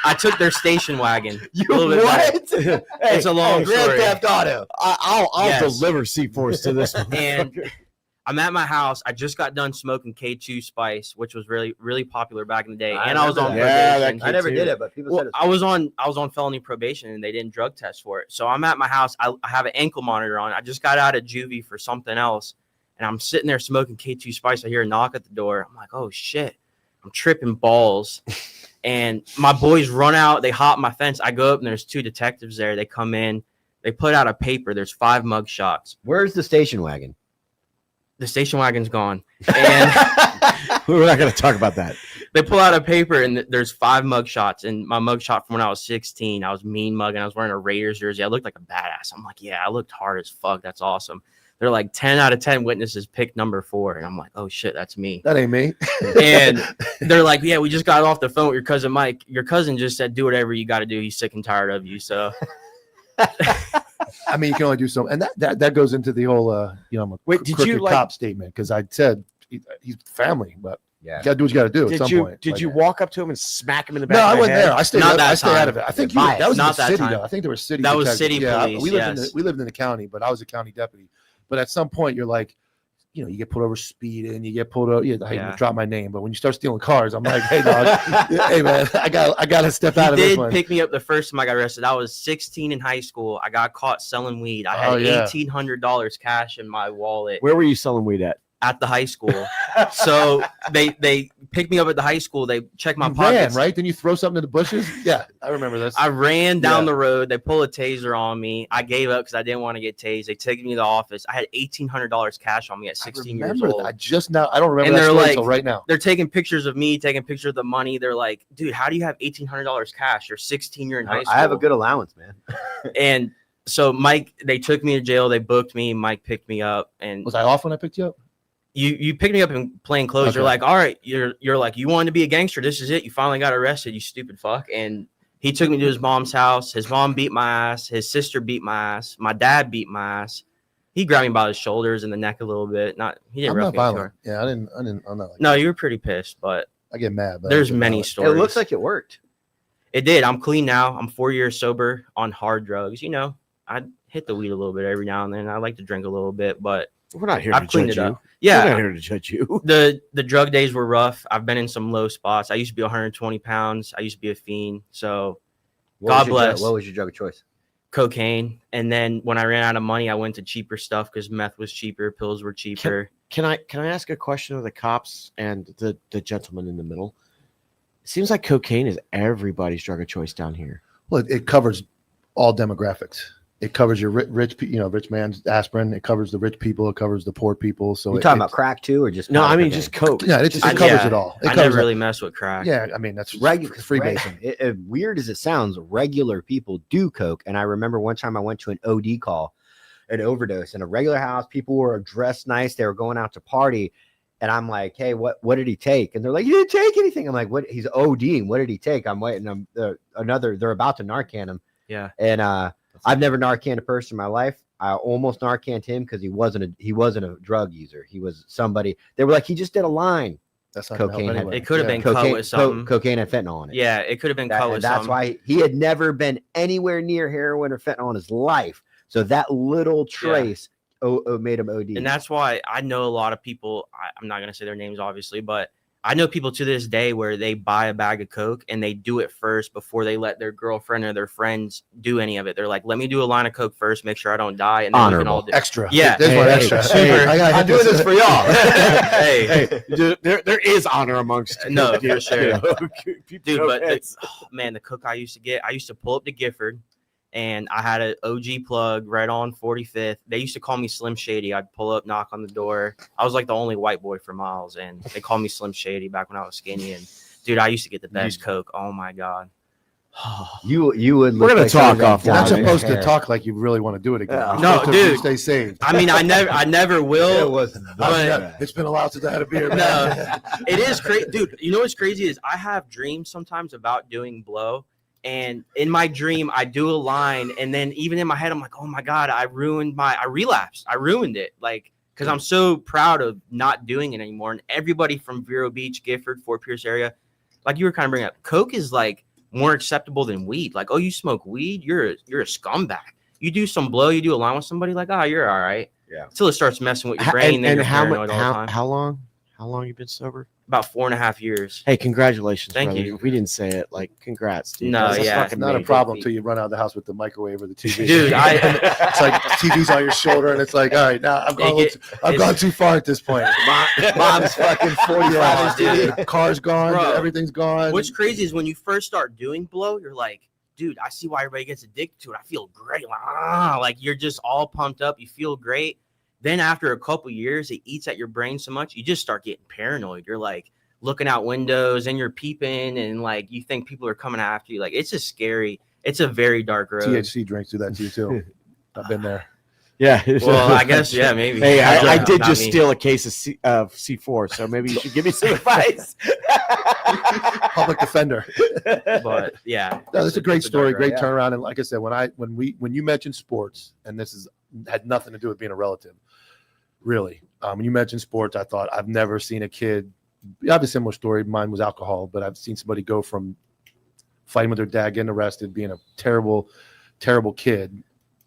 I took their station wagon. A little bit better. It's a long Grand story. Theft Auto. I'll Yes. deliver C4s to this one. And I'm at my house. I just got done smoking K2 Spice, which was really, really popular back in the day. I And I was on remember that. probation. Yeah, I never too. did it, but people Well, said it's I was on felony probation, and they didn't drug test for it. So I'm at my house. I have an ankle monitor on. I just got out of juvie for something else, and I'm sitting there smoking K2 Spice. I hear a knock at the door. I'm like, oh shit! I'm tripping balls, and my boys run out. They hop my fence. I go up, and there's two detectives there. They come in. They put out a paper. There's 5 mug shots. Where's the station wagon? The station wagon's gone, and We're not going to talk about that. they pull out a paper, and there's 5 mug shots. And my mug shot from when I was 16, I was mean mugging. I was wearing a Raiders jersey. I looked like a badass. I'm like, yeah, I looked hard as fuck. That's awesome. They're like 10 out of 10 witnesses picked number 4. And I'm like, oh shit, that's me. That ain't me. And they're like, yeah, we just got off the phone with your cousin Mike. Your cousin just said, do whatever you got to do. He's sick and tired of you. So I mean, you can only do so, and that goes into the whole, I'm a Wait, did crooked you, like- cop statement because I said he's family, but Yeah. you got to do what you got to do at some point. Did Like- you walk up to him and smack him in the back? No, of I the wasn't head? there. I stayed. Not that I stayed out time. of it. I think Bias. that was in Not the that city time. though. I think there was city. That was detectives. city Yeah, police, we lived yes. we lived in the county, but I was a county deputy. But at some point, you're like, you get pulled over speeding, you get pulled over. I hate to Yeah. drop my name, but when you start stealing cars, I'm like, hey dog, hey man, I got to step out of he this did one. pick me up the first time I got arrested. I was 16 in high school. I got caught selling weed. I had Oh, yeah. $1,800 cash in my wallet Where were you selling weed at? at the high school. So they picked me up at the high school. They checked my You pockets. ran, right? Then you throw something in the bushes. Yeah, I remember this. I ran down Yeah. the road. They pulled a taser on me. I gave up because I didn't want to get tased. They took me to the office. I had $1,800 cash on me at 16 years remember old. that. I don't remember And that they're story like- until right now. They're taking pictures of me, taking pictures of the money. They're like, dude, how do you have $1,800 cash? You're 16, you're in high school. I have a good allowance, man. And so Mike, they took me to jail. They booked me. Mike picked me up, and Was I off when I picked you up? you picked me up in plain clothes. You're Okay. like, all right, you're like, you wanted to be a gangster. This is it. You finally got arrested, you stupid fuck. And he took me to his mom's house. His mom beat my ass. His sister beat my ass. My dad beat my ass. He grabbed me by the shoulders and the neck a little bit. He didn't I'm rough not me too violent. hard. Yeah, I didn't. I'm not like. No, you were pretty pissed, but I get mad. But I there's don't get many violent. stories. It looks like it worked. It did. I'm clean now. I'm 4 years sober on hard drugs. I hit the weed a little bit every now and then. I like to drink a little bit, but We're not here I've to cleaned judge it you. up. We're not Yeah, here to judge you. the drug days were rough. I've been in some low spots. I used to be 120 pounds. I used to be a fiend. So God bless. What was your drug of choice? cocaine. And then when I ran out of money, I went to cheaper stuff because meth was cheaper, pills were cheaper. Can I ask a question of the cops and the gentleman in the middle? It seems like cocaine is everybody's drug of choice down here. Well, it covers all demographics. It covers your rich man's aspirin. It covers the rich people. It covers the poor people. So You talking about crack too, or just No, I powder mean cocaine? just coke. Yeah, it I- covers yeah, it all. It I covers never it. really messed with crack. Yeah, I mean that's Regular freebasing. Weird as it sounds, regular people do coke. And I remember one time I went to an OD call, an overdose in a regular house. People were dressed nice. They were going out to party. And I'm like, hey, what did he take? And they're like, he didn't take anything. I'm like, what? He's ODing. What did he take? I'm waiting. They're about to Narcan him. Yeah. And I've never Narcaned a person in my life. I almost Narcaned him because he wasn't a drug user. He was somebody. They were like, he just did a line. That's not cocaine. anyway. It could have been cut with something. Cocaine and fentanyl on it. Yeah, it could have been cut with That's something. why he had never been anywhere near heroin or fentanyl in his life. So that little trace made him OD. And that's why I know a lot of people. I'm not going to say their names, obviously, but I know people to this day where they buy a bag of Coke and they do it first before they let their girlfriend or their friends do any of it. They're like, let me do a line of Coke first, make sure I don't die. And then we can all do Extra. Yeah. There's one extra. Super. I'm doing this for y'all. Hey, there is honor amongst no, you for sure. know, Dude, but it's man, the Coke I used to get, I used to pull up to Gifford and I had an OG plug right on 45th. They used to call me Slim Shady. I'd pull up, knock on the door. I was like the only white boy for miles, and they called me Slim Shady back when I was skinny. And dude, I used to get the best Coke. Oh my God. You would. We're gonna talk off. You're not supposed to talk like you really want to do it again. You're No, supposed to dude. stay saved. I mean, I never will. It wasn't. But It's been a while since I had a beer. Man. no, it is crazy, dude. You know what's crazy is I have dreams sometimes about doing blow. And in my dream, I do a line, and then even in my head, I'm like, "Oh my God, I relapsed. I ruined it." Like, because I'm so proud of not doing it anymore. And everybody from Vero Beach, Gifford, Fort Pierce area, like you were kind of bringing up, Coke is like more acceptable than weed. Like, oh, you smoke weed, you're a scumbag. You do some blow, you do a line with somebody, like, oh, you're all right. Yeah. Until it starts messing with your brain, then and you're how paranoid all the time. how long you been sober? About 4.5 years. Hey, congratulations. Thank brother. you. If we didn't say it, like, congrats, dude. No, That's yeah. fucking Not a amazing. problem until you run out of the house with the microwave or the TV. Dude, it's like TV's on your shoulder, and it's like, all right, now I've gone too far at this point. Mom's fucking 45. Dude. Car's gone, Bro, everything's gone. What's crazy is when you first start doing blow, you're like, dude, I see why everybody gets addicted to it. I feel great. Like you're just all pumped up. You feel great. Then after a couple years, it eats at your brain so much, you just start getting paranoid. You're like looking out windows and you're peeping and like you think people are coming after you. Like it's a scary, it's a very dark road. THC drinks do that to you too. I've been there. Yeah. Well, I guess, yeah, maybe. Hey, I did Not just me. steal a case of C4, so maybe you should give me some advice. Public defender. But yeah, No, that's a great story, dark great road. turnaround. And like I said, when you mentioned sports, and this had nothing to do with being a relative, really. When you mentioned sports, I thought I've never seen a kid. I have a similar story. Mine was alcohol, but I've seen somebody go from fighting with their dad, getting arrested, being a terrible, terrible kid,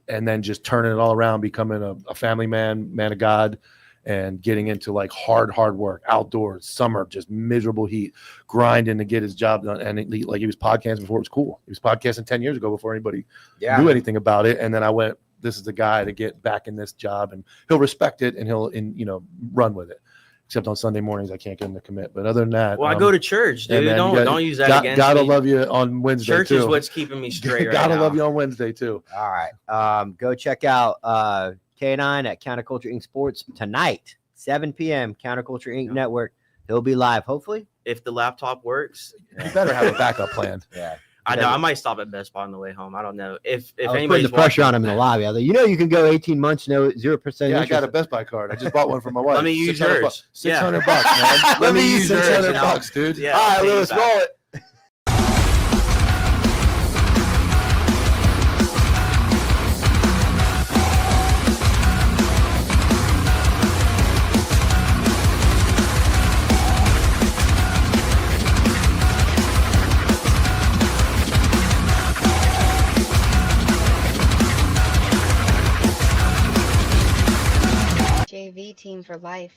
and then just turning it all around, becoming a family man of God, and getting into like hard work, outdoors, summer, just miserable heat, grinding to get his job done. And he was podcasting before it was cool. He was podcasting 10 years ago before anybody knew anything about it. And then I went, this is the guy to get back in this job, and he'll respect it and he'll run with it. Except on Sunday mornings, I can't get him to commit. But other than that, Well, I go to church, dude. man, Don't use that against Gotta me. love you on Wednesday Church too. is what's keeping me straight right Gotta now. love you on Wednesday too. All right. Go check out K9 at Counterculture Inc. Sports tonight, 7 p.m. Counterculture Inc. Network. He'll be live, hopefully. If the laptop works, You better have a backup plan. Yeah. I know I might stop at Best Buy on the way home. I don't know if I was putting anybody's the pressure on watching- him in the lobby. I was like, you can go 18 months, 0% Yeah, I got a Best Buy card. I just bought one for my wife. Let me use 600 yours. $600 man. Let me use yours, $600 and I'll- dude. Yeah, All I'll right, pay you Lewis, back. roll it. JV team for life.